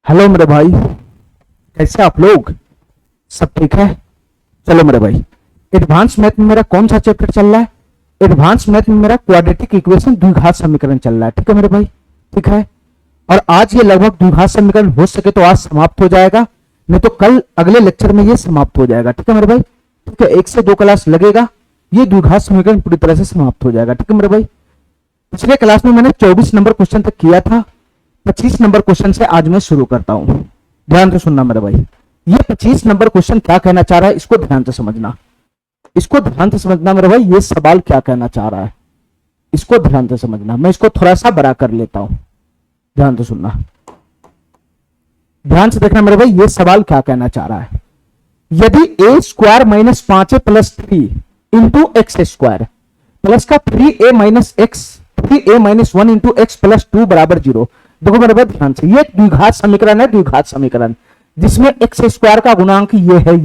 Hello मेरे भाई, कैसे आप लोग? सब ठीक है? चलो मेरे भाई, एडवांस मैथ में मेरा कौन सा चैप्टर चल रहा है? एडवांस मैथ में मेरा क्वाड्रेटिक इक्वेशन द्विघात समीकरण चल रहा है। ठीक है मेरे भाई, ठीक है। और आज ये लगभग द्विघात समीकरण हो सके तो आज समाप्त हो जाएगा, नहीं तो कल अगले लेक्चर में ये समाप्त हो जाएगा। ठीक है मेरे भाई, ठीक है। 1 से 2 क्लास लगेगा, ये द्विघात समीकरण पूरी तरह से समाप्त हो जाएगा। ठीक है मेरे भाई। पिछले क्लास में मैंने 24 नंबर क्वेश्चन तक किया था, 25 नंबर क्वेश्चन से आज मैं शुरू करता हूं। ध्यान से सुनना मेरे भाई, ये 25 नंबर क्वेश्चन क्या कहना चाह रहा है इसको ध्यान से समझना, इसको ध्यान से समझना मेरे भाई। ये सवाल क्या कहना चाह रहा है इसको ध्यान से समझना। मैं इसको थोड़ा सा बड़ा कर लेता हूं, ध्यान से सुनना, ध्यान से देखना मेरे भाई। ये सवाल क्या कहना चाह रहा है, यदि a square minus 5a plus 3 into x square plus का 3a minus x 3a minus 1 into x plus 2 बराबर 0। देखो मेरे भाई ध्यान से, ये द्विघात समीकरण है, द्विघात समीकरण जिसमें एक्स स्क्वायर का गुणांक ये है,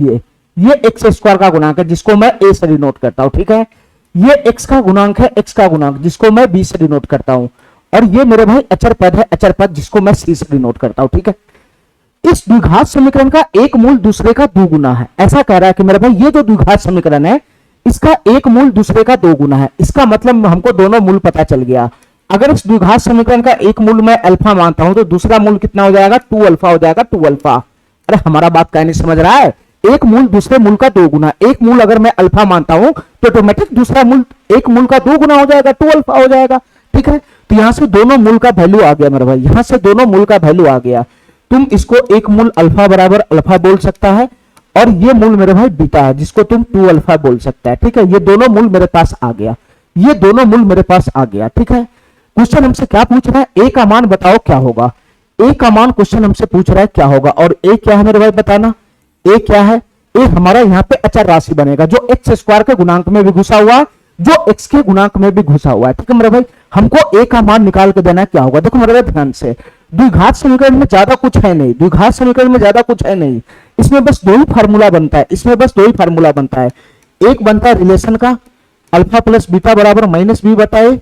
ये एक्स स्क्वायर का गुणांक है जिसको मैं a से डिनोट करता हूं। ठीक है, ये x का गुणांक है, x का गुणांक जिसको मैं b से डिनोट करता हूं, और ये मेरे भाई अचर पद है, अचर पद जिसको मैं c से डिनोट करता हूं। ठीक है, इस द्विघात समीकरण का एक मूल दूसरे का दो गुना है। ऐसा कह रहा है कि मेरे भाई ये जो द्विघात समीकरण है इसका एक मूल दूसरे का दो गुना है। इसका मतलब हमको दोनों मूल पता चल गया। अगर इस द्विघात समीकरण का एक मूल मैं अल्फा मानता हूं तो दूसरा मूल कितना हो जाएगा? 2 अल्फा हो जाएगा, 2 अल्फा। अरे हमारा बात क्या नहीं समझ रहा है? एक मूल दूसरे मूल का दो गुना, एक मूल अगर मैं अल्फा मानता हूं तो ऑटोमेटिक दूसरा मूल एक मूल का दो गुना हो जाएगा, 2 अल्फा हो जाएगा। ठीक है, तो यहां से दोनों मूल का वैल्यू आ गया मेरे भाई, यहां से दोनों मूल का वैल्यू आ गया। तुम इसको एक मूल अल्फा बराबर अल्फा बोल सकता है, और ये मूल मेरे भाई बीटा है जिसको तुम 2 अल्फा बोल सकता है। ठीक है, ये दोनों मूल मेरे पास आ गया, ये दोनों मूल मेरे पास आ गया। ठीक है, क्वेश्चन हमसे क्या पूछ रहा है? ए का मान बताओ क्या होगा। ए का मान क्वेश्चन हमसे पूछ रहा है क्या होगा, और ए क्या है मेरे भाई बताना। ए क्या है? ए हमारा यहाँ पे अचर राशि बनेगा जो एक्स स्क्वायर के गुणांक में भी घुसा हुआ है, जो एक्स के गुणांक में भी घुसा हुआ है। ठीक है मेरे भाई, हमको ए का मान निकाल के देना है क्या होगा। देखो मेरे भाई ध्यान से, द्विघात समीकरण में ज्यादा कुछ है नहीं, द्विघात समीकरण में ज्यादा कुछ है नहीं, इसमें बस दो ही फार्मूला बनता है, इसमें बस दो ही फार्मूला बनता है। एक बनता है रिलेशन का अल्फा प्लस बीटा बराबर माइनस बी बताए,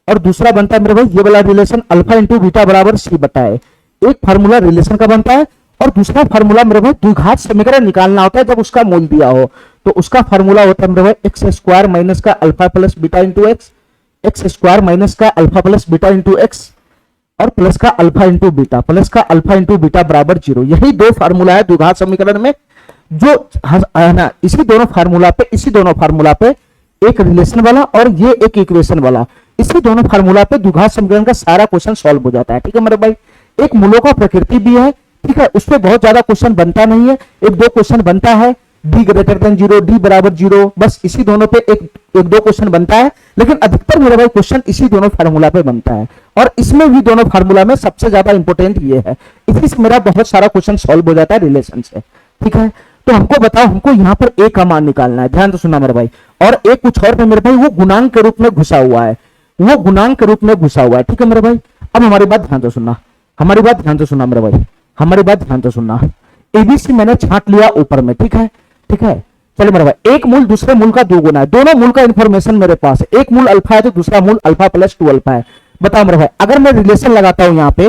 और दूसरा बनता है मेरे भाई ये वाला रिलेशन अल्फा इंटू बीटा बराबर सी बताए। एक फार्मूला रिलेशन का बनता है, और दूसरा फार्मूला मेरे भाई द्विघात समीकरण निकालना होता है जब उसका मूल दिया हो, तो उसका फार्मूला होता है मेरे भाई एक्स स्क्वायर माइनस का alpha plus beta into X, X square minus का alpha plus beta into X, और प्लस का अल्फा इंटू बीटा, प्लस का अल्फा इंटू बीटा बराबर 0। यही दो फार्मूला है द्विघात समीकरण में, जो है ना, इसी दोनों फार्मूला पे एक रिलेशन वाला और ये एक इक्वेशन वाला, इसी दोनों फार्मूला पे द्विघात समीकरण का सारा क्वेश्चन सॉल्व हो जाता है। ठीक है मेरे भाई, एक मूलों का प्रकृति भी है। ठीक है, उसपे बहुत ज्यादा क्वेश्चन बनता नहीं है, एक दो क्वेश्चन बनता है, डी ग्रेटर देन 0, डी बराबर 0, बस इसी दोनों पे एक दो क्वेश्चन बनता है, लेकिन अधिकतर मेरे भाई क्वेश्चन इसी दोनों फार्मूला पे बनता है, और इसमें भी दोनों फार्मूला में सबसे ज्यादा इंपॉर्टेंट ये है, इसी से मेरा बहुत सारा क्वेश्चन सॉल्व हो जाता है रिलेशन से। ठीक है, तो हमको बताओ, हमको यहाँ पर ए का मान निकालना है, ध्यान से सुनना मेरे भाई। और एक कुछ और में मेरे भाई वो गुणांक के रूप में घुसा हुआ है, वो गुणांक के रूप में घुसा हुआ है। ठीक है मेरे भाई, अब हमारी बात ध्यान से सुनना, हमारी बात ध्यान से सुनना मेरे भाई, हमारी बात ध्यान से सुनना। एबीसी मैंने छांट लिया ऊपर में। ठीक है, ठीक है, चलो मेरे भाई, एक मूल दूसरे मूल का दो गुना है, दोनों मूल का इंफॉर्मेशन मेरे पास है, एक मूल अल्फा है तो दूसरा मूल अल्फा प्लस 2 अल्फा है। बताओ मेरे भाई, अगर मैं रिलेशन लगाता हूं यहाँ पे,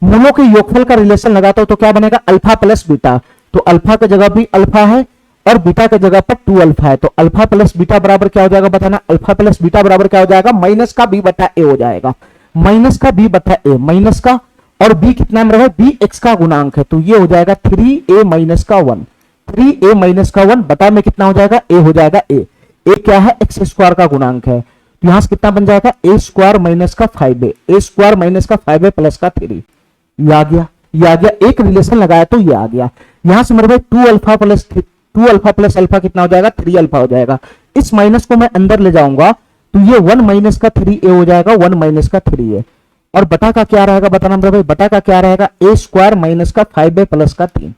मूलों के योगफल का रिलेशन लगाता हूं तो क्या बनेगा? अल्फा प्लस बीटा, तो अल्फा की जगह भी अल्फा है और बीटा की जगह पर 2 अल्फा है, तो अल्फा प्लस बीटा बराबर क्या हो जाएगा बताना? अल्फा प्लस बीटा बराबर क्या हो जाएगा? माइनस का बी बटा ए हो जाएगा, माइनस का बी बटा ए, माइनस का, और बी कितना है मेरे भाई? बी एक्स का गुणांक है, तो ये हो जाएगा 3a माइनस का 1, 3a माइनस का 1 बटा में कितना हो जाएगा? ए हो जाएगा। ए क्या है? एक्स स्क्वायर का गुणांक है, तो यहां से कितना बन जाएगा? ए स्क्वायर माइनस का 5a, ए स्क्वायर माइनस का 5a प्लस का 3, ये आ गया, ये आ गया। एक रिलेशन लगाया तो ये आ गया। यहां से मेरे भाई 2 अल्फा प्लस अल्फा कितना हो जाएगा? 3 अल्फा हो जाएगा। इस माइनस को मैं अंदर ले जाऊंगा तो ये 1 माइनस का 3a हो जाएगा, 1 माइनस का 3a, और बटा का क्या रहेगा बताना मेरे भाई? बटा का क्या रहेगा? ए स्क्वायर माइनस का 5a प्लस का 3,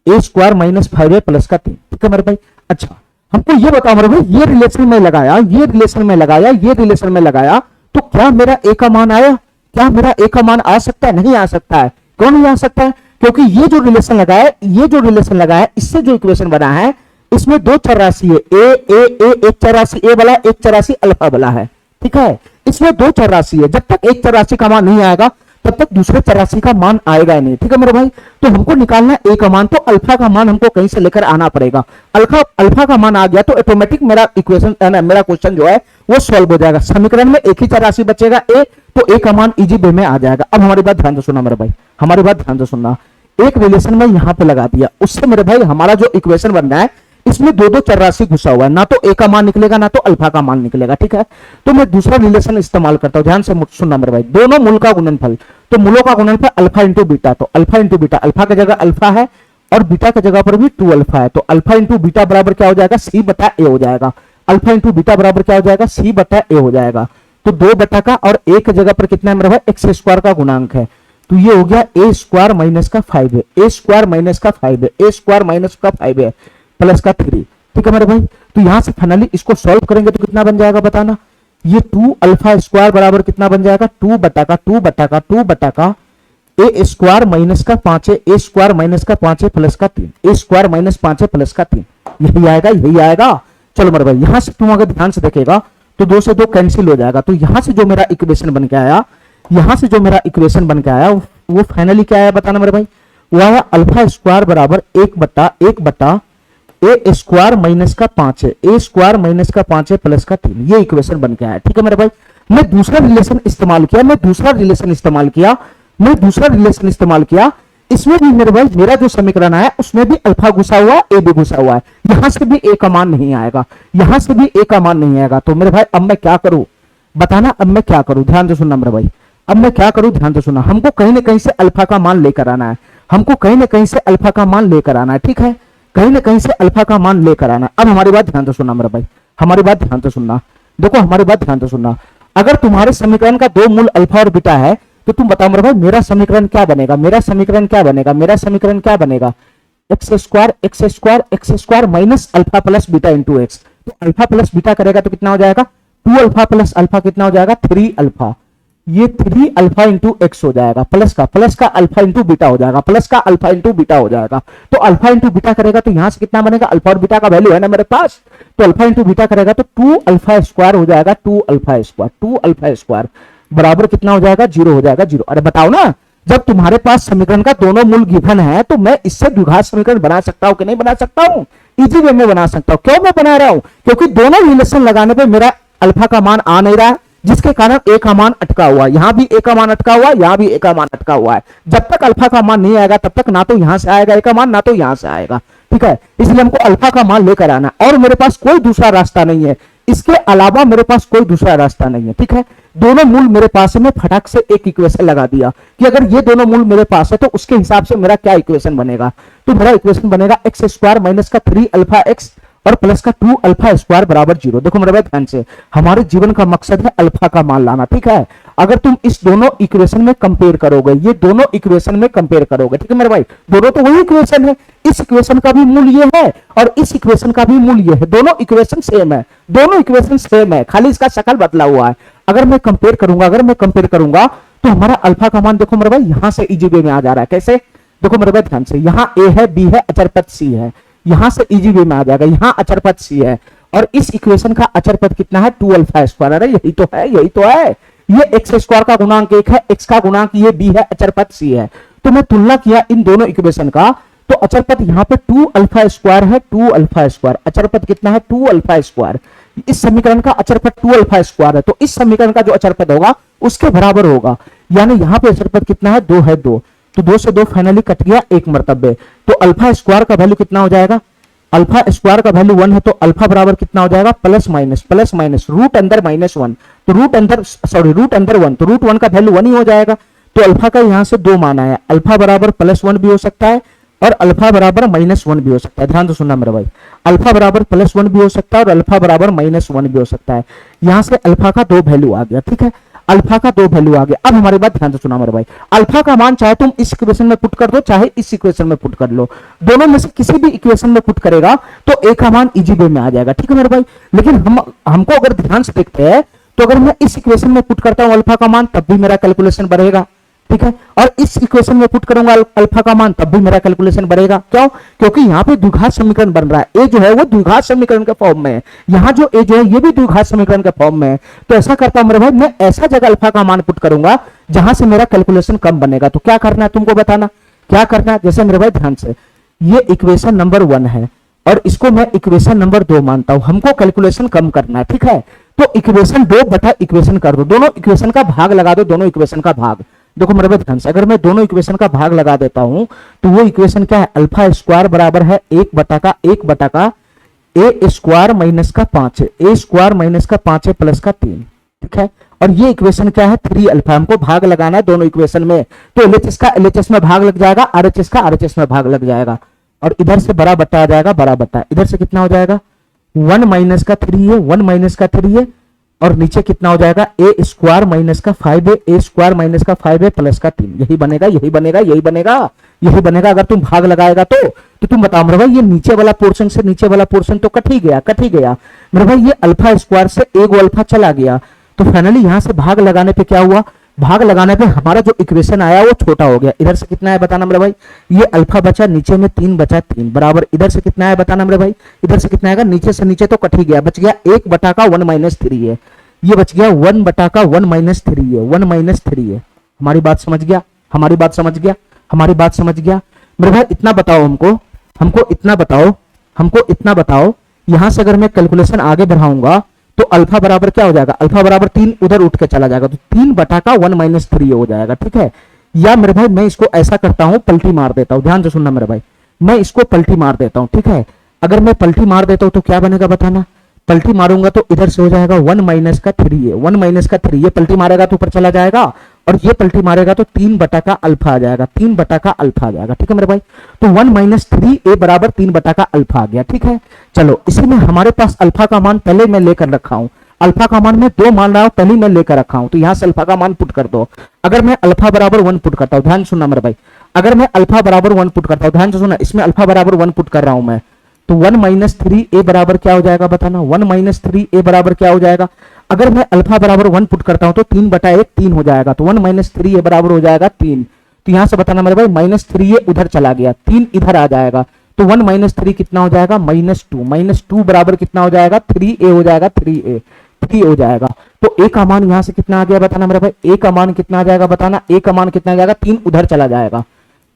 ए स्क्वायर माइनस 5a प्लस का 3। ठीक है मेरे भाई, अच्छा हमको ये बताओ मेरे भाई, ये रिलेशन में लगाया, ये रिलेशन में लगाया, ये रिलेशन में लगाया, तो क्या मेरा ए का मान आया? क्या मेरा ए का मान आ सकता है? नहीं आ सकता है। क्यों नहीं आ सकता है? क्योंकि ये जो रिलेशन लगाया, ये जो रिलेशन लगाया, इससे जो इक्वेशन बना है, इसमें दो चर राशि है, एक चर राशि ए वाला, एक चर राशि अल्फा वाला है। ठीक है, इसमें दो चर राशि है, जब तक एक चर राशि का मान नहीं आएगा तब तक दूसरे चर का मान आएगा ही नहीं। ठीक है मेरे भाई, तो हमको निकालना है ए का मान, तो अल्फा का मान हमको कहीं से लेकर आना पड़ेगा। अल्फा का मान आ गया तो ऑटोमेटिक मेरा इक्वेशन, मेरा क्वेश्चन जो है वो सॉल्व हो जाएगा। समीकरण में एक ही चर बचेगा ए, तो ए का मान इजी वे में आ जाएगा। अब हमारी बात ध्यान से सुनना मेरे भाई, हमारी बात ध्यान से सुनना। एक रिलेशन में यहां पे लगा दिया, उससे मेरे भाई हमारा जो इक्वेशन बन रहा है इसमें दो दो चर राशि घुसा हुआ है, ना तो ए का मान निकलेगा ना तो अल्फा का मान निकलेगा। ठीक है, तो मैं दूसरा रिलेशन इस्तेमाल करता हूं, ध्यान से सुनना मेरे भाई। दोनों मूल का गुणनफल, तो मूलों का गुणनफल अल्फा इंटू बीटा, तो अल्फा इंटू बीटा, अल्फा की जगह अल्फा है और बीटा की जगह पर भी 2 अल्फा है, तो अल्फा इंटू बीटा बराबर क्या हो जाएगा, सी बटा ए हो जाएगा। अल्फा इंटू बीटा बराबर क्या हो जाएगा, सी बटा ए हो जाएगा। तो 2 बटा का और ए की जगह पर कितना है मेरे भाई, एक्स स्क्वायर का गुणांक है, तो ये हो गया ए स्क्वायर माइनस का 5 है, ए स्क्वायर माइनस का 5 है, ए स्क्वायर माइनस का 5 है प्लस का 3। ठीक है मेरे भाई, तो यहां से फाइनली इसको सॉल्व करेंगे तो कितना बन जाएगा बताना, ये 2 अल्फा स्क्वायर बराबर कितना बन जाएगा, 2 बटा का 2 बटा का 2 बटा का ए स्क्वायर माइनस का 5 है, ए स्क्वायर माइनस का 5 है प्लस का 3, ए स्क्वायर माइनस 5 है प्लस का 3, यही आएगा, यही आएगा। चलो मेरे भाई, यहां से तुम अगर ध्यान से देखेगा तो 2 से 2 कैंसिल हो जाएगा, तो यहां से जो मेरा इक्वेशन बन के आया, यहां से जो मेरा इक्वेशन बन के आया वो फाइनली क्या आया बताना मेरे भाई, वो आया अल्फा स्क्वायर बराबर 1 बटा ए स्क्वायर माइनस का 5 है, ए स्क्वायर माइनस का 5 है प्लस का 3, ये इक्वेशन बन के आया। ठीक है मेरे भाई, मैं दूसरा रिलेशन इस्तेमाल किया, इसमें भी मेरे भाई मेरा जो समीकरण आया उसमें भी अल्फा घुसा हुआ, ए भी घुसा हुआ है, यहां से भी ए का मान नहीं आएगा, यहां से भी ए का मान नहीं आएगा। तो मेरे भाई अब मैं क्या करूं बताना, अब मैं क्या करूं, ध्यान से सुनना मेरे भाई, अब मैं क्या करूं ध्यान से सुनना। हमको कहीं ना कहीं से अल्फा का मान लेकर आना है, हमको कहीं ना कहीं से अल्फा का मान लेकर आना है। ठीक है, कहीं ना कहीं से अल्फा का मान लेकर आना। अब हमारी बात ध्यान से सुनना मेरे भाई, हमारी बात ध्यान से सुनना, देखो हमारी बात ध्यान से सुनना। अगर तुम्हारे समीकरण का 2 मूल अल्फा और बीटा है तो तुम बताओ मेरे भाई मेरा समीकरण क्या बनेगा, मेरा समीकरण क्या बनेगा, मेरा समीकरण क्या बनेगा, x square minus alpha plus beta into x. तो अल्फा प्लस बीटा करेगा तो कितना हो जाएगा, 2 अल्फा प्लस अल्फा कितना हो जाएगा, 3 अल्फा, ये 3 अल्फा इंटू एक्स हो जाएगा, प्लस का अल्फा इंटू बीटा हो जाएगा, प्लस का अल्फा इंटू बीटा हो जाएगा। तो अल्फा इंटू बीटा करेगा तो यहां से कितना बनेगा, अल्फा और बीटा का वैल्यू है ना मेरे पास, तो अल्फा इंटू बीटा करेगा तो 2 अल्फा स्क्वायर हो जाएगा, 2 अल्फा स्क्वायर बराबर कितना हो जाएगा, 0 हो जाएगा, 0। अरे बताओ ना, जब तुम्हारे पास समीकरण का दोनों मूल गिवन है तो मैं इससे द्विघात समीकरण बना सकता हूं कि नहीं बना सकता हूं, इजी वे में बना सकता हूं। क्यों मैं बना रहा हूं, क्योंकि दोनों रिलेशन लगाने पे मेरा अल्फा का मान आ नहीं रहा है, जिसके कारण ए का मान अटका हुआ है, यहां भी ए का मान अटका हुआ है, यहां भी ए का मान अटका हुआ है। जब तक अल्फा का मान नहीं आएगा तब तक ना तो यहां से आएगा ए का मान, ना तो यहां से आएगा। ठीक है, इसलिए हमको अल्फा का मान लेकर आना और मेरे पास कोई दूसरा रास्ता नहीं है, इसके अलावा मेरे पास कोई दूसरा रास्ता नहीं है। ठीक है, दोनों मूल मेरे पास है, मैं फटाक से एक इक्वेशन लगा दिया कि अगर ये दोनों मूल मेरे पास है तो उसके हिसाब से मेरा क्या इक्वेशन बनेगा, तो मेरा इक्वेशन बनेगा एक्स स्क्वायर माइनस का 3 अल्फा एक्स और प्लस का 2 अल्फा स्क्वायर बराबर 0। देखो मेरे भाई ध्यान से, हमारे जीवन का मकसद है अल्फा का मान लाना। ठीक है, अगर तुम इस दोनों इक्वेशन में कंपेयर करोगे, ये दोनों इक्वेशन में कंपेयर करोगे, ठीक है मेरे भाई, दोनों तो वही इक्वेशन है, इस इक्वेशन का भी मूल ये है और इस इक्वेशन का भी मूल ये है, दोनों इक्वेशन सेम है, दोनों इक्वेशन सेम है, खाली इसका शक्ल बदला हुआ है। अगर मैं कंपेयर करूंगा तो हमारा अल्फा का मान देखो मेरे भाई यहां से इजी वे में आ जा रहा है। कैसे, देखो मेरे भाई ध्यान से, यहाँ ए है, बी है, अचर पद सी है, यहां से इजी वे में आ जाएगा, यहां अचर पद सी है और इस इक्वेशन का अचर पद कितना है, 2 अल्फा स्क्वायर। अरे यही तो है, यही तो है, ये एक्स स्क्वायर का गुणांक 1 है, एक्स का गुणांक ये बी है, अचर पद सी है। तो मैं तुलना किया इन दोनों इक्वेशन का, तो अचर पद यहां पे 2 अल्फा स्क्वायर है, 2 अल्फा स्क्वायर, अचर पद कितना है, 2 अल्फा स्क्वायर। इस समीकरण का अचर पद 2 अल्फा स्क्वायर है, तो इस समीकरण का जो अचर पद होगा उसके बराबर होगा, यानी यहां पे अचर पद कितना है, 2 है, 2, तो 2 से 2 फाइनली कट गया एक मर्तबे। तो अल्फा स्क्वायर का वैल्यू कितना हो जाएगा, अल्फा स्क्वायर का वैल्यू 1 है, तो अल्फा बराबर कितना हो जाएगा, प्लस माइनस रूट अंदर -1, तो रूट अंदर 1, तो रूट 1 का वैल्यू 1 ही हो जाएगा। तो अल्फा का यहां से 2 मान आया, अल्फा बराबर +1 भी हो सकता है और अल्फा बराबर -1 भी हो सकता है। ध्यान से सुनना मेरे भाई, अल्फा बराबर +1 भी हो सकता है और अल्फा बराबर -1 भी हो सकता है। यहां से अल्फा का 2 वैल्यू आ गया। ठीक है, अल्फा का 2 वैल्यू आ गया। अब हमारी बात ध्यान से सुना मेरे भाई, अल्फा का मान चाहे तुम इस इक्वेशन में पुट कर दो, चाहे इस इक्वेशन में पुट कर लो, दोनों में से किसी भी इक्वेशन में पुट करेगा तो ए का मान इजी वे में आ जाएगा। ठीक है मेरे भाई, लेकिन हमको अगर ध्यान से देखते हैं तो अगर मैं इस इक्वेशन में पुट करता हूं अल्फा का मान, तब भी मेरा कैलकुलेशन बढ़ेगा, ठीक है। और इस इक्वेशन में पुट करूंगा अल्फा का मान, तब भी मेरा कैलकुलेशन बढ़ेगा। क्यों? क्योंकि यहाँ पे द्विघात समीकरण बन रहा है, ए जो है वो द्विघात समीकरण के फॉर्म में है, यहाँ जो ए जो है ये भी द्विघात समीकरण के फॉर्म में है। तो ऐसा करता हूं मेरे भाई, मैं ऐसा जगह अल्फा का मान पुट करूंगा जहां से मेरा कैलकुलेशन कम बनेगा। तो क्या करना है तुमको बताना, क्या करना है? जैसे मेरे भाई ध्यान से, ये इक्वेशन नंबर 1 है और इसको मैं इक्वेशन नंबर 2 मानता हूं, हमको कैलकुलेशन कम करना है, ठीक है। तो इक्वेशन 2 बटा इक्वेशन कर दो, दोनों इक्वेशन का भाग लगा दो, दोनों इक्वेशन का भाग। देखो मेरे ध्यान से, अगर मैं दोनों इक्वेशन का भाग लगा देता हूं तो वो इक्वेशन क्या है, अल्फा स्क्वायर बराबर है 1 बटा का ए स्क्वायर माइनस का 5 है, ए स्क्वायर माइनस का 5 है प्लस का 3, ठीक है। और ये इक्वेशन क्या है, 3 अल्फा। हमको भाग लगाना है दोनों इक्वेशन में, तो एलएचएस का एलएचएस में भाग लग जाएगा, आरएचएस का आरएचएस में भाग लग जाएगा, और इधर से बड़ा बट्टा आ जाएगा, बड़ा बट्टा। इधर से कितना हो जाएगा, 1 माइनस का 3 है, 1 माइनस का 3 है, और नीचे कितना हो जाएगा, ए स्क्वायर माइनस का 5 है, ए स्क्वायर माइनस का 5 है प्लस का 3। यही बनेगा, यही बनेगा, यही बनेगा, यही बनेगा। अगर तुम भाग लगाएगा तो तुम बताओ मेरे भाई, ये नीचे वाला पोर्शन से नीचे वाला पोर्शन तो कट ही गया, कट ही गया मेरे भाई। ये अल्फा स्क्वायर से एक अल्फा चला गया, तो फाइनली यहां से भाग लगाने पे क्या हुआ, भाग लगाने पे हमारा जो इक्वेशन आया वो छोटा हो गया। इधर से कितना है बताना मेरे भाई, ये अल्फा बचा, नीचे में 3 बचा, 3 बराबर। इधर से कितना है बताना मेरे भाई, इधर से कितना आएगा, नीचे से नीचे तो कट ही गया, बच गया 1 बटा का 1 माइनस 3 है, ये बच गया 1 बटा का 1 माइनस 3 है, 1 माइनस 3 है। हमारी बात समझ गया, हमारी बात समझ गया, हमारी बात समझ गया मेरे भाई। इतना बताओ हमको, हमको इतना बताओ, हमको इतना बताओ, यहां से अगर मैं कैलकुलेशन आगे बढ़ाऊंगा तो अल्फा बराबर क्या हो जाएगा, अल्फा बराबर 3 उधर उठ के चला जाएगा, तो 3 बटा का 1 माइनस 3 हो जाएगा, ठीक है। या मेरे भाई मैं इसको ऐसा करता हूं, पलटी मार देता हूं, ध्यान से सुनना मेरे भाई, मैं इसको पलटी मार देता हूं, ठीक है। अगर मैं पलटी मार देता हूं तो क्या बनेगा बताना, पलटी मारूंगा तो इधर से हो जाएगा 1 माइनस का 3 है, 1 माइनस का 3, ये पलटी मारेगा तो ऊपर चला जाएगा, और ये पलटी मारेगा तो 3 बटा का अल्फा आ जाएगा, 3 बटा का अल्फा आ जाएगा, ठीक है मेरे भाई। तो 1 माइनस 3 ए बराबर 3 बटा का अल्फा आ गया, ठीक है। चलो इसी में हमारे पास अल्फा का मान पहले मैं लेकर रखा हूं, अल्फा का मान मैं 2 मान रहा हूं, पहले मैं लेकर रखा हूं, तो यहां से अल्फा का मान पुट कर दो। अगर मैं अल्फा बराबर 1 पुट करता हूं, ध्यान सुनना मेरे भाई, अगर मैं अल्फा बराबर 1 पुट करता हूं, ध्यान से सुनना, इसमें अल्फा बराबर 1 पुट कर रहा हूं मैं, तो 1 माइनस 3 ए बराबर क्या हो जाएगा बताना, 1 माइनस 3 ए बराबर क्या हो जाएगा। अगर मैं अल्फा बराबर 1 पुट करता हूं तो 3 बटा 1 3 हो जाएगा, तो 1 माइनस 3 ए बराबर हो जाएगा 3। तो यहां से बताना मेरे भाई, माइनस 3 ए उधर चला गया, 3 इधर आ जाएगा, तो 1 माइनस 3 कितना हो जाएगा, माइनस 2, माइनस 2 बराबर कितना हो जाएगा, 3 ए हो जाएगा, 3 हो जाएगा। तो ए का मान यहां से कितना आ गया बताना मेरे भाई, ए का मान कितना आ जाएगा बताना, ए का मान कितना आ जाएगा, 3 उधर चला जाएगा,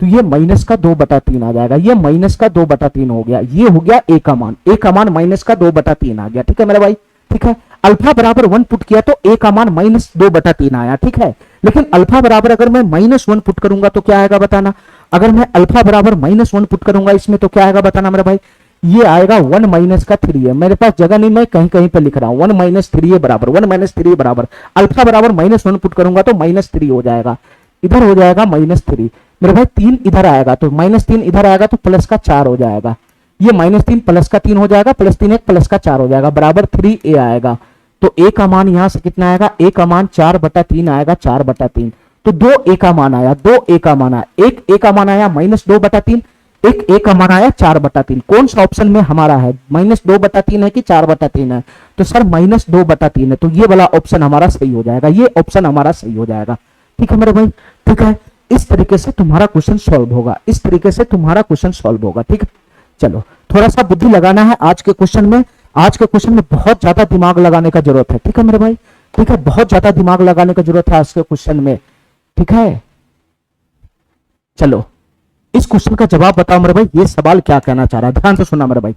तो ये माइनस का 2 बटा 3 आ जाएगा, ये माइनस का 2 बटा 3 हो गया, ये हो गया ए का मान, ए का मान माइनस का 2 बटा 3 आ गया, ठीक है मेरे भाई, ठीक है। अल्फा बराबर 1 पुट किया तो ए का मान माइनस 2 बटा 3 आया, ठीक है। लेकिन अल्फा बराबर अगर मैं माइनस 1 पुट करूंगा तो क्या आएगा बताना, अगर मैं अल्फा बराबर माइनस 1 पुट करूंगा इसमें तो क्या आएगा बताना मेरे भाई, ये आएगा 1 माइनस का 3 है, मेरे पास जगह नहीं, मैं कहीं कहीं पे लिख रहा हूं, 1 माइनस 3 है बराबर, 1 माइनस 3 बराबर अल्फा बराबर माइनस 1 पुट करूंगा तो माइनस 3 हो जाएगा, इधर हो जाएगा माइनस 3 मेरे भाई, 3 इधर आएगा तो माइनस 3 इधर आएगा तो प्लस का 4 हो जाएगा, ये माइनस 3 प्लस का 3 हो जाएगा, प्लस 3 1 प्लस का 4 हो जाएगा, बराबर 3 ए आएगा। तो ए का मान यहां से कितना आएगा, ए का मान 4 बटा 3 आएगा, 4 बटा 3, तो 2 ए का मान आया, 2 ए का मान आया, एक ए का मान आया माइनस 2 बटा 3, एक ए का मान आया 4 बटा 3। कौन सा ऑप्शन में हमारा है, माइनस 2 बटा 3 है कि 4 बटा 3 है, तो सर माइनस 2 बटा 3 है, तो ये वाला ऑप्शन हमारा सही हो जाएगा, ये ऑप्शन हमारा सही हो जाएगा, ठीक है मेरे भाई, ठीक है। इस तरीके से तुम्हारा क्वेश्चन सॉल्व होगा, इस तरीके से तुम्हारा क्वेश्चन सॉल्व होगा, ठीक है। चलो थोड़ा सा बुद्धि लगाना है आज के क्वेश्चन में, आज के क्वेश्चन में बहुत ज्यादा दिमाग लगाने का जरूरत है, ठीक है मेरे भाई, ठीक है, बहुत ज्यादा दिमाग लगाने का जरूरत है आज के क्वेश्चन में, ठीक है। चलो इस क्वेश्चन का जवाब बताओ मेरे भाई, ये सवाल क्या कहना चाह रहा है, ध्यान से सुनना मेरे भाई।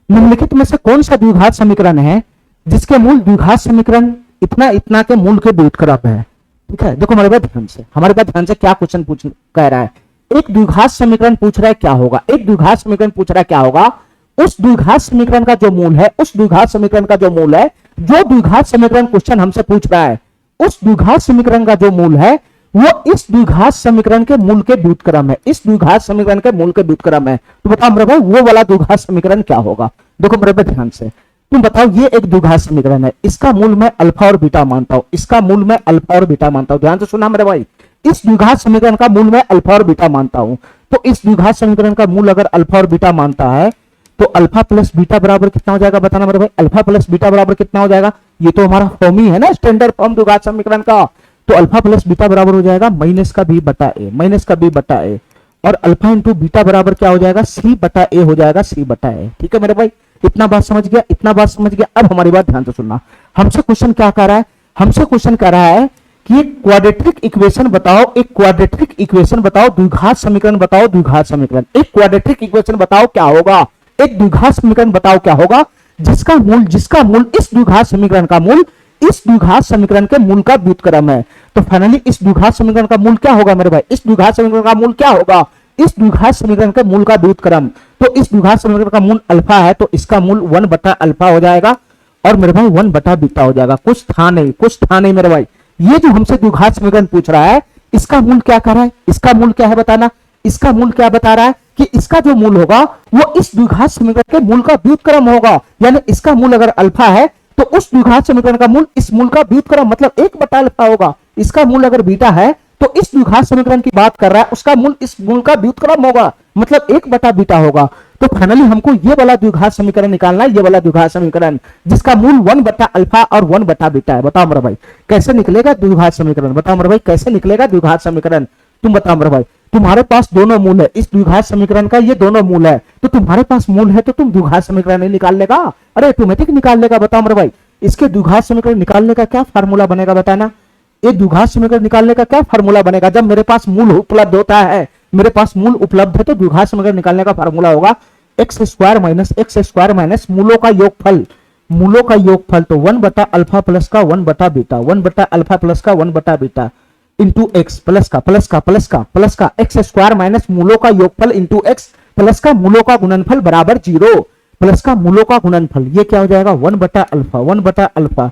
निम्नलिखित में से कौन सा द्विघात समीकरण है जिसके मूल द्विघात समीकरण इतना इतना के मूल के व्युत्क्रम है, ठीक है। देखो मेरे भाई ध्यान से, हमारे पास ध्यान से क्या क्वेश्चन पूछ कह रहा है, एक द्विघात समीकरण पूछ रहा है क्या होगा, एक द्विघात समीकरण पूछ रहा है क्या होगा, उस द्विघात समीकरण का जो मूल है, उस द्विघात समीकरण का जो मूल है, जो द्विघात समीकरण क्वेश्चन हमसे पूछ रहा है, उस द्विघात समीकरण का जो मूल है वो इस द्विघात समीकरण के मूल के व्युत्क्रम है, इस द्विघात समीकरण के मूल के व्युत्क्रम है। तो बताओ मेरे भाई वो वाला द्विघात समीकरण क्या होगा। देखो मेरे भाई ध्यान से, तुम बताओ ये एक द्विघात समीकरण है, इसका मूल मैं अल्फा और बीटा मानता हूं, इसका मूल मैं अल्फा और बीटा मानता हूं, ध्यान से सुना मेरे भाई, इस द्विघात समीकरण का मूल मैं अल्फा और बीटा मानता हूं। तो इस द्विघात समीकरण का मूल अगर अल्फा और बीटा मानता है तो अल्फा प्लस बीटा बराबर कितना हो जाएगा बताना मेरे भाई, अल्फा प्लस बीटा बराबर कितना हो जाएगा, ये तो हमारा फॉर्म ही है ना, स्टैंडर्ड फॉर्म द्विघात समीकरण का। तो अल्फा प्लस बीटा बराबर हो जाएगा माइनस का बी बटा ए, माइनस का बी बटा ए, और अल्फा इंटू बीटा बराबर क्या हो जाएगा, सी बटा ए हो जाएगा, सी बटा ए। ठीक है मेरे भाई, इतना बात समझ गया, इतना बात समझ गया। अब हमारी बात ध्यान से सुनना, हमसे क्वेश्चन क्या कर रहा है, हमसे क्वेश्चन कर रहा है कि एक क्वाड्रेटिक इक्वेशन बताओ, एक क्वाड्रेटिक इक्वेशन बताओ, द्विघात समीकरण बताओ, द्विघात समीकरण। एक क्वाड्रेटिक इक्वेशन बताओ क्या होगा, एक द्विघात समीकरण बताओ क्या होगा, जिसका मूल इस द्विघात समीकरण का मूल इस द्विघात समीकरण के मूल का व्युत्क्रम है। तो फाइनली इस द्विघात समीकरण का मूल क्या होगा मेरे भाई, इस द्विघात समीकरण का मूल क्या होगा, इस द्विघात समीकरण के मूल का व्युत्क्रम। तो इस द्विघात समीकरण का मूल अल्फा है, तो इसका मूल 1 बटा अल्फा हो जाएगा, और मेरे भाई 1 बटा बीटा हो जाएगा। कुछ था नहीं मेरे भाई। ये जो हमसे द्विघात समीकरण पूछ रहा है, इसका मूल क्या कर रहा है, इसका मूल क्या है बताना, इसका मूल क्या बता रहा है कि इसका जो मूल होगा वो इस द्विघात समीकरण के मूल का व्युत्क्रम होगा। यानी इसका मूल अगर अल्फा है तो उस द्विघात समीकरण का मूल इस मूल का व्युत्क्रम मतलब 1 बटा अल्फा होगा। इसका मूल अगर बीटा है तो इस द्विघात समीकरण की बात कर रहा है, उसका मूल इस मूल का व्युत्क्रम होगा, मतलब 1 बटा बीटा होगा। तो फाइनली हमको ये वाला द्विघात समीकरण निकालना है, ये वाला द्विघात समीकरण जिसका मूल 1 बटा अल्फा और 1 बटा बीटा है। बताओ मेरा भाई कैसे निकलेगा द्विघात समीकरण, बताओ मेरा भाई कैसे निकलेगा द्विघात समीकरण, तुम बताओ मेरा भाई। तुम्हारे पास दोनों मूल है, इस द्विघात समीकरण का ये दोनों मूल है, तो तुम्हारे पास मूल है तो तुम द्विघात समीकरण नहीं निकाल लेगा, अरे ऑटोमेटिक निकाल लेगा। बताओ मेरे भाई इसके द्विघात समीकरण निकालने का क्या फार्मूला बनेगा बताना, ये द्विघात समीकरण निकालने का क्या फार्मूला बनेगा। जब मेरे पास मूल उपलब्ध होता है, मेरे पास मूल उपलब्ध है, तो द्विघात समीकरण निकालने का फार्मूला होगा एक्स स्क्वायर माइनस मूलों का योगफल, मूलों का योगफल। तो 1 बटा अल्फा प्लस का 1 बटा बीटा, 1 बटा अल्फा प्लस का 1 बटा बीटा इंटू एक्स प्लस का एक्स स्क्वायर माइनस मूलों का योगफल इंटू एक्स प्लस का मूलों का गुणनफल बराबर 0, प्लस का मूलों का गुणनफल, ये क्या हो जाएगा 1 बटा अल्फा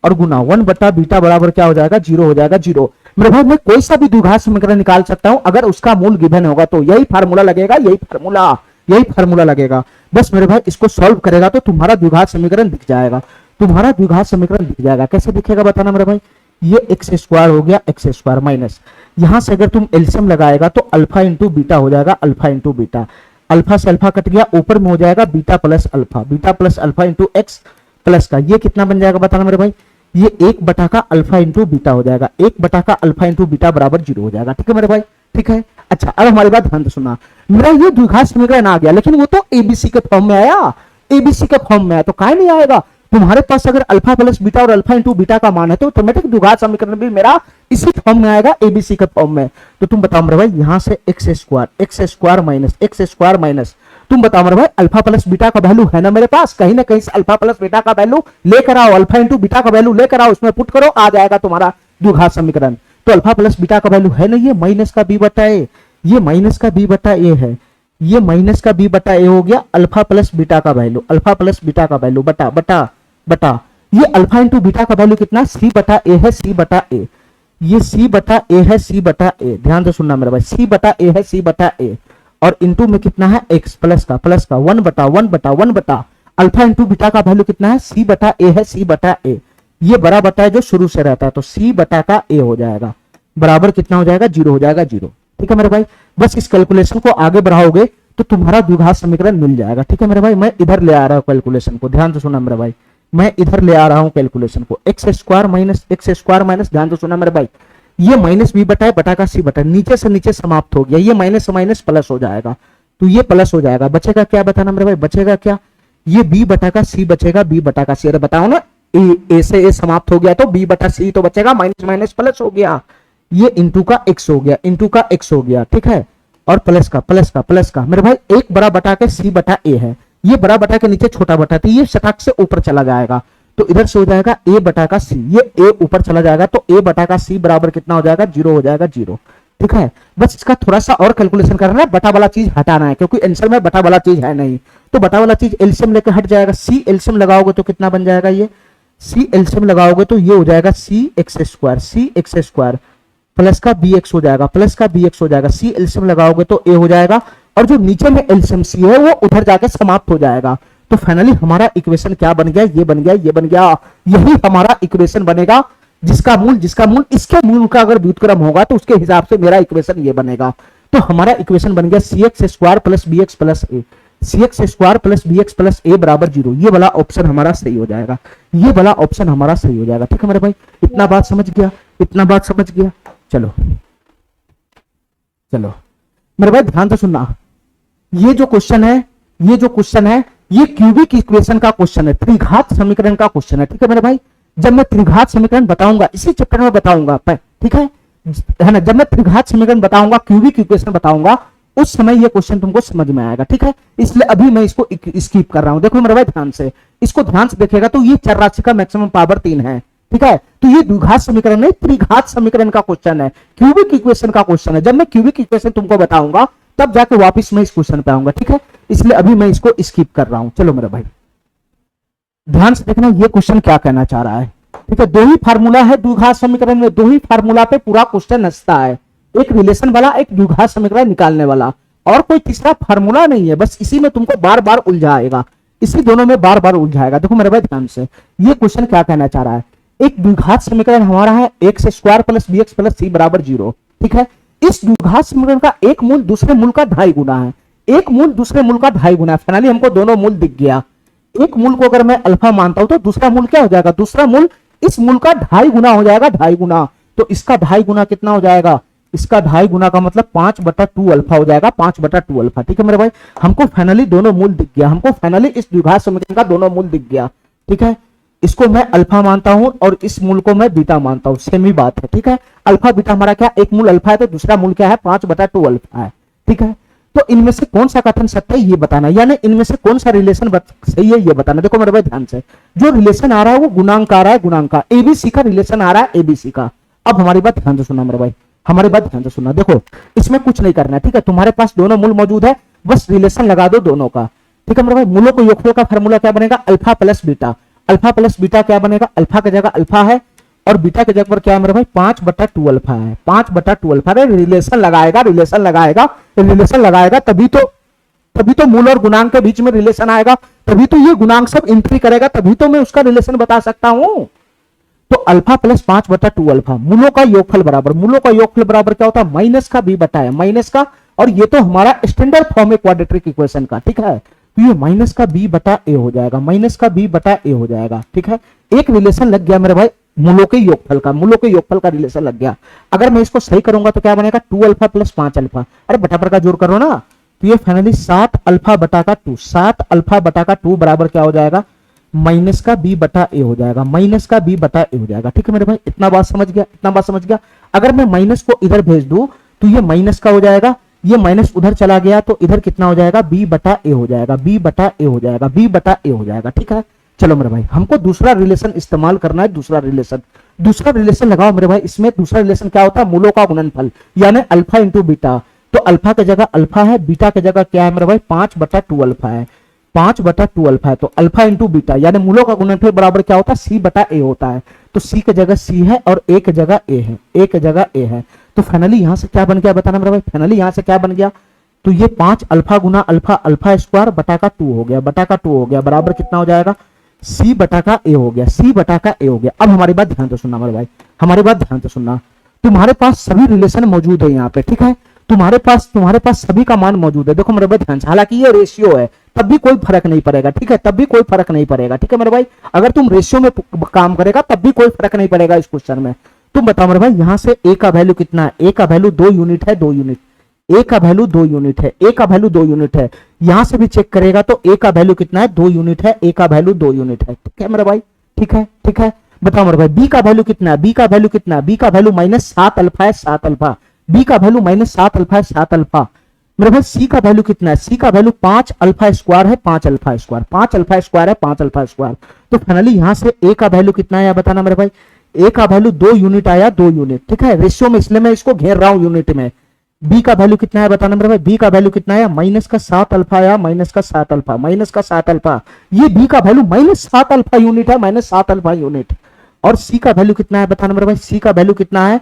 और गुना 1 बटा बीटा बराबर क्या हो जाएगा 0 हो जाएगा 0। मेरे भाई मैं कोई सा भी द्विघात समीकरण निकाल सकता हूं अगर उसका मूल गिवन होगा, तो यही फार्मूला लगेगा, यही फार्मूला लगेगा। बस मेरे भाई इसको सॉल्व करेगा तो तुम्हारा द्विघात समीकरण दिख जाएगा, तुम्हारा द्विघात समीकरण दिख जाएगा। कैसे दिखेगा बताना मेरे भाई, ये एक्स स्क्वायर हो गया, एक्स स्क्वायर माइनस यहां से अगर तुम एलसीएम लगाएगा तो अल्फा इंटू बीटा हो जाएगा, अल्फा इंटू बीटा, अल्फा से अल्फा कट गया, ऊपर में हो जाएगा beta plus alpha into x plus का, ये कितना बन जाएगा बताना मेरे भाई, ये 1 बटा का अल्फा इंटू बीटा हो जाएगा, 1 बटा का अल्फा इंटू बीटा बराबर 0 हो जाएगा। ठीक है मेरे भाई, ठीक है। अच्छा अब हमारी बात ध्यान से सुनना, मेरा ये द्विघात समीकरण आ गया, लेकिन वो तो एबीसी के फॉर्म में आया, एबीसी के फॉर्म में आया, तो काहे नहीं आएगा। तुम्हारे पास अगर अल्फा प्लस बीटा और अल्फा इंटू बीटा का मान है तो ऑटोमेटिक द्विघात समीकरण भी मेरा इसी फॉर्म में आएगा, एबीसी के फॉर्म में। तो तुम बताओ मेरे भाई यहां से एक्स स्क्वायर माइनस तुम बताओ मेरे भाई अल्फा प्लस बीटा का वैल्यू है ना मेरे पास, कहीं ना कहीं से अल्फा प्लस बीटा का वैल्यू लेकर आओ, अल्फा इंटू बीटा का वैल्यू लेकर आओ, उसमें पुट करो, आ जाएगा तुम्हारा द्विघात समीकरण। तो अल्फा प्लस बीटा का वैल्यू है ना, ये माइनस का बी बटा ए, ये माइनस का बी बटा ए है, ये माइनस का बी बटा ए हो गया अल्फा प्लस बीटा का वैल्यू, अल्फा प्लस बीटा का वैल्यू बटा बटा बटा ये अल्फा इंटू बीटा का वैल्यू कितना सी बटा ए है, सी बटा ए, ये सी बटा ए है, सी बटा ए, ध्यान से सुनना मेरे भाई, सी बटा ए है, सी बटा ए, और इंटू में कितना है एक्स प्लस का 1 बटा अल्फा इंटू बीटा का वैल्यू कितना है सी बटा ए है, सी बटा ए, ये बड़ा बटा है जो शुरू से रहता है, तो सी बटा का ए हो जाएगा बराबर कितना हो जाएगा 0 हो जाएगा 0। ठीक है मेरे भाई, बस इस कैलकुलेशन को आगे बढ़ाओगे तो तुम्हारा द्विघात समीकरण मिल जाएगा। ठीक है मेरे भाई, मैं इधर ले आ रहा हूं कैलकुलेशन को, ध्यान से सुना मेरे भाई, मैं इधर ले आ रहा हूं कैलकुलेशन को, एक्स स्क्वायर माइनस ध्यान से सुना मेरे भाई, ये माइनस बी बटा बटा का सी बटा, नीचे से नीचे समाप्त हो गया, ये माइनस से माइनस प्लस हो जाएगा, तो ये प्लस हो जाएगा, बचेगा क्या बताना मेरे भाई, बचेगा क्या, ये बी बटा का सी बचेगा, बी बटा का सी, अरे बताओ ना, ए से ए समाप्त हो गया तो बी बटा सी तो बचेगा, माइनस माइनस प्लस हो गया, ये इंटू का एक्स हो गया, इंटू का एक्स हो गया, ठीक है, और प्लस का मेरे भाई एक बड़ा बटा के सी बटा ए है, ये बड़ा बटा के नीचे छोटा बटा, तो ये शटाक से ऊपर चला जाएगा, तो इधर से हो जाएगा ए बटा का सी, ये ए ऊपर चला जाएगा, तो ए बटा का सी बराबर कितना हो जाएगा 0 हो जाएगा 0। ठीक है, बस इसका थोड़ा सा और कैलकुलेशन करना है, बटा वाला चीज हटाना है, क्योंकि आंसर में बटा वाला चीज है नहीं, तो बटा वाला चीज एलसीएम लेकर हट जाएगा, सी एलसीएम लगाओगे तो कितना बन जाएगा, ये सी एलसीएम लगाओगे तो ये हो जाएगा सी एक्स स्क्वायर प्लस का बी एक्स हो जाएगा, प्लस का बी एक्स हो जाएगा, सी एलसीएम लगाओगे तो ए हो जाएगा, और जो नीचे में एलसीएम सी है वो उधर जाके समाप्त हो जाएगा, तो फाइनली हमारा इक्वेशन क्या बन गया, ये बन गया, यही हमारा इक्वेशन बनेगा, जिसका मूल इसके मूल का अगर व्युत्क्रम होगा तो उसके हिसाब से मेरा इक्वेशन ये बनेगा। तो हमारा इक्वेशन बन गया C X square plus B X plus A, C X square plus B X plus A बराबर 0, ये वाला ऑप्शन हमारा सही हो जाएगा, ये वाला ऑप्शन हमारा सही हो जाएगा। ठीक है मेरे भाई, इतना बात समझ गया, इतना बात समझ गया। चलो चलो मेरे भाई ध्यान से सुनना, ये जो क्वेश्चन है ये क्यूबिक इक्वेशन का क्वेश्चन है, त्रिघात समीकरण का क्वेश्चन है। ठीक है मेरे भाई, जब मैं त्रिघात समीकरण बताऊंगा इसी चैप्टर में बताऊंगा, ठीक है ना, जब मैं त्रिघात समीकरण बताऊंगा, क्यूबिक इक्वेशन बताऊंगा, उस समय ये क्वेश्चन तुमको समझ में आएगा। ठीक है, इसलिए अभी मैं इसको स्किप कर रहा हूं। देखो मेरे भाई ध्यान से, इसको ध्यान से देखिएगा तो ये चर राशि का मैक्सिमम पावर 3 है। ठीक है, तो ये द्विघात समीकरण नहीं, त्रिघात समीकरण का क्वेश्चन है, क्यूबिक इक्वेशन का क्वेश्चन है। जब मैं क्यूबिक इक्वेशन तुमको बताऊंगा तब जाके वापस मैं इस क्वेश्चन पे आऊंगा। ठीक है, इसलिए अभी मैं इसको स्किप कर रहा हूं। चलो मेरे भाई ध्यान से देखना ये क्वेश्चन क्या कहना चाह रहा है। ठीक है, दो ही फार्मूला है द्विघात समीकरण में, दो ही फार्मूला पे पूरा क्वेश्चन नचता है, एक रिलेशन वाला, एक द्विघात समीकरण निकालने वाला, और कोई तीसरा फार्मूला नहीं है। बस इसी में तुमको बार बार उलझाएगा, इसी दोनों में बार बार उलझाएगा। देखो मेरे भाई ध्यान से, ये क्वेश्चन क्या कहना चाह रहा है, एक द्विघात समीकरण हमारा है X square plus B X plus C बराबर 0। ठीक है, इस द्विघात समीकरण का एक मूल दूसरे मूल का 2.5 गुना है, एक मूल दूसरे मूल का 2.5 गुना है। फाइनली हमको दोनों मूल दिख गया। एक मूल को अगर मैं अल्फा मानता हूं तो दूसरा मूल क्या हो जाएगा, दूसरा मूल इस मूल का 2.5 गुना हो जाएगा, 2.5 गुना। तो इसका 2.5 गुना कितना हो जाएगा, इसका 2.5 गुना का मतलब 5/2 अल्फा हो जाएगा, 5/2 अल्फा। ठीक है मेरे भाई, हमको फाइनली दोनों मूल दिख गया, हमको फाइनली इस द्विघात समीकरण का दोनों मूल दिख गया। ठीक है, इसको मैं अल्फा मानता हूं और इस मूल को मैं बीटा मानता हूं, सेम ही बात है। ठीक है, अल्फा बीटा हमारा क्या, एक मूल अल्फा है तो दूसरा मूल क्या है, 5/2 अल्फा है। ठीक है, तो इनमें से कौन सा कथन सत्य है ये बताना, यानी इनमें से कौन सा रिलेशन सही है ये बताना। देखो मेरे भाई ध्यान से, जो रिलेशन आ रहा है वो गुणांक आ रहा है, गुणांक का एबीसी का रिलेशन आ रहा है, एबीसी का। अब हमारी बात ध्यान से सुनना मेरे भाई, हमारी बात ध्यान से सुनना। देखो इसमें कुछ नहीं करना है। ठीक है, तुम्हारे पास दोनों मूल मौजूद है, बस रिलेशन लगा दो दोनों का। ठीक है मेरे भाई, मूलों को योगफल का फार्मूला क्या बनेगा, alpha plus beta. Alpha plus beta क्या बनेगा, अल्फा की जगह अल्फा है और बीटा की जगह पर क्या है मेरे भाई, 5/2 अल्फा है, 5/2 अल्फा। रिलेशन लगाएगा, रिलेशन लगाएगा, रिलेशन लगाएगा, तभी तो मूल और गुणांक के बीच में रिलेशन आएगा, तभी तो ये गुणांक सब एंट्री करेगा, तभी तो मैं उसका रिलेशन बता सकता हूं। तो अल्फा प्लस 5/2 अल्फा, मूलों का योगफल बराबर, मूलों का योगफल बराबर क्या होता है, माइनस का बी बटा है, माइनस का, और ये तो हमारा स्टैंडर्ड फॉर्म है क्वाड्रेटिक इक्वेशन का। ठीक है, तो ये माइनस का बी बटा ए हो जाएगा, माइनस का बी बटा ए हो जाएगा। ठीक है, एक रिलेशन लग गया मेरे भाई मूलों के योगफल का, मूलों के योगफल का रिलेशन लग गया। अगर मैं इसको सही करूंगा तो क्या बनेगा, 2 अल्फा प्लस 5 अल्फा, अरे बटा पर का जोड़ करो ना, तो ये फाइनली 7 अल्फा बटा का 2, 7 अल्फा बटा का 2 बराबर क्या हो जाएगा, माइनस का बी बटा ए हो जाएगा, माइनस का बी बटा ए हो जाएगा। ठीक है मेरे भाई, इतना बात समझ गया, इतना बात समझ गया। अगर मैं माइनस को इधर भेज दूं तो ये माइनस का हो जाएगा, ये माइनस उधर चला गया तो इधर कितना हो जाएगा, बी बटा ए हो जाएगा, बी बटा ए हो जाएगा, बी बटा ए हो जाएगा। ठीक है, चलो मेरे भाई हमको दूसरा रिलेशन इस्तेमाल करना है, दूसरा रिलेशन लगाओ मेरे भाई। इसमें दूसरा रिलेशन क्या होता है, मूलों का गुणनफल, यानी अल्फा इंटू बीटा। तो अल्फा की जगह अल्फा है, बीटा की जगह क्या है मेरे भाई, 5/2 अल्फा है, 5/2 अल्फा है। तो अल्फा इंटू बीटा यानी मूलों का गुणनफल बराबर क्या होता है, सी बटा ए होता है। तो सी की जगह सी है और ए की जगह ए है, ए की जगह ए है। तो फाइनली यहां से क्या बन गया बताना मेरे भाई, फाइनली यहां से क्या बन गया, तो ये 5 अल्फा गुना अल्फा, अल्फा स्क्वायर बटा का 2 हो गया, बटा का 2 हो गया, बराबर कितना हो जाएगा, सी बटा का ए हो गया, सी बटा का ए हो गया। अब हमारी बात ध्यान से सुनना मेरे भाई, हमारी बात ध्यान से सुनना। तुम्हारे पास सभी रिलेशन मौजूद है यहाँ पे। ठीक है, तुम्हारे पास सभी का मान मौजूद है। देखो मेरे भाई ध्यान से, हालांकि ये रेशियो है तब भी कोई फर्क नहीं पड़ेगा। ठीक है, तब भी कोई फर्क नहीं पड़ेगा। ठीक है मेरे भाई, अगर तुम रेशियो में काम करेगा तब भी कोई फर्क नहीं पड़ेगा इस क्वेश्चन में। तुम बताओ मेरे भाई, यहां से ए का वैल्यू कितना है, ए का वैल्यू 2 यूनिट है, 2 यूनिट, ए का वैल्यू 2 यूनिट है, ए का वैल्यू 2 यूनिट है। यहां से भी चेक करेगा तो ए का वैल्यू कितना है, 2 यूनिट है, ए का वैल्यू 2 यूनिट है। ठीक है मेरे भाई, ठीक है, ठीक है। बताओ मेरे भाई, बी का वैल्यू कितना है, बी का वैल्यू कितना है, बी का वैल्यू -7 अल्फा है, 7 अल्फा, बी का वैल्यू -7 अल्फा है, 7 अल्फा। मेरे भाई सी का वैल्यू कितना है, सी का वैल्यू 5 अल्फा स्क्वायर है, 5 अल्फा स्क्वायर, 5 अल्फा स्क्वायर है, 5 अल्फा स्क्वायर। तो फाइनली यहां से ए का वैल्यू कितना है बताना मेरे भाई, ए का वैल्यू 2 यूनिट आया, 2 यूनिट। ठीक है, रेशियो में, इसलिए मैं इसको घेर रहा हूं यूनिट में। बी का वैल्यू कितना है बताना मेरे भाई, बी का वैल्यू कितना है, -7 अल्फा आया, -7 अल्फा, -7 अल्फा। ये बी का वैल्यू -7 अल्फा यूनिट है, -7 अल्फा यूनिट। और सी का वैल्यू कितना है बताना मेरे भाई, सी का वैल्यू कितना है,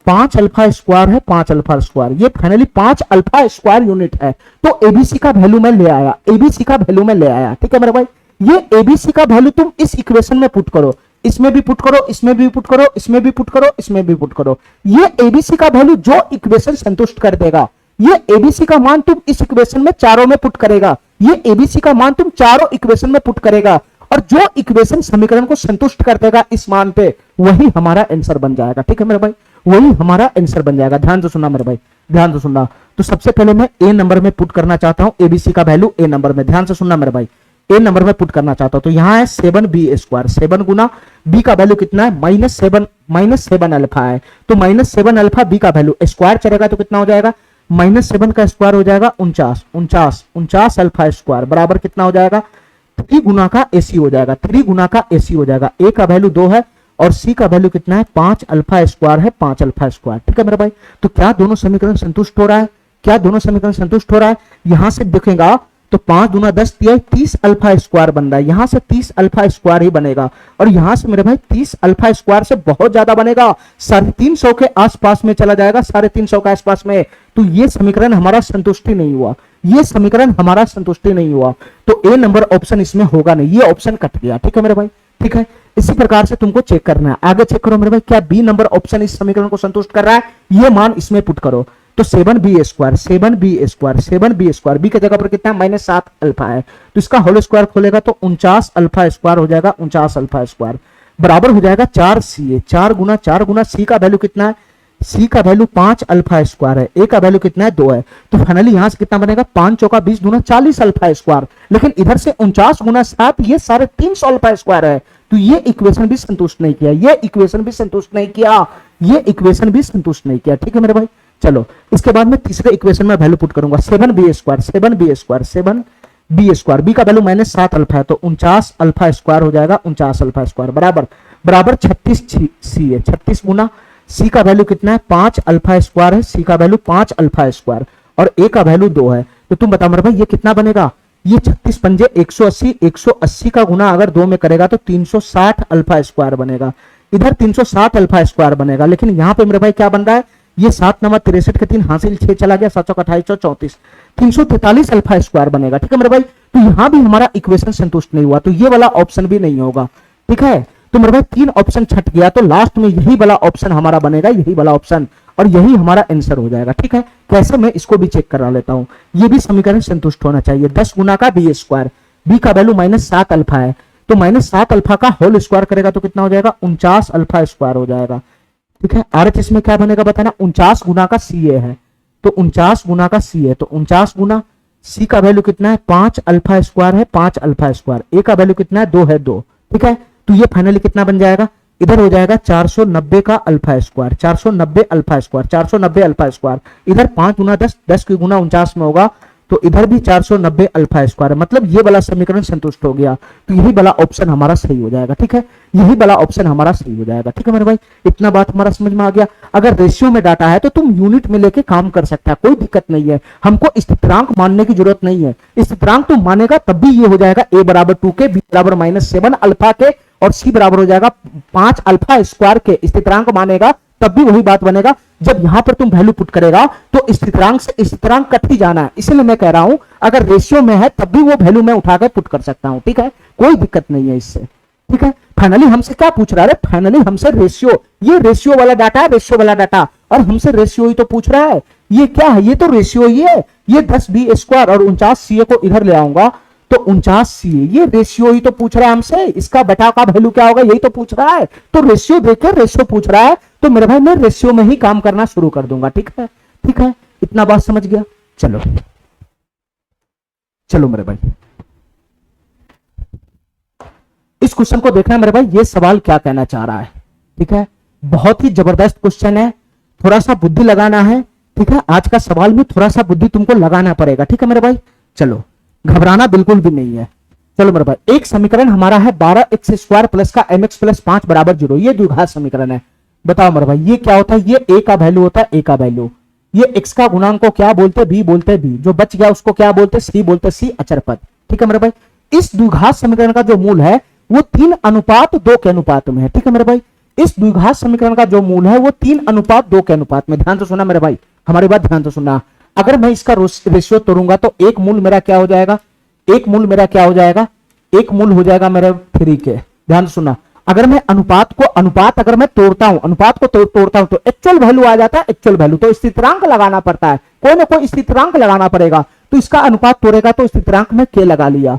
5 अल्फा स्क्वायर है, 5 अल्फा स्क्वायर। ये फाइनली 5 अल्फा स्क्वायर यूनिट है। तो एबीसी का वैल्यू में ले आया, एबीसी का वैल्यू में ले आया। ठीक है मेरे भाई, ये एबीसी का वैल्यू तुम इस इक्वेशन में पुट करो, इसमें भी पुट करो, इसमें भी पुट करो, इसमें भी पुट करो, इसमें भी पुट करो। ये एबीसी का वैल्यू जो इक्वेशन संतुष्ट कर देगा, ये एबीसी का मान तुम इस इक्वेशन में चारों में पुट करेगा, ये एबीसी का मान तुम चारों इक्वेशन में पुट करेगा। और जो इक्वेशन समीकरण को संतुष्ट कर देगा इस मान पे, वही हमारा आंसर बन जाएगा। ठीक है मेरे भाई, वही हमारा आंसर बन जाएगा। ध्यान से सुनना मेरे भाई, ध्यान से सुनना। तो सबसे पहले मैं ए नंबर में पुट करना चाहता हूं, एबीसी का वैल्यू ए नंबर में। ध्यान से सुनना मेरे भाई, ए नंबर में पुट करना चाहता हूं। तो यहां है 7b², 7 गुना बी का वैल्यू कितना है, -7 अल्फा है, तो -7 अल्फा बी का वैल्यू स्क्वायर चलेगा तो कितना हो जाएगा, -7 का स्क्वायर हो जाएगा 49 अल्फा स्क्वायर बराबर कितना हो जाएगा, 3 गुना का एसी हो जाएगा, 3 गुना का एसी हो जाएगा। ए का वैल्यू 2 है और सी का वैल्यू कितना है, 5 अल्फा स्क्वायर है, 5 अल्फा स्क्वायर। ठीक है मेरे भाई, तो क्या दोनों समीकरण संतुष्ट हो रहा है, क्या दोनों समीकरण संतुष्ट हो रहा है। यहां से देखेगा तो 5 दूना 10 30 अल्फा स्क्वायर बन रहा है, यहां से 30 अल्फा स्क्वायर ही बनेगा, और यहां से मेरे भाई 30 अल्फा स्क्वायर से बहुत ज्यादा बनेगा, 350 के आसपास में चला जाएगा, 350 के आसपास में। तो ये समीकरण हमारा संतुष्टि नहीं हुआ, ये समीकरण हमारा संतुष्टि नहीं हुआ, तो ए नंबर ऑप्शन इसमें होगा नहीं, ये ऑप्शन कट गया। ठीक है मेरे भाई, ठीक है। इसी प्रकार से तुमको चेक करना है, आगे चेक करो मेरे भाई, क्या बी नंबर ऑप्शन इस समीकरण को संतुष्ट कर रहा है, ये मान इसमें पुट करो। तो 7b², बी की जगह पर कितना है, -7 अल्फा है, तो इसका होल स्क्वायर खोलेगा तो 49 अल्फा स्क्वायर हो जाएगा, 49 अल्फा स्क्वायर बराबर हो जाएगा 4ca, 4 गुना सी का वैल्यू कितना है, सी का वैल्यू 5 अल्फा स्क्वायर है, ए का वैल्यू कितना है, 2 है, तो फाइनली यहां से कितना बनेगा, 5 चौका 20 दूना 40 अल्फा स्क्वायर, लेकिन इधर से 49 गुना 7 ये 350 अल्फा स्क्वायर है, तो ये इक्वेशन भी संतुष्ट नहीं किया, ये इक्वेशन भी संतुष्ट नहीं किया, ये इक्वेशन भी संतुष्ट नहीं किया। ठीक है मेरे भाई, चलो इसके बाद मैं तीसरे इक्वेशन में वैल्यू पुट करूंगा, 7b², बी का वैल्यू -7 अल्फा है, तो 49 अल्फा स्क्वायर हो जाएगा, 49 अल्फा स्क्वायर बराबर 36 सी है, 36 गुना सी का वैल्यू कितना है, 5 अल्फा स्क्वायर है, सी का वैल्यू 5 अल्फा स्क्वायर और ए का वैल्यू 2 है, तो तुम बताओ मेरे भाई ये कितना बनेगा, ये 36 पंजे 180, 180 का गुना अगर 2 में करेगा तो 360 अल्फा स्क्वायर बनेगा, इधर 360 अल्फा स्क्वायर बनेगा, लेकिन यहां पे मेरे भाई क्या बन रहा है, ये 7 9 63 के 3 हासिल 6 चला गया, 7 चौका 28 34, 343 अल्फा स्क्वायर बनेगा। ठीक है मेरे भाई, तो यहां भी हमारा इक्वेशन संतुष्ट नहीं हुआ, तो ये वाला ऑप्शन भी नहीं होगा। ठीक है, तो मेरे भाई 3 ऑप्शन छट गया, तो लास्ट में यही वाला ऑप्शन हमारा बनेगा, यही वाला ऑप्शन, और यही हमारा आंसर हो जाएगा। ठीक है, कैसे, मैं इसको भी चेक करा लेता हूं, ये भी समीकरण संतुष्ट होना चाहिए। 10 गुना का b², बी का वैल्यू -7 अल्फा है, तो -7 अल्फा का होल स्क्वायर करेगा तो कितना हो जाएगा, 49 अल्फा स्क्वायर हो जाएगा। ठीक है, आरएचएस में क्या बनेगा बताना, 49 गुना का सी है, तो 49 गुना का सी है, तो 49 गुना सी का वैल्यू कितना है, 5 अल्फा स्क्वायर है, 5 अल्फा स्क्वायर, ए का वैल्यू कितना है, 2 है, 2। ठीक है, तो ये फाइनली कितना बन जाएगा, इधर हो जाएगा 490 का alpha square, 490 alpha square, 490 alpha square, इधर 5 गुना 10, 10 की गुना 49 में होगा, तो इधर भी 490 अल्फा स्क्वायर, मतलब ये वाला समीकरण संतुष्ट हो गया, तो यही वाला ऑप्शन हमारा सही हो जाएगा। ठीक है, यही वाला ऑप्शन हमारा सही हो जाएगा। ठीक है मेरे भाई, इतना बात हमारा समझ में आ गया। अगर रेशियो में डाटा है तो तुम यूनिट में लेके काम कर सकता है, कोई दिक्कत नहीं है, हमको स्थिरांक मानने की जरूरत नहीं है, स्थिरांक तुम मानेगा तब भी ये हो जाएगा a बराबर 2 के, b बराबर -7 अल्फा के, और c बराबर हो जाएगा 5 अल्फा स्क्वायर के, स्थिरांक मानेगा तब भी वही बात बनेगा। जब यहां पर तुम वैल्यू पुट करेगा तो स्थिरांक से स्थिरांक कट ही जाना है, इसलिए मैं कह रहा हूं अगर रेशियो में है तब भी वो वैल्यू मैं उठा के पुट कर सकता हूं। ठीक है, कोई दिक्कत नहीं है इससे। ठीक है, फाइनली हमसे क्या पूछ रहा है, फाइनली हमसे रेशियो, ये रेशियो वाला डाटा है, रेशियो वाला डाटा, और हमसे रेशियो ही तो पूछ रहा है। ये क्या है, ये तो रेशियो ही है, ये 10b² और 49ca को इधर ले आऊंगा तो 49ca, ये रेशियो ही तो पूछ रहा है हमसे, इसका बेटा का वैल्यू क्या होगा यही तो पूछ रहा है, तो रेशियो देकर रेशियो पूछ रहा है, तो मेरे भाई मैं रेशियो में ही काम करना शुरू कर दूंगा। ठीक है, ठीक है, इतना बात समझ गया। चलो चलो मेरे भाई, इस क्वेश्चन को देखना मेरे भाई, ये सवाल क्या कहना चाह रहा है। ठीक है, बहुत ही जबरदस्त क्वेश्चन है, थोड़ा सा बुद्धि लगाना है। ठीक है, आज का सवाल में थोड़ा सा बुद्धि तुमको लगाना पड़ेगा। ठीक है मेरे भाई, चलो घबराना बिल्कुल भी नहीं है। चलो मेरे भाई, एक समीकरण हमारा है 12x² प्लस का mx प्लस 5 बराबर 0, ये द्विघात समीकरण है। बताओ मेरे भाई ये क्या होता है, ये a का वैल्यू होता है, a का वैल्यू, ये x का गुणांक को क्या बोलते हैं, b बोलते हैं, b जो बच गया उसको क्या बोलते हैं, c बोलते हैं, c अचर पद। ठीक है मेरे भाई, इस द्विघात समीकरण का जो मूल है वो 3:2 के अनुपात में है। ठीक है मेरे भाई, इस द्विघात समीकरण का जो मूल है वो 3:2 के अनुपात में। ध्यान से सुनना मेरे भाई, हमारी बात ध्यान से सुनना। अगर मैं इसका रेशियो तोड़ूंगा तो एक मूल मेरा क्या हो जाएगा, एक मूल मेरा क्या हो जाएगा, एक मूल हो जाएगा मेरे 3 के। ध्यान से सुनना, अगर मैं अनुपात अगर मैं तोड़ता हूं, अनुपात को तोड़ता हूं तो एक्चुअल वैल्यू आ जाता है, एक्चुअल वैल्यू, तो स्थिरांक लगाना पड़ता है, कोई ना कोई स्थिरांक लगाना पड़ेगा, तो इसका अनुपात तोड़ेगा तो स्थिरांक में के लगा लिया,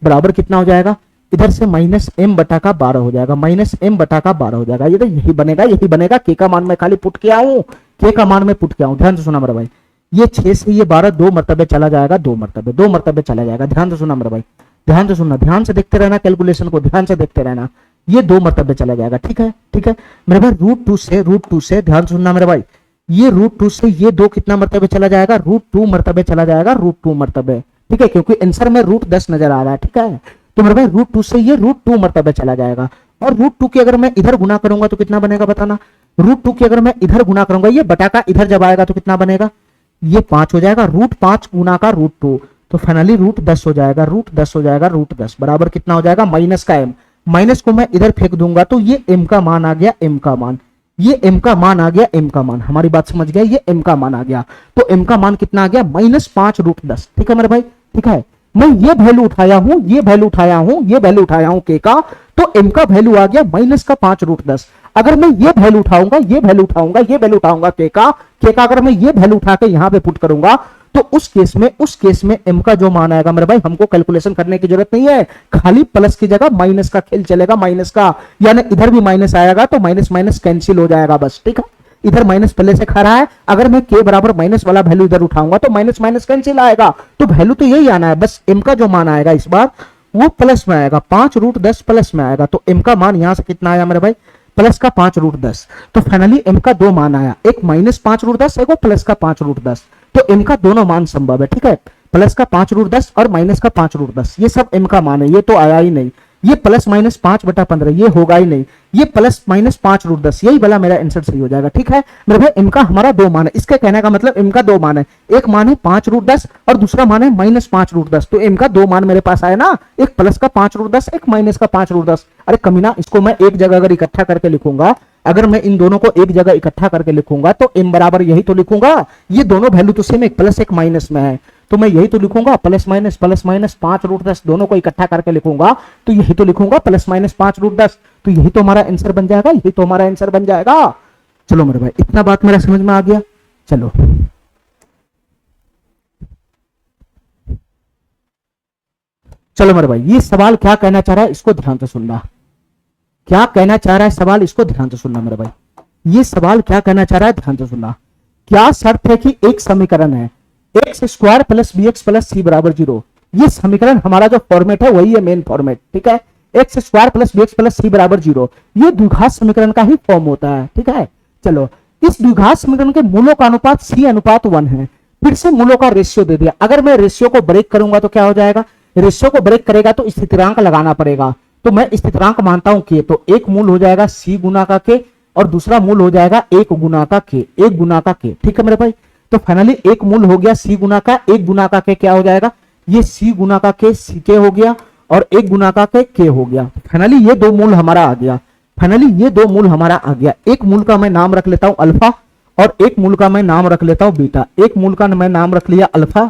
बराबर कितना हो जाएगा, इधर से माइनस एम बटा का 12 हो जाएगा, माइनस एम बटा का 12 हो जाएगा। ये तो यही बनेगा, यही बनेगा। के का मान मैं खाली पुट किया हूं, के का मान मैं पुट किया हूं। ध्यान से सुना मेरा भाई, ये 6 से ये 12 दो मरतबे चला जाएगा, दो मरतबे चला जाएगा। ध्यान से सुना मेरा भाई, ध्यान से सुनना, ध्यान से देखते रहना, कैलकुलेशन को ध्यान से देखते रहना। ये दो मरतबे चला जाएगा, ठीक है, ठीक है मेरे भाई। रूट टू से ध्यान सुनना मेरे भाई, ये रूट 2 से ये दो कितना मरतबे चला जाएगा, √2 मरतबे चला जाएगा, √2 मरतबे, ठीक है, क्योंकि आंसर में √10 नजर आ रहा है, ठीक है। तो मेरे भाई √2 से ये √2 मरतबे चला जाएगा, और √2 की अगर मैं इधर गुना करूंगा तो कितना बनेगा बताना। √2 की अगर मैं इधर गुना करूंगा, ये बटा का इधर जब आएगा तो कितना बनेगा, ये 5 हो जाएगा। √5 गुना का √2, तो फाइनली √10 हो जाएगा, √10 हो जाएगा, √10 बराबर कितना हो जाएगा, माइनस का m। माइनस को मैं इधर फेंक दूंगा तो ये m का मान आ गया, m का मान, ये m का मान आ गया, m का मान। हमारी बात समझ गया, ये m का मान आ गया। तो m का मान कितना आ गया, -5√10, ठीक है मेरे भाई, ठीक है। मैं ये वैल्यू उठाया हूं, ये वैल्यू उठाया हूं, ये वैल्यू उठाया हूं के का, तो m का वैल्यू आ गया -5√10। अगर मैं ये वैल्यू उठाऊंगा, ये वैल्यू उठाऊंगा, ये वैल्यू उठाऊंगा के का अगर मैं ये वैल्यू उठा के यहां पे पुट करूंगा तो उस केस में m का जो मान आएगा मेरे भाई, हमको कैलकुलेशन करने की जरूरत नहीं है, खाली प्लस की जगह माइनस का खेल चलेगा, माइनस का, यानी इधर भी माइनस आएगा तो माइनस माइनस कैंसिल हो जाएगा बस, ठीक है। इधर माइनस पहले से खा रहा है, अगर मैं के बराबर माइनस वाला वैल्यू इधर उठाऊंगा तो माइनस माइनस कैंसिल आएगा, तो वैल्यू तो यही आना है, बस m का जो मान आएगा इस बार वो प्लस में आएगा, 5√10 प्लस में आएगा। तो m का मान यहां से कितना आया मेरे भाई, प्लस का 5√10। तो फाइनली m का दो मान आया, एक -5√10, एक प्लस का 5√10। तो m का दोनों मान संभव है, ठीक है, प्लस का 5√10 और माइनस का 5√10, ये सब m का मान है, ये तो आया ही नहीं। ये +-5/15 ये होगा ही नहीं, ये +-5√10, यही वाला मेरा आंसर सही हो जाएगा, ठीक है मेरे भाई। m का हमारा दो मान है, इसके कहने का मतलब m का दो मान है, एक मान है 5√10 और दूसरा मान है -5√10। तो m का दो मान मेरे पास आया ना, एक प्लस का 5√10, एक माइनस का 5√10। अरे कमीना, इसको मैं एक जगह अगर इकट्ठा करके लिखूंगा, अगर मैं इन दोनों को एक जगह इकट्ठा करके लिखूंगा तो m बराबर यही तो लिखूंगा, ये दोनों वैल्यू तो सेम, एक प्लस एक माइनस में है, तो मैं यही तो लिखूंगा, प्लस माइनस 5√10 दोनों को इकट्ठा करके लिखूंगा तो यही तो लिखूंगा +-5√10। तो यही तो हमारा आंसर बन जाएगा, यही तो हमारा आंसर बन जाएगा। चलो मेरे भाई, इतना बात मेरा समझ में आ गया। चलो चलो मेरे भाई, ये सवाल क्या कहना चाह रहा है इसको ध्यान से सुनना, क्या कहना चाह रहा है सवाल, इसको ध्यान से सुनना मेरे भाई। ये सवाल क्या कहना चाह रहा है, ध्यान से सुनना। क्या शर्त है कि एक समीकरण है x² + bx + c = 0। ये समीकरण हमारा जो फॉर्मेट है वही है मेन फॉर्मेट, ठीक है। x² + bx + c = 0 ये द्विघात समीकरण का ही फॉर्म होता है, ठीक है। चलो, इस द्विघात समीकरण के मूलों का अनुपात c/1 है। फिर से मूलों का रेशियो दे दिया, अगर मैं रेशियो को ब्रेक करूंगा तो क्या हो जाएगा, रेशियो को ब्रेक करेगा तो स्थिरांक लगाना पड़ेगा, तो मैं स्थिरांक मानता हूं के, तो एक मूल हो जाएगा c गुना का के और दूसरा मूल हो जाएगा 1 गुना का के, 1 गुना का के, ठीक है मेरे भाई। तो फाइनली एक मूल हो गया c गुना का, 1 गुना का के क्या हो जाएगा, ये c गुना का के ck हो गया और 1 गुना का के हो गया। फाइनली ये दो मूल हमारा आ गया, फाइनली ये दो मूल हमारा आ गया। एक मूल का मैं नाम रख लेता हूं अल्फा और एक मूल का मैं नाम रख लेता हूं बीटा। एक मूल का मैं नाम रख लिया अल्फा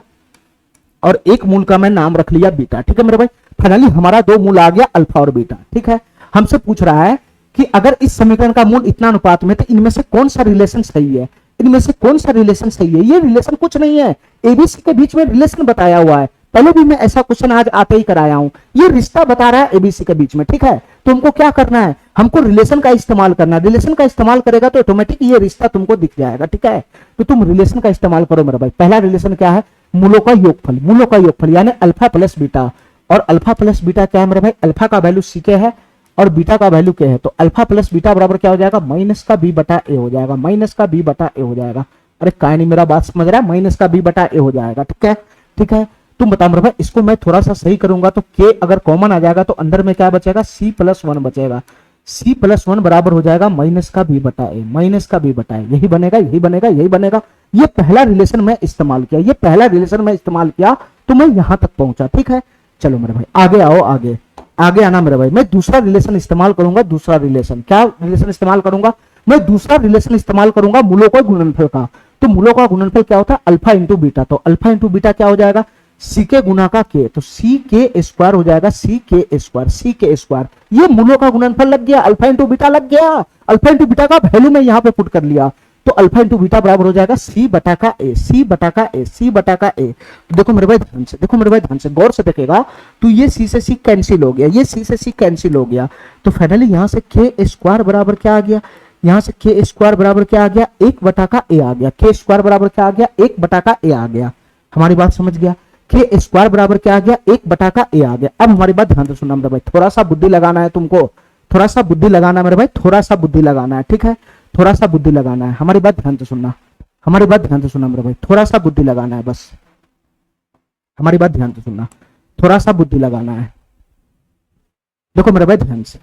और एक मूल का मैं नाम रख लिया बीटा, ठीक है मेरे भाई। फाइनली हमारा दो मूल आ गया अल्फा और बीटा, ठीक है। हमसे पूछ रहा है कि अगर इस समीकरण का मूल इतना अनुपात में तो इनमें से कौन सा रिलेशन सही है, इनमें से कौन सा रिलेशन सही है। ये रिलेशन कुछ नहीं है, एबीसी के बीच में रिलेशन बताया हुआ है, पहले भी मैं ऐसा क्वेश्चन आज आते ही कराया हूं। ये रिश्ता बता रहा है एबीसी के बीच में, ठीक है। तो हमको क्या करना है, हमको रिलेशन का इस्तेमाल करना है। रिलेशन का इस्तेमाल करेगा तो ऑटोमेटिक ये रिश्ता तुमको दिख जाएगा, ठीक है। तो तुम रिलेशन का इस्तेमाल करो मेरा भाई। पहला रिलेशन क्या है, मूलों का योगफल, मूलों का योगफल यानी अल्फा प्लस बीटा। और अल्फा प्लस बीटा क्या है मेरे भाई, अल्फा का वैल्यू ck है और बीटा का वैल्यू क्या है, तो अल्फा प्लस बीटा बराबर क्या हो जाएगा, माइनस का b बटा a हो जाएगा, माइनस का b बटा a हो जाएगा। अरे काय नहीं मेरा बात समझ रहा है, माइनस का b बटा a हो जाएगा, ठीक है, ठीक है। तुम बताओ मेरे भाई, इसको मैं थोड़ा सा सही करूंगा तो k अगर कॉमन आ जाएगा तो अंदर में क्या बचेगा, c+1 बचेगा। c+1 बराबर हो जाएगा माइनस का b बटा a, माइनस का b बटा a, यही बनेगा, यही बनेगा, यही बनेगा। ये पहला रिलेशन मैं इस्तेमाल किया, ये पहला रिलेशन मैं इस्तेमाल किया तो मैं यहां तक पहुंचा, ठीक है। चलो मेरे भाई आगे आओ, आगे आगे आना मेरे भाई। मैं दूसरा रिलेशन इस्तेमाल करूंगा, दूसरा रिलेशन, क्या रिलेशन इस्तेमाल करूंगा, मैं दूसरा रिलेशन इस्तेमाल करूंगा मूलों का गुणनफल का। तो मूलों का गुणनफल क्या होता है, अल्फा इंटू बीटा। तो अल्फा इंटू बीटा क्या हो जाएगा, ck गुना का k, तो ck² हो जाएगा, ck²। ये मूलों का गुणनफल लग गया, अल्फा इंटू बीटा लग गया। अल्फा इंटू बीटा का वैल्यू मैं यहां पे पुट कर लिया तो अल्फा इंटू बीटा बराबर हो जाएगा सी बटा का ए, सी बटा का ए, सी बटा का ए। देखो मेरे भाई ध्यान से, देखो मेरे भाई ध्यान से, गौर से देखेगा तो ये सी से सी कैंसिल हो गया, ये सी से सी कैंसिल हो गया, तो फाइनली यहां से के स्क्वायर बराबर क्या आ गया, यहां से के स्क्वायर बराबर क्या आ गया, एक बटा का ए आ गया, के स्क्वायर बराबर क्या आ गया, एक बटा का ए आ गया। हमारी बात समझ गया, के स्क्वायर बराबर क्या आ गया, एक बटा का ए आ गया। अब हमारी बात ध्यान से सुनना मेरे भाई, थोड़ा सा बुद्धि लगाना है तुमको, थोड़ा सा बुद्धि लगाना है मेरे भाई, थोड़ा सा बुद्धि लगाना है, ठीक है, थोड़ा सा बुद्धि लगाना है। हमारी बात ध्यान से सुनना, हमारी बात ध्यान से सुनना मेरे भाई, थोड़ा सा बुद्धि लगाना है बस, हमारी बात ध्यान से सुनना, थोड़ा सा बुद्धि लगाना है। देखो मेरे भाई ध्यान से,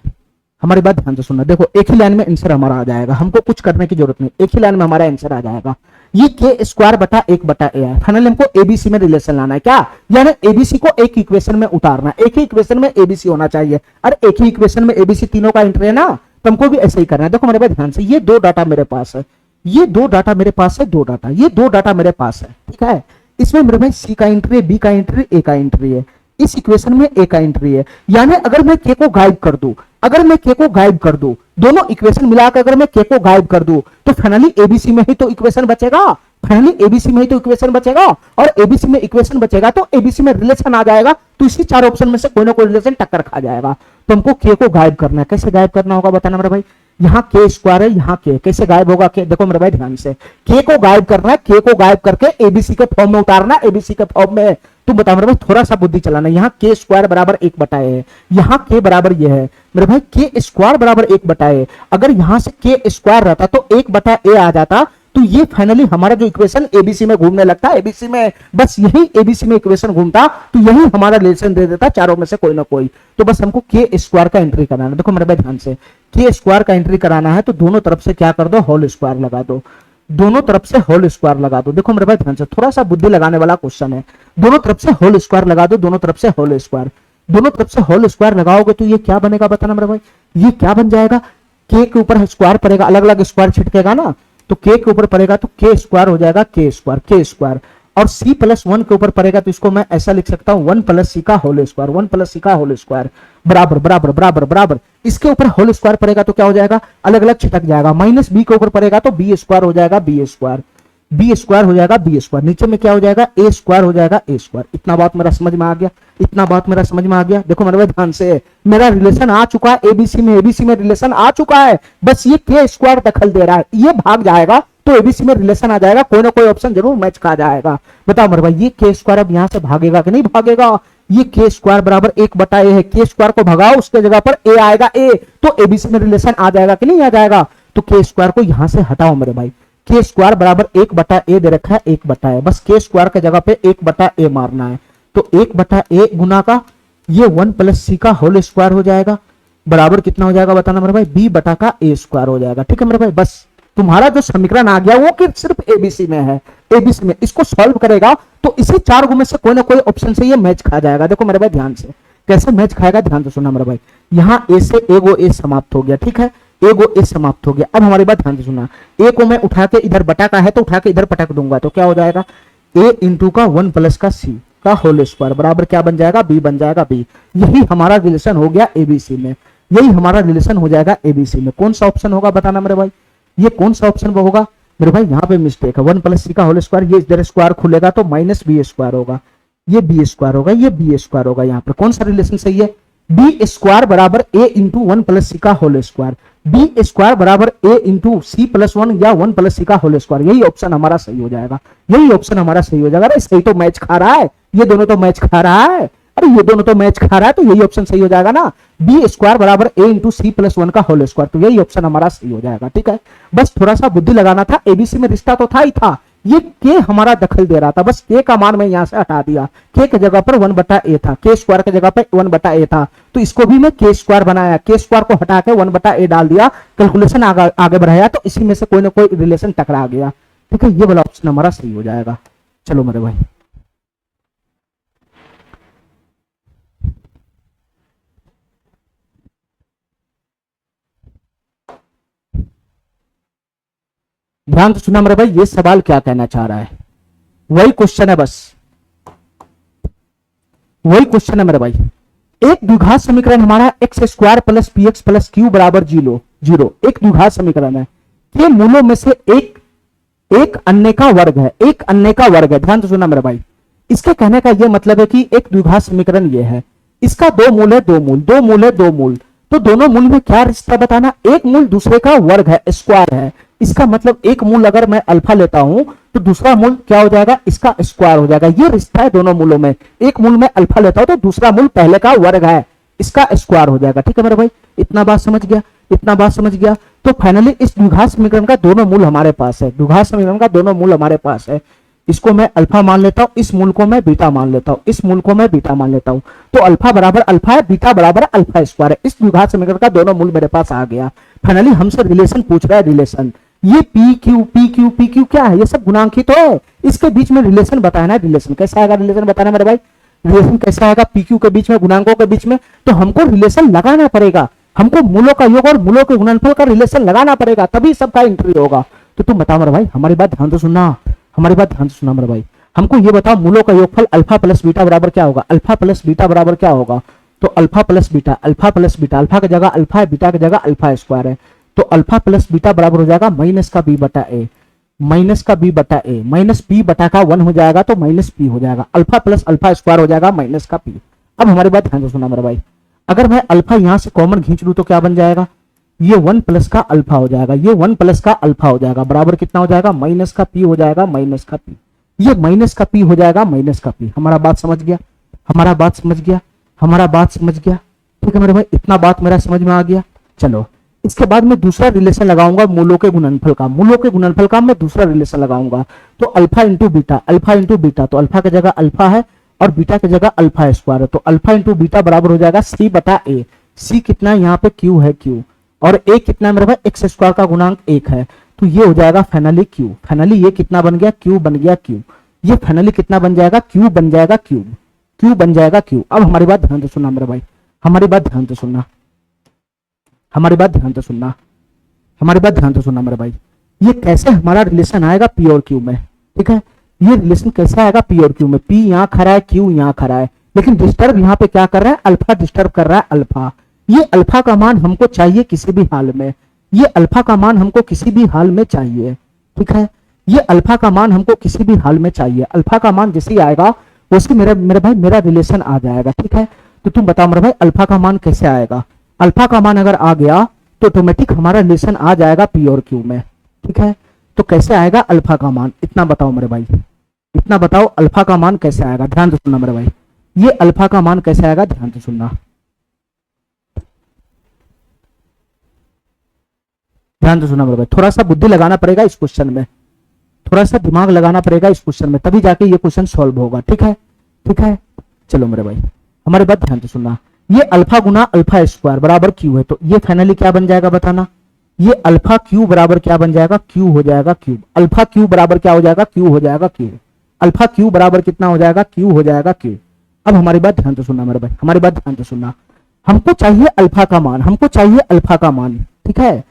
हमारी बात ध्यान से सुनना, देखो एक ही लाइन में आंसर हमारा आ जाएगा, हमको कुछ करने की जरूरत नहीं, एक ही लाइन में हमारा आंसर आ जाएगा। ये के स्क्वायर बटा एक बटा ए है, फाइनली हमको एबीसी में रिलेशन लाना है, क्या यानी एबीसी को एक इक्वेशन में उतारना, एक ही इक्वेशन में एबीसी होना चाहिए। अरे एक ही इक्वेशन में एबीसी तीनों का एंट्री है ना, तो हमको भी ऐसे ही करना है। देखो मेरे भाई ध्यान से, ये दो डाटा मेरे पास है, ये दो डाटा मेरे पास है, दो डाटा, ये दो डाटा मेरे पास है, ठीक है। इसमें मेरे भाई सी का एंट्री है, बी का एंट्री, ए का एंट्री है, इस इक्वेशन में ए का एंट्री है। यानी अगर मैं के को गायब कर दूं, अगर मैं के को गायब कर दूं, दोनों इक्वेशन मिलाकर अगर मैं के को गायब कर दूं, तो फाइनली एबीसी में ही तो इक्वेशन बचेगा, फाइनली एबीसी में ही तो इक्वेशन बचेगा, और एबीसी में इक्वेशन बचेगा तो एबीसी में रिलेशन आ जाएगा, तो इसी चार ऑप्शन में से कोई ना कोई रिलेशन टक्कर खा जाएगा। तो हमको के को गायब करना है, कैसे गायब करना होगा बताना मेरे भाई, यहाँ के स्क्वायर है, यहाँ के, कैसे गायब होगा के, देखो मेरे भाई ध्यान से, के को गायब करना है, के को गायब करके एबीसी के फॉर्म में उतारना, एबीसी के फॉर्म में। तुम बताओ मेरे भाई, थोड़ा सा बुद्धि चलाना, यहाँ के स्क्वायर बराबर एक बटा है, यहाँ के बराबर ये है मेरे भाई, के स्क्वायर बराबर एक बटा है। अगर यहां से के स्क्वायर रहता तो एक बटा ए आ जाता, तो ये फाइनली हमारा जो इक्वेशन एबीसी में घूमने लगता है, एबीसी में बस यही एबीसी में इक्वेशन घूमता, तो यही हमारा रिलेशन दे देता चारों में से कोई ना कोई। तो बस हमको के स्क्वायर का एंट्री कराना है। देखो मेरे भाई ध्यान से, के स्क्वायर का एंट्री कराना है तो दोनों तरफ से क्या कर दो, होल स्क्वायर लगा दो, दोनों तरफ से होल स्क्वायर लगा दो। देखो मेरे भाई ध्यान से, थोड़ा सा बुद्धि लगाने वाला क्वेश्चन है, दोनों तरफ से होल स्क्वायर लगा दो, दोनों तरफ से होल स्क्वायर, दोनों तरफ से होल स्क्वायर लगाओगे तो ये क्या बनेगा बताना मेरे भाई, ये क्या बन जाएगा, के ऊपर स्क्वायर पड़ेगा, अलग अलग स्क्वायर छिटकेगा ना, तो के ऊपर पड़ेगा तो के स्क्वायर हो जाएगा, के स्क्वायर, के स्क्वायर, और सी प्लस वन के ऊपर पड़ेगा तो इसको मैं ऐसा लिख सकता हूं, वन प्लस सी का होल स्क्वायर, वन प्लस सी का होल स्क्वायर बराबर बराबर बराबर बराबर। इसके ऊपर होल स्क्वायर पड़ेगा तो क्या हो जाएगा, अलग अलग छिटक जाएगा, माइनस बी के ऊपर पड़ेगा तो बी स्क्वायर हो जाएगा, बी स्क्वायर, बी स्क्वायर हो जाएगा, बी स्क्वायर, नीचे में क्या हो जाएगा, ए स्क्वायर हो जाएगा, ए स्क्वायर। इतना बात मेरा समझ में आ गया, इतना बात मेरा समझ में आ गया। देखो मेरे भाई ध्यान से, मेरा रिलेशन आ चुका है एबीसी में, एबीसी में रिलेशन आ चुका है, बस ये के स्क्वायर दखल दे रहा है, ये भाग जाएगा तो एबीसी में रिलेशन आ जाएगा, कोई ना कोई ऑप्शन जरूर मैच खा जाएगा। बताओ मेरे भाई, ये के स्क्वायर अब यहां से भागेगा कि नहीं भागेगा, ये के स्क्वायर बराबर एक बटा ए है, के स्क्वायर को भगाओ, उसके जगह पर ए आएगा, ए तो एबीसी में रिलेशन आ जाएगा कि नहीं आ जाएगा। तो के स्क्वायर को यहां से हटाओ मेरे भाई, के स्क्वायर बराबर एक बटा ए दे रखा है, एक बटा है, बस के स्क्वायर के जगह पे एक बटा ए मारना है, तो एक बटा ए गुना का ये वन प्लस सी का होल स्क्वायर हो जाएगा, बराबर कितना हो जाएगा बताना मेरे भाई, बी बटा का ए स्क्वायर हो जाएगा। ठीक है मेरे भाई, बस तुम्हारा जो समीकरण आ गया वो कि सिर्फ एबीसी में है, एबीसी में, इसको सॉल्व करेगा तो इसी चार गुण में से कोई ना कोई ऑप्शन से ये मैच खा जाएगा। देखो मेरे भाई ध्यान से, कैसे मैच खाएगा ध्यान से सुनना मेरे भाई, यहाँ ए से ए गो ए समाप्त हो गया, ठीक है, ए गो ए समाप्त हो गया। अब हमारी बात ध्यान से सुनना, ए को मैं उठा के इधर बटा का है तो उठा के इधर पटक दूंगा, तो क्या हो जाएगा, ए इंटू का वन प्लस का सी का होल स्क्वायर बराबर क्या बन जाएगा, बी बन जाएगा, बी। यही हमारा रिलेशन हो गया एबीसी में, यही हमारा रिलेशन हो जाएगा एबीसी में। कौन सा ऑप्शन होगा बताना मेरे भाई, ये कौन सा ऑप्शन वो होगा मेरे भाई, यहाँ पे मिस्टेक है, वन प्लस सी का होल स्क्वायर, ये इधर स्क्वायर खुलेगा तो माइनस बी स्क्वायर होगा, ये बी स्क्वायर होगा, ये बी स्क्वायर होगा। यहाँ पर कौन सा रिलेशन सही है, बी स्क्वायर बराबर ए इंटू वन प्लस सी का होल स्क्वायर, बी स्क्वायर बराबर ए इंटू सी प्लस वन या वन प्लस सी का होल स्क्वायर, यही ऑप्शन हमारा सही हो जाएगा, यही ऑप्शन हमारा सही हो जाएगा। अरे सही तो मैच खा रहा है, ये दोनों तो मैच खा रहा है, अरे ये दोनों तो मैच खा रहा है, तो यही ऑप्शन सही हो जाएगा ना, बी स्क्वायर बराबर ए इंटू सी प्लस वन का होल स्क्वायर, तो यही ऑप्शन हमारा सही हो जाएगा। ठीक है, बस थोड़ा सा बुद्धि लगाना था, एबीसी में रिश्ता तो था ही था, ये के हमारा दखल दे रहा था, बस के का मान मैं यहां से हटा दिया, के की जगह पर वन बटा ए था, के स्क्वायर की जगह पर वन बटा ए था, तो इसको भी मैं के स्क्वायर बनाया, के स्क्वायर को हटा के वन बटा ए डाल दिया, कैलकुलेशन आगे बढ़ाया, तो इसी में से कोई ना कोई रिलेशन टकरा गया। ठीक है, ये वाला ऑप्शन हमारा सही हो जाएगा। चलो मेरे भाई, ध्यान से सुना मेरे भाई, ये सवाल क्या कहना चाह रहा है, वही क्वेश्चन है, बस वही क्वेश्चन है मेरे भाई। एक द्विघात समीकरण हमारा x square plus P x plus Q बराबर जीरो, एक द्विघात समीकरण है, के मूलों में से एक एक अन्य का वर्ग है, एक अन्य का वर्ग है। ध्यान से सुनना मेरे भाई, इसके कहने का यह मतलब है कि एक द्विघात समीकरण ये है, इसका दो मूल है, दो मूल, दो मूल है, दो मूल, तो दोनों मूल में क्या रिश्ता बताना, एक मूल दूसरे का वर्ग है, स्क्वायर है। इसका मतलब एक मूल अगर मैं अल्फा लेता हूं तो दूसरा मूल क्या हो जाएगा, इसका स्क्वायर हो जाएगा। ये रिश्ता है दोनों मूलों में। एक मूल में अल्फा लेता हूं तो दूसरा मूल पहले का वर्ग है, इसका स्क्वायर हो जाएगा। ठीक है मेरे भाई, इतना बात समझ गया, इतना बात समझ गया। तो फाइनली इस द्विघात समीकरण का दोनों मूल हमारे पास है, द्विघात समीकरण का दोनों मूल हमारे पास है। इसको मैं अल्फा मान लेता हूं, इस मूल को मैं बीटा मान लेता हूं, इस मूल को मैं बीटा मान लेता हूं। तो अल्फा बराबर अल्फा है, बीटा बराबर अल्फा स्क्वायर है। इस द्विघात समीकरण का दोनों मूल मेरे पास आ गया। फाइनली हमसे रिलेशन पूछ रहा है, रिलेशन। ये P Q P Q P Q क्या है, ये सब गुणांकित है, इसके बीच में रिलेशन बताना है। रिलेशन कैसे आएगा, रिलेशन बताना मेरे भाई, रिलेशन कैसे आएगा पी क्यू के बीच में, गुणांकों के बीच में। तो हमको रिलेशन लगाना पड़ेगा, हमको मूलों का योग और मूलों के गुणनफल का रिलेशन लगाना पड़ेगा, तभी सबका एंट्री होगा। तो तुम बताओ मेरे भाई, हमारी बात ध्यान से सुनना, हमारी बात ध्यान से सुनना मेरे भाई। हमको ये बताओ मूलों का योगफल अल्फा प्लस बीटा बराबर क्या होगा, अल्फा प्लस बीटा बराबर क्या होगा। तो alpha plus beta, alpha plus beta, alpha की जगह अल्फा है, बीटा की जगह अल्फा स्क्वायर है। तो अल्फा प्लस बीटा बराबर हो जाएगा माइनस का बी बटा ए, माइनस का बी बटा ए, माइनस पी बटा का 1 हो जाएगा तो माइनस पी हो जाएगा। अल्फा प्लस अल्फा स्क्वायर हो जाएगा माइनस का पी। अब हमारी बात ध्यान से सुनना मेरे भाई, अगर मैं अल्फा यहां से कॉमन खींच लूं तो क्या बन जाएगा, ये 1 प्लस का अल्फा हो जाएगा, ये 1 प्लस का अल्फा हो जाएगा, बराबर कितना हो जाएगा, माइनस का पी हो जाएगा, माइनस का पी। ये माइनस का पी हो जाएगा, माइनस का पी। हमारा बात समझ गया, हमारा बात समझ गया, हमारा बात समझ गया। ठीक है मेरे भाई, इतना बात मेरा समझ में आ गया। चलो इसके बाद मैं दूसरा रिलेशन लगाऊंगा मूलों के गुणनफल का, मूलों के गुणनफल का मैं दूसरा रिलेशन लगाऊंगा। तो alpha into beta, alpha into beta, तो अल्फा की जगह अल्फा है और बीटा की जगह अल्फा स्क्वायर है। तो अल्फा इंटू बीटा बराबर हो जाएगा सी बटा ए। सी कितना है यहाँ पे, क्यू है, क्यू, और ए कितना है मेरे भाई, एक्स स्क्वायर का गुणांक 1 है। तो ये हो जाएगा फाइनली क्यू। फाइनली ये कितना बन गया, क्यू बन गया, क्यू। ये फाइनली कितना बन जाएगा, क्यू बन जाएगा, क्यूब, क्यू बन जाएगा, क्यू। अब हमारी बात ध्यान से सुनना मेरे भाई, हमारी बात ध्यान से सुनना, हमारी बात ध्यान से सुनना, हमारी बात ध्यान से सुनना मेरे भाई। ये कैसे हमारा रिलेशन आएगा पी और क्यू में। ठीक है, ये रिलेशन कैसे आएगा पी और क्यू में। पी यहाँ खड़ा है, क्यू यहाँ खड़ा है, लेकिन डिस्टर्ब यहाँ पे क्या कर रहा है, अल्फा डिस्टर्ब कर रहा है, अल्फा। ये अल्फा का मान हमको चाहिए किसी भी हाल में, ये अल्फा का मान हमको किसी भी हाल में चाहिए। ठीक है, ये अल्फा का मान हमको किसी भी हाल में चाहिए। अल्फा का मान जैसे ही आएगा उसकी मेरे भाई मेरा रिलेशन आ जाएगा। ठीक है, तो तुम बताओ मेरे भाई अल्फा का मान कैसे आएगा। अल्फा का मान अगर आ गया तो ऑटोमेटिक हमारा रिलेशन आ जाएगा पी और क्यू में। ठीक है, तो कैसे आएगा अल्फा का मान, इतना बताओ मेरे भाई, इतना बताओ अल्फा का मान कैसे आएगा। ध्यान से सुनना मेरे भाई, ये अल्फा का मान कैसे आएगा, ध्यान से सुनना, ध्यान से सुनना मेरे भाई। थोड़ा सा बुद्धि लगाना पड़ेगा इस क्वेश्चन में, थोड़ा सा दिमाग लगाना पड़ेगा इस क्वेश्चन में, तभी जाके ये क्वेश्चन सॉल्व होगा। ठीक है, ठीक है, चलो मेरे भाई हमारी बात ध्यान से सुनना। ये अल्फा गुना अल्फा स्क्वायर बराबर क्यू है, तो ये फाइनली क्या बन जाएगा बताना, ये अल्फा क्यू बराबर क्या बन जाएगा, क्यू हो जाएगा, क्यूब। अल्फा क्यू बराबर क्या हो जाएगा, क्यू हो जाएगा, क्यूब। अल्फा क्यू बराबर कितना हो जाएगा, क्यू हो जाएगा, क्यूब। अब हमारी बात ध्यान से सुनना मेरे भाई, हमारी बात ध्यान से सुनना। हमको चाहिए अल्फा का मान, हमको चाहिए अल्फा का मान। ठीक है,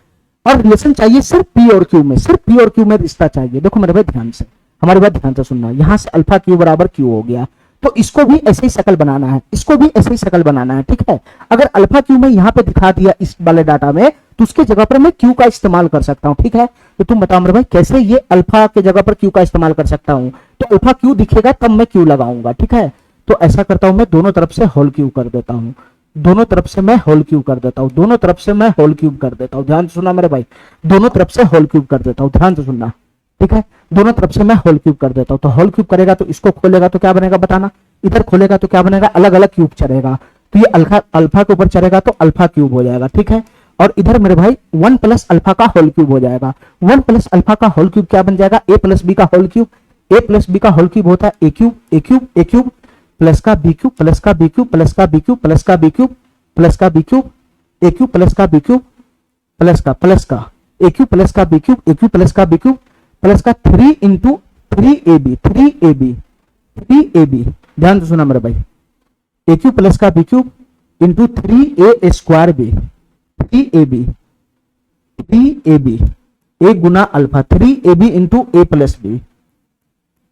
और रिलेशन चाहिए सिर्फ पी और क्यू में, सिर्फ पी और क्यू में रिश्ता चाहिए। देखो मेरे भाई ध्यान से, हमारी बात ध्यान से सुनना। यहां से अल्फा क्यू बराबर क्यू हो गया, तो इसको भी ऐसे ही शक्ल बनाना है, इसको भी ऐसे ही शक्ल बनाना है। ठीक है, अगर अल्फा क्यू में यहाँ पे दिखा दिया इस वाले डाटा में, तो उसके जगह पर मैं क्यू का इस्तेमाल कर सकता हूँ। ठीक है, तो तुम बताओ मेरे भाई कैसे ये अल्फा के जगह पर क्यू का इस्तेमाल कर सकता हूँ। तो अल्फा क्यू दिखेगा तब मैं क्यू लगाऊंगा। ठीक है, तो ऐसा करता हूं मैं, दोनों तरफ से होल क्यूब कर देता हूं, दोनों तरफ से मैं होल क्यूब कर देता हूं, दोनों तरफ से मैं होल क्यूब कर देता हूं। ध्यान से सुनना मेरे भाई, दोनों तरफ से होल क्यूब कर देता हूं, ध्यान से सुनना। ठीक है, दोनों तरफ से मैं होल क्यूब कर देता हूं। तो होल क्यूब करेगा तो इसको खोलेगा तो क्या बनेगा बताना, इधर खोलेगा तो क्या बनेगा, अलग अलग क्यूब चढ़ेगा। तो ये अल्फा के ऊपर चढ़ेगा तो अल्फा क्यूब हो जाएगा। ठीक है, और इधर मेरे भाई 1 प्लस अल्फा का होल क्यूब हो जाएगा। 1 प्लस अल्फा का होल क्यूब क्या बन जाएगा, ए प्लस बी का होल क्यूब। ए प्लस बी का होल क्यूब होता है ए क्यूब, ए क्यूब, ए क्यूब प्लस का बी क्यूब, प्लस का बी क्यूब, प्लस का बी क्यूब, प्लस का बी क्यूब, प्लस का बी क्यूब, ए क्यूब प्लस का बी क्यूब, प्लस का ए क्यूब प्लस का बी क्यूब, ए क्यूब प्लस का बी क्यूब, प्लस का 3 इंटू 3ab, 3ab, 3ab। ध्यान से सुना मेरे भाई, ए क्यूब प्लस का B cube into 3a square B, 3ab, 3ab, A गुना अल्फा, 3ab इंटू ए प्लस बी,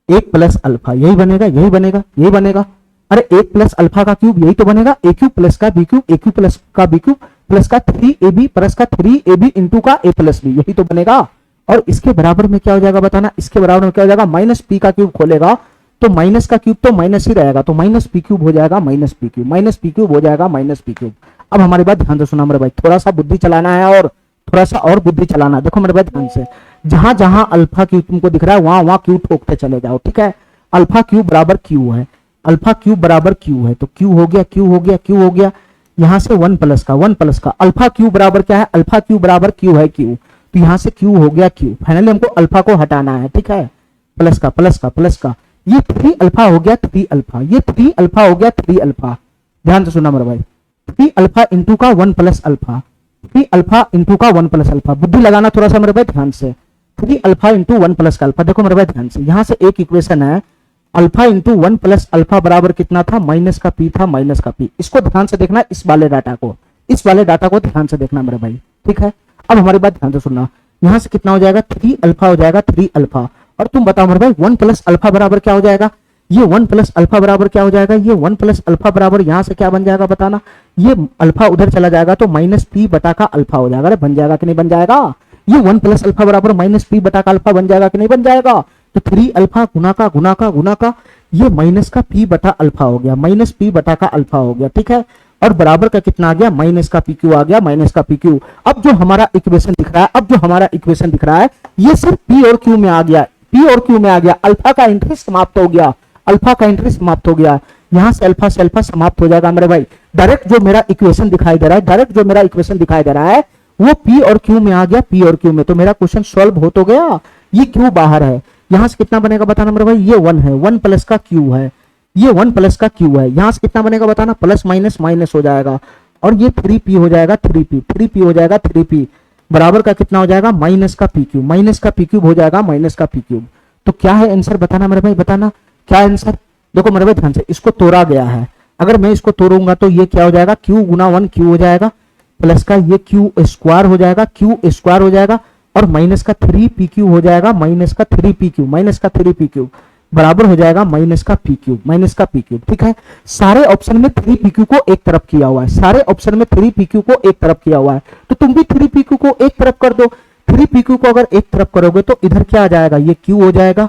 1 प्लस अल्फा, यही बनेगा, यही बनेगा, यही बनेगा। अरे 1 प्लस अल्फा का क्यूब यही तो बनेगा, ए क्यूब प्लस का बी क्यूब, ए क्यूब प्लस का बी क्यूब, प्लस का 3ab, प्लस का 3ab इंटू का ए प्लस बी, यही तो बनेगा। और इसके बराबर में क्या हो जाएगा बताना, इसके बराबर में क्या हो जाएगा, माइनस पी का क्यूब खोलेगा तो माइनस का क्यूब तो माइनस ही रहेगा, तो माइनस पी क्यूब हो जाएगा, minus P cube, minus P cube हो जाएगा, माइनस पी क्यूब। अब हमारी बात ध्यान से सुना मेरे भाई, थोड़ा सा बुद्धि चलाना है और थोड़ा सा और बुद्धि चलाना। देखो मेरे भाई ध्यान से, जहां जहां अल्फा क्यूब तुमको दिख रहा है वहां वहां क्यू ठोकते चले जाओ, ठीक है। अल्फा क्यूब बराबर क्यू है, अल्फा क्यूब बराबर क्यू है, तो क्यू हो गया, क्यू हो गया, क्यू हो गया। यहां से वन प्लस का, वन प्लस का अल्फा क्यूब बराबर क्या है, अल्फा क्यूब बराबर क्यू है, क्यू, तो यहां से क्यू हो गया क्यू। फाइनली हमको अल्फा को हटाना है, ठीक है। प्लस का प्लस का प्लस का, ये 3 अल्फा हो गया 3 अल्फा, ये 3 अल्फा हो गया 3 अल्फा। ध्यान से सुना मेरे भाई, 3 अल्फा इंटू का 1 प्लस अल्फा, 3 अल्फा इंटू का 1 प्लस अल्फा। बुद्धि लगाना थोड़ा सा मेरे भाई ध्यान से, 3 अल्फा इंटू 1 प्लस का अल्फा। देखो मेरे भाई ध्यान से, यहां से एक इक्वेशन है, अल्फा इंटू 1 प्लस अल्फा बराबर कितना था, माइनस का पी था, माइनस का पी। इसको ध्यान से देखना, इस वाले डाटा को, इस वाले डाटा को ध्यान से देखना मेरे भाई, ठीक है। अब हमारी बात ध्यान से सुनना, यहां से कितना हो जाएगा, 3 अल्फा हो जाएगा, 3 अल्फा। और तुम बताओ मेरे भाई 1 प्लस अल्फा बराबर क्या हो जाएगा, ये 1 प्लस अल्फा बराबर क्या हो जाएगा, ये 1 प्लस अल्फा बराबर यहां से क्या बन जाएगा बताना, ये अल्फा उधर चला जाएगा तो माइनस पी बटा का अल्फा हो जाएगा। अरे बन जाएगा कि नहीं बन जाएगा, ये 1 प्लस अल्फा बराबर माइनस पी बटा का अल्फा बन जाएगा कि नहीं बन जाएगा। तो 3 अल्फा गुना का गुना का गुना का, ये माइनस का पी बटा अल्फा हो गया, माइनस पी बटा का अल्फा हो गया, ठीक है। और बराबर का कितना आ गया, माइनस का पी क्यू आ गया, माइनस का पी क्यू। अब जो हमारा इक्वेशन दिख रहा है, अब जो हमारा इक्वेशन दिख रहा है, ये सिर्फ पी और क्यू में आ गया, पी और क्यू में आ गया। अल्फा का एंट्री समाप्त हो गया, अल्फा का एंट्री समाप्त हो गया। यहां से अल्फा समाप्त हो जाएगा मेरे भाई। डायरेक्ट जो मेरा इक्वेशन दिखाई दे रहा है, डायरेक्ट जो मेरा इक्वेशन दिखाई दे रहा है वो पी और क्यू में आ गया, पी और क्यू में। तो मेरा क्वेश्चन सॉल्व हो तो गया, ये क्यू बाहर है। यहां से कितना बनेगा बताना मेरे भाई, ये 1 है, 1 प्लस का क्यू है, ये 1 प्लस का क्यू है। यहां से कितना बनेगा बताना, प्लस माइनस माइनस हो जाएगा, और ये 3p हो जाएगा, 3p हो जाएगा, 3p बराबर का कितना हो जाएगा, माइनस का पी क्यूब, माइनस का पी क्यूब हो जाएगा, माइनस का पी क्यूब। तो क्या है आंसर बताना मेरे भाई, बताना क्या आंसर। देखो मेरे भाई ध्यान से, इसको तोड़ा गया है, अगर मैं इसको तोड़ूंगा तो ये क्या हो जाएगा, क्यू गुना 1 क्यू हो जाएगा, प्लस का ये क्यू स्क्वायर हो जाएगा, क्यू स्क्वायर हो जाएगा, और माइनस का 3p क्यू हो जाएगा, माइनस का 3p क्यू, माइनस का 3p क्यू बराबर हो जाएगा माइनस का पी क्यूब, माइनस का पी क्यूब, ठीक है। सारे ऑप्शन में 3p क्यू को एक तरफ किया हुआ है, सारे ऑप्शन में 3p क्यू को एक तरफ किया हुआ है, तो तुम भी 3p क्यू को एक तरफ कर दो। 3p क्यू को अगर एक तरफ करोगे तो इधर क्या आ जाएगा, ये क्यू हो जाएगा,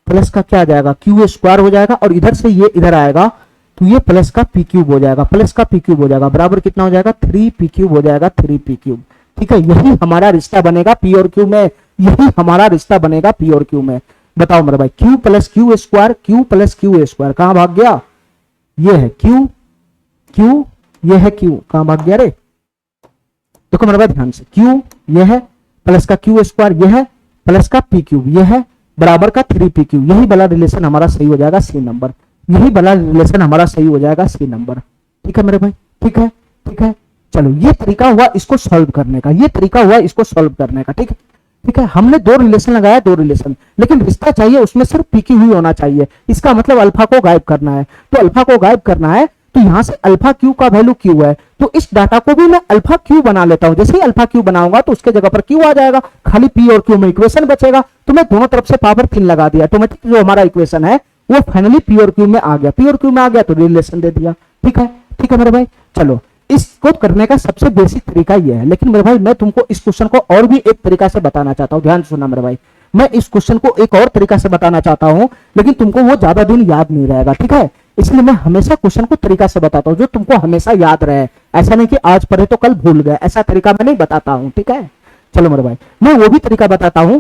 प्लस का क्या आ जाएगा, क्यू स्क्वायर हो जाएगा, और इधर से ये इधर आएगा तो ये प्लस का पी क्यूब हो जाएगा, प्लस का पी क्यूब हो जाएगा, बराबर कितना हो जाएगा, 3p क्यूब हो जाएगा, 3p क्यूब, ठीक है। यही हमारा रिश्ता बनेगा पी और क्यू में, यही हमारा रिश्ता बनेगा पी और क्यू में। बताओ मेरे भाई, Q plus Q square, Q plus Q square कहां भाग गया, ये है क्यू, क्यू ये है क्यू, कहां भाग गया रे। देखो मेरे भाई ध्यान से, क्यू ये है, प्लस का क्यू स्क्वायर ये है, प्लस का पी क्यूब ये है, बराबर का 3p क्यूब। यही वाला रिलेशन हमारा सही हो जाएगा सी नंबर, यही वाला रिलेशन हमारा सही हो जाएगा सी नंबर, ठीक है मेरे भाई, ठीक है, ठीक है। चलो ये तरीका हुआ इसको सॉल्व करने का, ये तरीका हुआ इसको सॉल्व करने का, ठीक है, ठीक है। हमने 2 रिलेशन लगाया, 2 रिलेशन, लेकिन रिश्ता चाहिए उसमें सिर्फ पी क्यू ही होना चाहिए। इसका मतलब अल्फा को गायब करना है, तो अल्फा को गायब करना है तो यहां से अल्फा क्यू का वैल्यू क्यू है, तो इस डाटा को भी मैं अल्फा क्यू बना लेता हूं। जैसे ही अल्फा क्यू बनाऊंगा तो उसके जगह पर क्यू आ जाएगा, खाली पी और क्यू में इक्वेशन बचेगा, तो मैं दोनों तरफ से पावर 3 लगा दिया, ऑटोमेटिक जो हमारा इक्वेशन है वो फाइनली पी और क्यू में आ गया, पी और क्यू में आ गया तो रिलेशन दे दिया, ठीक है, ठीक है मेरे भाई। चलो इसको करने का सबसे बेसिक तरीका ये है, लेकिन मेरे भाई मैं तुमको इस क्वेश्चन को और भी एक तरीका से बताना चाहता हूं, ध्यान से सुनना मेरे भाई। मैं इस क्वेश्चन को एक और तरीका से बताना चाहता हूं, लेकिन तुमको वो ज्यादा दिन याद नहीं रहेगा, ठीक है। इसलिए मैं हमेशा क्वेश्चन को तरीका से बताता हूं जो तुमको हमेशा याद रहे, ऐसा नहीं कि आज पढ़े तो कल भूल गए, ऐसा तरीका मैं नहीं बताता हूं, ठीक है। चलो मेरे भाई, मैं वो भी तरीका बताता हूं।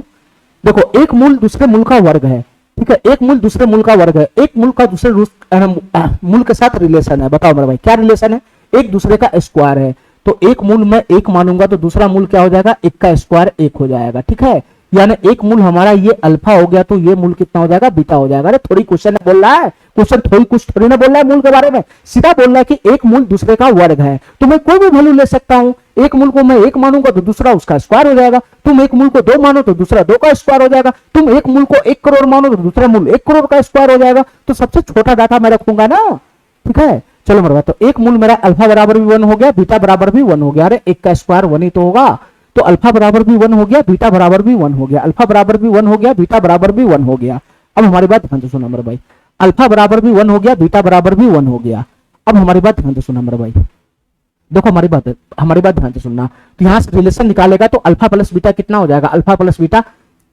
देखो एक मूल दूसरे मूल का वर्ग है, ठीक है, एक मूल दूसरे मूल का वर्ग है, एक मूल का दूसरे मूल के साथ रिलेशन है। बताओ मेरे भाई क्या रिलेशन है, एक दूसरे का स्क्वायर है, तो एक मूल मैं 1 मानूंगा तो दूसरा मूल क्या हो जाएगा, 1 का स्क्वायर 1 हो जाएगा, ठीक है। यानी एक मूल हमारा ये अल्फा हो गया तो ये मूल कितना हो जाएगा, बीटा हो जाएगा। अरे थोड़ी क्वेश्चन ने बोल रहा है, क्वेश्चन थोड़ी कुछ थोड़ी ना बोल रहा है मूल के बारे में, सीधा बोल रहा है कि एक मूल दूसरे का वर्ग है, तो मैं कोई भी वैल्यू ले सकता हूं। एक मूल को मैं 1 मानूंगा तो दूसरा उसका स्क्वायर हो जाएगा, तुम एक मूल को 2 मानो तो दूसरा 2 का स्क्वायर हो जाएगा, तुम एक मूल को 1 करोड़ मानो तो दूसरा मूल 1 करोड़ का स्क्वायर हो जाएगा। तो सबसे छोटा डाटा मैं रखूंगा ना, ठीक है। चलो मेरे तो एक मूल मेरा अल्फा बराबर भी 1 हो गया, बीटा बराबर भी 1 हो गया। अरे 1 का स्क्वायर 1 ही तो होगा, तो अल्फा बराबर भी 1 हो गया, बीटा बराबर भी 1 हो गया, अल्फा बराबर भी 1 हो गया, बीटा बराबर भी 1 हो गया। अब हमारी बात ध्यान से सुना मेरे भाई, अल्फा बराबर भी 1 हो गया, बीटा बराबर भी 1 हो गया। अब हमारी बात ध्यान से सुना मेरे भाई, देखो हमारी बात ध्यान से सुनना। तो यहां से रिलेशन निकालेगा तो अल्फा प्लस बीटा कितना हो जाएगा, अल्फा प्लस बीटा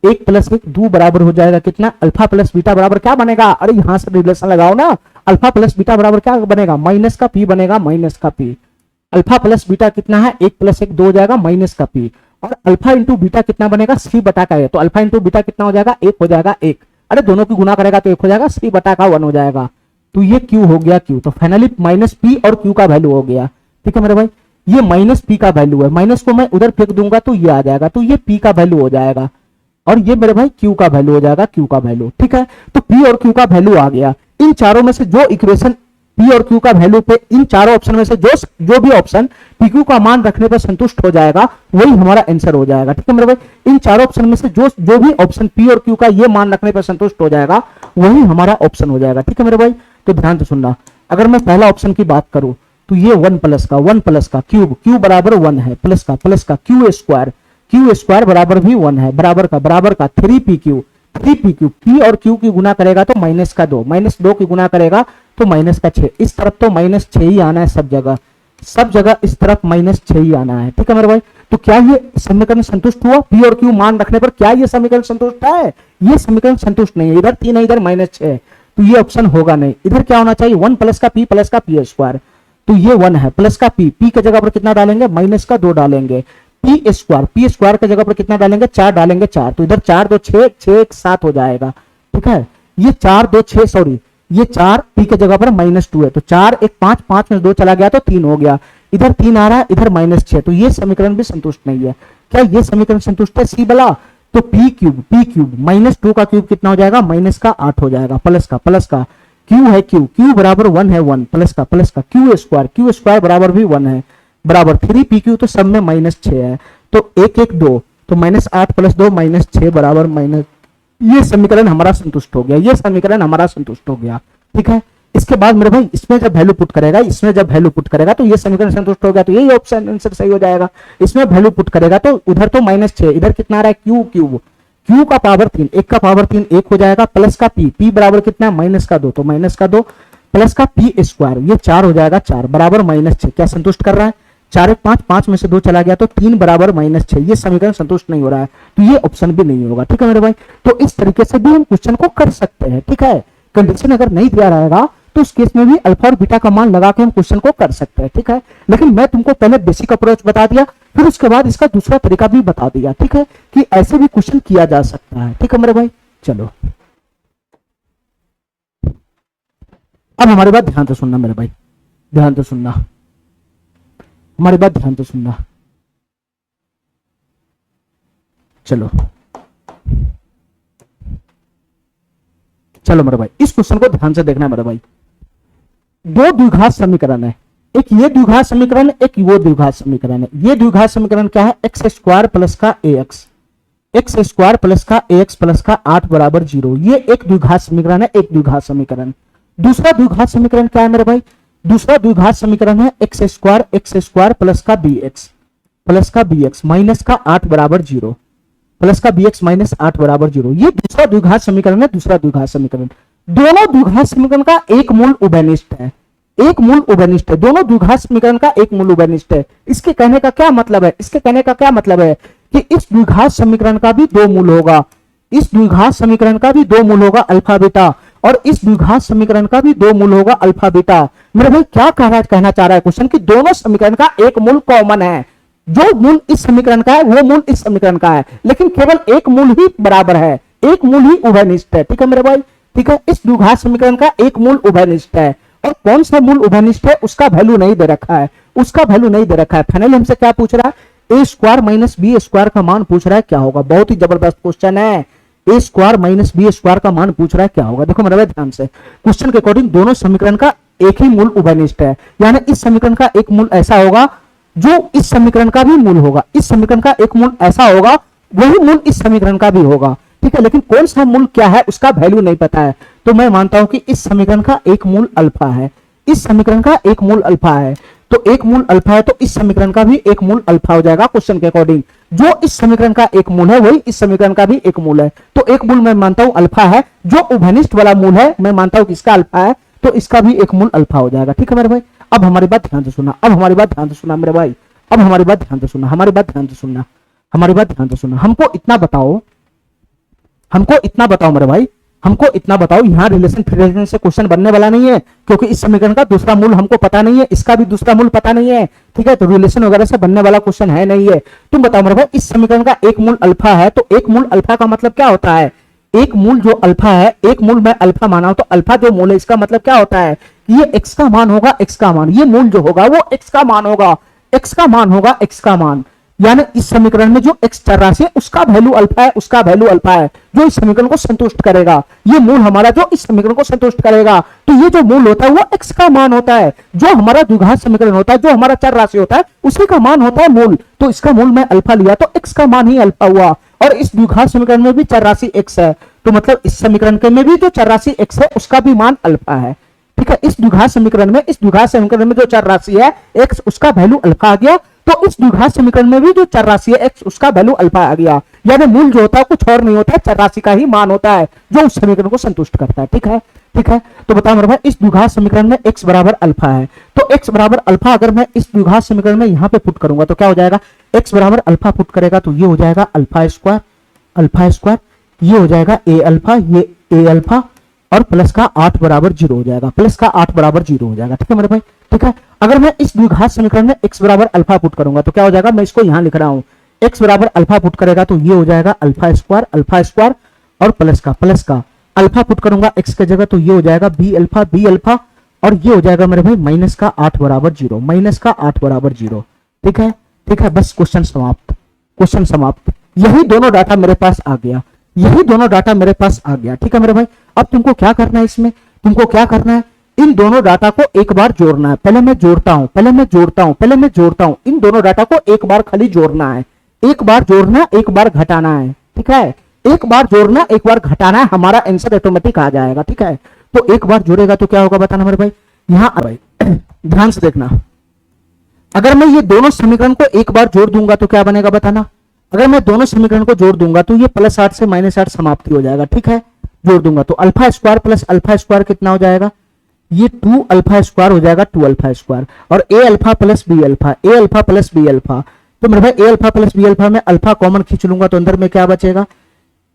1 प्लस 1 2 बराबर हो जाएगा कितना, अल्फा प्लस बीटा बराबर क्या बनेगा, अरे यहां से रिलेशन लगाओ ना, अल्फा प्लस बीटा बराबर क्या बनेगा, माइनस का पी बनेगा, माइनस का पी। अल्फा प्लस बीटा कितना है, 1 प्लस 1 2 हो जाएगा, माइनस का पी। और अल्फा इंटू बीटा कितना बनेगा, सी बटा का है, तो अल्फा इंटू बीटा कितना हो जाएगा, 1 हो जाएगा 1। अरे दोनों की गुना करेगा तो 1 हो जाएगा, सी बटा का 1 हो जाएगा। तो ये क्यू हो गया क्यू। तो फाइनली माइनस पी और क्यू का वैल्यू हो गया। ठीक है मेरे भाई, ये माइनस पी का वैल्यू है, माइनस को मैं उधर फेंक दूंगा तो ये आ जाएगा, तो ये पी का वैल्यू हो जाएगा और ये मेरे भाई क्यू का वैल्यू हो जाएगा, क्यू का वैल्यू। ठीक है, तो पी और क्यू का वैल्यू आ गया। इन चारों में से जो इक्वेशन पी और क्यू का वैल्यू पे, इन चारों ऑप्शन में से जो भी ऑप्शन पी क्यू का मान रखने पर संतुष्ट हो जाएगा वही हमारा आंसर हो जाएगा। ठीक है मेरे भाई, इन चारों ऑप्शन में से जो भी ऑप्शन पी और क्यू का ये मान रखने पर संतुष्ट हो जाएगा वही हमारा ऑप्शन हो जाएगा। ठीक है मेरे भाई, तो ध्यान से सुनना। अगर मैं पहला ऑप्शन की बात करूं तो ये 1 प्लस का क्यूब बराबर 1 है, प्लस का क्यू स्क्वायर बराबर भी 1 है, बराबर का 3pq पी और क्यू की गुना करेगा तो माइनस का 2, माइनस 2 की गुना करेगा तो माइनस का 6। इस तरफ तो माइनस 6 ही आना है, सब जगह इस तरफ माइनस 6 ही आना है। ठीक है मेरे भाई, तो क्या ये समीकरण संतुष्ट हुआ, पी और क्यू मान रखने पर क्या ये समीकरण संतुष्ट है, ये समीकरण संतुष्ट नहीं है। इधर 3 है, इधर माइनस 6 है, तो ये ऑप्शन होगा नहीं। इधर क्या होना चाहिए, 1 प्लस का पी स्क्वायर, तो ये 1 है, प्लस का पी के जगह पर कितना डालेंगे, माइनस का 2 डालेंगे, पी स्क्वायर के जगह पर कितना डालेंगे, 4 डालेंगे, 4, तो इधर 4 2 6 6 7 हो जाएगा। ठीक है, ये 4 2 6 सॉरी ये 4 पी के जगह पर -2 है, तो 4 1 5 5 में 2 चला गया तो 3 हो गया, इधर 3 आ रहा है, इधर -6, तो ये समीकरण भी संतुष्ट नहीं है। क्या ये समीकरण संतुष्ट है, सी वाला, तो पी क्यूब -2 का क्यूब कितना हो जाएगा, माइनस का 8 हो जाएगा, प्लस का क्यू है, क्यू बराबर 1 है, 1 प्लस का क्यू स्क्वायर बराबर भी 1 है, बराबर 3pq, तो सब में -6 है, तो 1 1 2, तो -8 + 2 -6 बराबर माइनस। ये समीकरण हमारा संतुष्ट हो गया, ये समीकरण हमारा संतुष्ट हो गया। ठीक है, इसके बाद मेरे भाई इसमें जब वैल्यू पुट करेगा तो ये समीकरण संतुष्ट हो गया, तो यही ऑप्शन आंसर सही हो जाएगा। इसमें वैल्यू पुट करेगा तो उधर तो -6, इधर कितना आ रहा है, क्यू का पावर 3, 1 का पावर 3 1 हो जाएगा, प्लस का पी बराबर कितना है, -2, तो -2 प्लस का पी स्क्वायर, ये 4 हो जाएगा, 4 बराबर -6। क्या संतुष्ट कर रहा है, 4 1 5 5 में से 2 चला गया तो 3 बराबर -6, ये समीकरण संतुष्ट नहीं हो रहा है, तो ये ऑप्शन भी नहीं होगा। ठीक है मेरे भाई, तो इस तरीके से भी हम क्वेश्चन को कर सकते हैं। ठीक है, कंडीशन अगर नहीं दिया रहेगा तो उस केस में भी अल्फा और बीटा का मान लगा के हम क्वेश्चन को कर सकते हैं। ठीक है, लेकिन मैं तुमको पहले बेसिक अप्रोच बता दिया, फिर उसके बाद इसका दूसरा तरीका भी बता दिया। ठीक है, कि ऐसे भी क्वेश्चन किया जा सकता है। ठीक है मेरे भाई, चलो अब हमारी बात ध्यान से सुनना मेरे भाई, ध्यान से सुनना, हमारी बात ध्यान से सुनना। चलो मेरे भाई, इस क्वेश्चन को ध्यान से देखना मेरे भाई। दो द्विघात समीकरण है, एक ये द्विघात समीकरण, एक वो द्विघात समीकरण है। ये द्विघात समीकरण क्या है, एक्स स्क्वायर प्लस का ax प्लस का 8 बराबर 0, ये एक द्विघात समीकरण है, एक द्विघात समीकरण। दूसरा द्विघात समीकरण क्या है मेरे भाई, दूसरा द्विघात समीकरण है एक्स स्क्वायर प्लस का bx माइनस का 8 बराबर 0, प्लस का bx माइनस 8 बराबर 0, ये दूसरा द्विघात समीकरण है। दूसरा द्विघात समीकरण, दोनों द्विघात समीकरण का एक मूल उभयनिष्ठ है, दोनों द्विघात समीकरण का एक मूल उभयनिष्ठ है। इसके कहने का क्या मतलब है, कि इस द्विघात समीकरण का भी दो मूल होगा, अल्फा बीटा, और इस द्विघात समीकरण का भी दो मूल होगा अल्फा बीटा। मेरे भाई क्या कहना चाह रहा है क्वेश्चन, कि दोनों समीकरण का एक मूल कॉमन है, जो मूल इस समीकरण का है वो मूल इस समीकरण का है, लेकिन केवल एक मूल ही बराबर है, एक मूल ही उभयनिष्ठ है। ठीक है मेरे भाई, ठीक है, इस द्विघात समीकरण का एक मूल उभयनिष्ठ है, और कौन सा मूल उभयनिष्ठ है उसका वैल्यू नहीं दे रखा है, फाइनली हमसे क्या पूछ रहा है, a square minus B square का मान पूछ रहा है, क्या होगा। बहुत ही जबरदस्त क्वेश्चन है, a square minus B square का मान पूछ रहा है, क्या होगा। देखो मेरे भाई ध्यान से, क्वेश्चन के अकॉर्डिंग दोनों समीकरण का एक ही मूल उभयनिष्ठ है, यानी इस समीकरण का एक मूल ऐसा होगा जो इस समीकरण का भी मूल होगा, इस समीकरण का एक मूल ऐसा होगा वही मूल इस समीकरण का भी होगा। ठीक है, लेकिन कौन सा मूल क्या है उसका वैल्यू नहीं पता है, तो मैं मानता हूं कि इस समीकरण का एक मूल अल्फा है, इस समीकरण का एक मूल अल्फा है, तो एक मूल अल्फा है, तो इस समीकरण का भी एक मूल अल्फा हो जाएगा क्वेश्चन के अकॉर्डिंग। जो इस समीकरण का एक मूल है वही इस समीकरण का भी एक मूल है, तो एक मूल मैं मानता हूं अल्फा है, जो उभयनिष्ठ वाला मूल है मैं मानता हूं कि इसका अल्फा है, तो इसका भी एक मूल अल्फा हो जाएगा। ठीक है मेरे भाई, अब हमारी बात ध्यान से सुनना, अब हमारी बात ध्यान से सुनना मेरे भाई, अब हमारी बात ध्यान से सुनना, हमारी बात ध्यान से सुनना, हमारी बात ध्यान से सुनना। हमको इतना बताओ, हमको इतना बताओ मेरे भाई, हमको इतना बताओ, यहाँ रिलेशन फिर रिलेशन से क्वेश्चन बनने वाला नहीं है, क्योंकि इस समीकरण का दूसरा मूल हमको पता नहीं है, इसका भी दूसरा मूल पता नहीं है, ठीक है, तो रिलेशन वगैरह से बनने वाला क्वेश्चन है नहीं है। तुम बताओ मेरे भाई, इस समीकरण का एक मूल अल्फा है, तो एक मूल अल्फा का मतलब क्या होता है? एक मूल जो अल्फा है, एक मूल मैं अल्फा माना हूं, तो अल्फा जो मूल है इसका मतलब क्या होता है? ये एक्स का मान होगा, एक्स का मान, ये मूल जो होगा वो एक्स का मान होगा, एक्स का मान होगा, एक्स का मान। यानी इस समीकरण में जो एक्स चर राशि है उसका वैल्यू अल्फा है, उसका वैल्यू अल्फा है, जो इस समीकरण को संतुष्ट करेगा। ये मूल हमारा जो इस समीकरण को संतुष्ट करेगा, तो ये जो मूल होता है वो एक्स का मान होता है। जो हमारा द्विघात समीकरण होता है, जो हमारा चर राशि होता है, उसी का मान होता है मूल। तो इसका मूल मैं अल्फा लिया तो एक्स का मान ही अल्फा हुआ, और इस द्विघात समीकरण में भी चर राशि एक्स है, तो मतलब इस समीकरण के में भी जो चर राशि एक्स है उसका भी मान अल्फा है, ठीक है। इस द्विघात समीकरण में, इस द्विघात समीकरण में जो चर राशि है एक्स, उसका वैल्यू अल्फा आ गया, तो इस द्विघात समीकरण में भी जो चर राशि है एक्स, उसका वैल्यू अल्फा आ गया। यानी मूल जो होता है कुछ और नहीं होता है, चर राशि का ही मान होता है जो उस समीकरण को संतुष्ट करता है, ठीक है, ठीक है। तो बताओ मेरे भाई, इस द्विघात समीकरण में x बराबर अल्फा है, तो x बराबर अल्फा अगर मैं इस द्विघात समीकरण में यहां पे पुट करूंगा तो क्या हो जाएगा? x बराबर अल्फा पुट करेगा तो ये हो जाएगा अल्फा स्क्वायर, अल्फा स्क्वायर, ये हो जाएगा a अल्फा, ये a अल्फा, और प्लस का 8 बराबर 0 हो जाएगा, प्लस का 8 बराबर 0 हो जाएगा, ठीक है मेरे भाई, ठीक है। अगर मैं इस द्विघात समीकरण में x बराबर अल्फा पुट करूंगा तो क्या हो जाएगा? मैं इसको यहां लिख रहा हूं, x बराबर अल्फा पुट करेगा तो ये हो जाएगा अल्फा स्क्वायर, और प्लस का अल्फा पुट करूंगा x की जगह तो ये हो जाएगा b अल्फा, और ये हो जाएगा मेरे भाई माइनस का 8 बराबर 0, माइनस का 8 बराबर 0, ठीक है, ठीक है। बस क्वेश्चन समाप्त, क्वेश्चन समाप्त। यही दोनों डाटा मेरे पास आ गया, यही दोनों डाटा मेरे पास आ गया, ठीक है मेरे भाई। अब तुमको क्या करना है, इसमें तुमको क्या करना है, इन दोनों डाटा को एक बार जोड़ना है। पहले मैं जोड़ता हूं, इन दोनों डाटा को एक बार खाली जोड़ना है, एक बार जोड़ना, एक बार घटाना है, ठीक है, एक बार जोड़ना, एक बार घटाना है, हमारा आंसर ऑटोमेटिक आ जाएगा, ठीक है। तो एक बार जोड़ेगा तो क्या होगा बताना मेरे भाई, यहां भाई ध्यान से देखना, अगर मैं ये दोनों समीकरण को एक बार जोड़ दूंगा तो क्या बनेगा बताना। अगर मैं दोनों समीकरण को जोड़ दूंगा तो ये प्लस 8 से माइनस 8 समाप्ति हो जाएगा, ठीक है। जोड़ दूंगा तो alpha square plus alpha square कितना हो जाएगा? ये 2 अल्फा स्क्वायर हो जाएगा, 2 अल्फा स्क्वायर, और ए alpha plus be alpha, A alpha plus be alpha. तो मेरे भाई ए अल्फा प्लस बी अल्फा में अल्फा कॉमन खींच लूंगा तो अंदर में क्या बचेगा?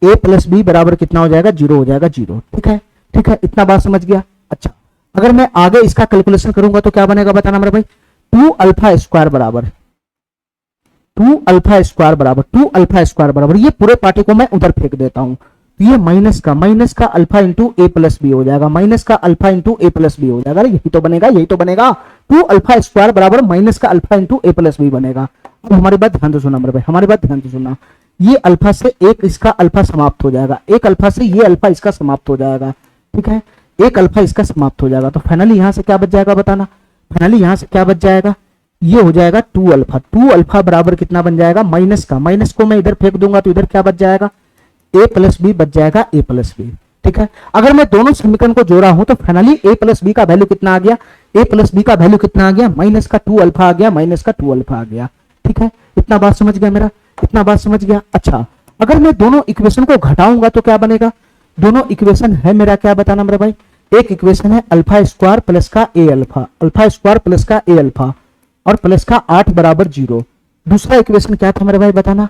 ए प्लस बी बराबर कितना हो जाएगा? 0 हो जाएगा, 0, ठीक है, ठीक है। इतना बात समझ गया? अच्छा, अगर मैं आगे इसका कैलकुलेशन करूंगा तो क्या बनेगा बताना मेरे भाई, 2 अल्फा स्क्वायर बराबर 2 अल्फा स्क्वायर बराबर 2 अल्फा स्क्वायर बराबर, ये पूरे पार्टी को मैं उधर फेंक देता हूं, तो ये माइनस का अल्फा इंटू ए प्लस बी हो जाएगा, माइनस का अल्फा इंटू ए प्लस बी हो जाएगा। यही तो बनेगा, यही तो बनेगा, 2 अल्फा स्क्वायर बराबर माइनस का अल्फा इंटू ए प्लस बी बनेगा। अब हमारी बात ध्यान से सुनना मेरे भाई, हमारी बात ध्यान से सुनना, ये अल्फा से एक इसका अल्फा समाप्त हो जाएगा, एक अल्फा से ये अल्फा इसका समाप्त हो जाएगा, ठीक है, एक अल्फा इसका समाप्त हो जाएगा। तो फाइनली यहां से क्या बच जाएगा बताना, फाइनली यहां से क्या बच जाएगा? ये हो जाएगा 2 अल्फा, 2 अल्फा बराबर कितना बन जाएगा? माइनस का, माइनस को मैं इधर फेंक दूंगा तो इधर क्या बच जाएगा? ए प्लस बी बच जाएगा, ए प्लस बी, ठीक है। अगर मैं दोनों समीकरण को जोड़ा हूं तो फाइनली ए प्लस बी का वैल्यू कितना आ गया? ए प्लस बी का वैल्यू कितना आ गया? माइनस का 2 अल्फा आ गया, माइनस का 2 अल्फा आ गया, ठीक है। इतना बात समझ गया मेरा, इतना बात समझ गया? अच्छा, अगर मैं दोनों इक्वेशन को घटाऊंगा तो क्या बनेगा? दोनों इक्वेशन है मेरा, क्या बताना मेरे भाई, एक इक्वेशन है अल्फा स्क्वायर प्लस का ए अल्फा, अल्फा स्क्वायर प्लस का ए अल्फा, और प्लस का 8 बराबर 0। दूसरा इक्वेशन क्या था मेरे भाई बताना?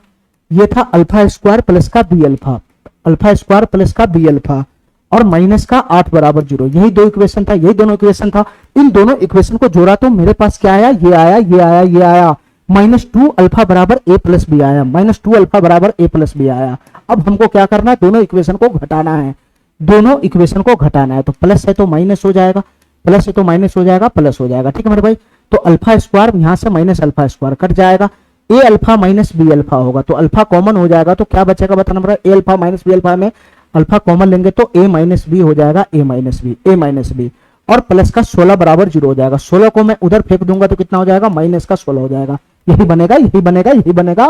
ये था अल्फा स्क्वायर प्लस का B alpha, alpha square plus का बी अल्फा, और माइनस का 8 बराबर 0। यही दो इक्वेशन था, यही दोनों इक्वेशन था। इन दोनों इक्वेशन को जोड़ा तो मेरे पास क्या आया? ये आया, ये आया, ये आया, माइनस 2 अल्फा बराबर ए प्लस बी आया, माइनस 2 अल्फा बराबर ए प्लस बी आया। अब हमको क्या करना है? दोनों इक्वेशन को घटाना है, दोनों इक्वेशन को घटाना है। तो प्लस है तो माइनस हो जाएगा, प्लस है तो माइनस हो जाएगा, प्लस हो जाएगा, ठीक है मेरे भाई। तो अल्फा स्क्वायर यहां से माइनस अल्फा स्क्वायर कट जाएगा, ए अल्फा माइनस बी अल्फा होगा, तो अल्फा कॉमन हो जाएगा तो क्या बचेगा बताना मेरा? ए अल्फा माइनस बी अल्फा में अल्फा कॉमन लेंगे तो ए माइनस बी हो जाएगा, ए माइनस बी, ए माइनस बी, और प्लस का 16 बराबर 0 हो जाएगा। 16 को मैं उधर फेंक दूंगा तो कितना हो जाएगा? माइनस का 16 हो जाएगा। यही बनेगा, यही बनेगा, यही बनेगा।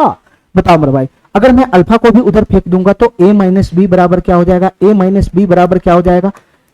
बताओ मेरे भाई, अगर मैं अल्फा को भी उधर फेंक दूंगा तो ए माइनस बी बराबर क्या हो जाएगा? ए माइनस बी बराबर क्या हो जाएगा?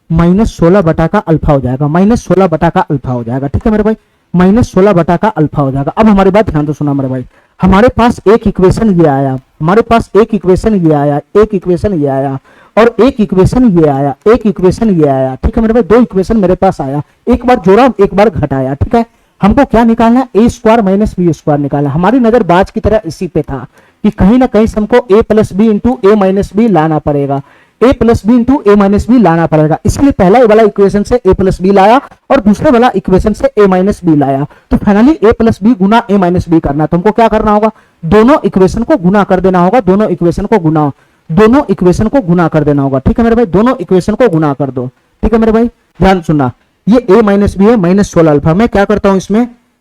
माइनस 16 बटा का अल्फा हो जाएगा, माइनस 16 बटा का अल्फा हो जाएगा, ठीक है मेरे भाई, माइनस 16 बटा का अल्फा हो जाएगा। अब हमारी बात ध्यान से सुना मेरे भाई, हमारे पास एक इक्वेशन ये आया, हमारे पास एक इक्वेशन ये आया, एक इक्वेशन ये आया, और एक इक्वेशन ये आया, एक इक्वेशन ये आया, ठीक है मेरे भाई, दो इक्वेशन मेरे पास आया, एक बार जोड़ा एक बार घटाया, ठीक है। हमको क्या निकालना है, ए स्क्वायर माइनस बी स्क्वायर निकालना। हमारी नजर बाज की तरह इसी पे था कि कहीं ना कहीं हमको ए प्लस बी इंटू ए माइनस बी लाना पड़ेगा, ए प्लस बी इंटू ए माइनस बी लाना पड़ेगा। इसलिए पहला वाला इक्वेशन से ए प्लस बी लाया और दूसरे वाला इक्वेशन से ए माइनस बी लाया। तो फाइनली ए प्लस बी गुना ए माइनस बी करना। तो हमको क्या करना होगा, दोनों इक्वेशन को गुना कर देना होगा, दोनों इक्वेशन को गुना, दोनों इक्वेशन को गुना कर देना होगा, ठीक है मेरे भाई, दोनों इक्वेशन को गुना कर दो, ठीक है मेरे भाई। ध्यान सुनना, ये ए माइनस बी है माइनस 16 अल्फा। मैं क्या करता हूं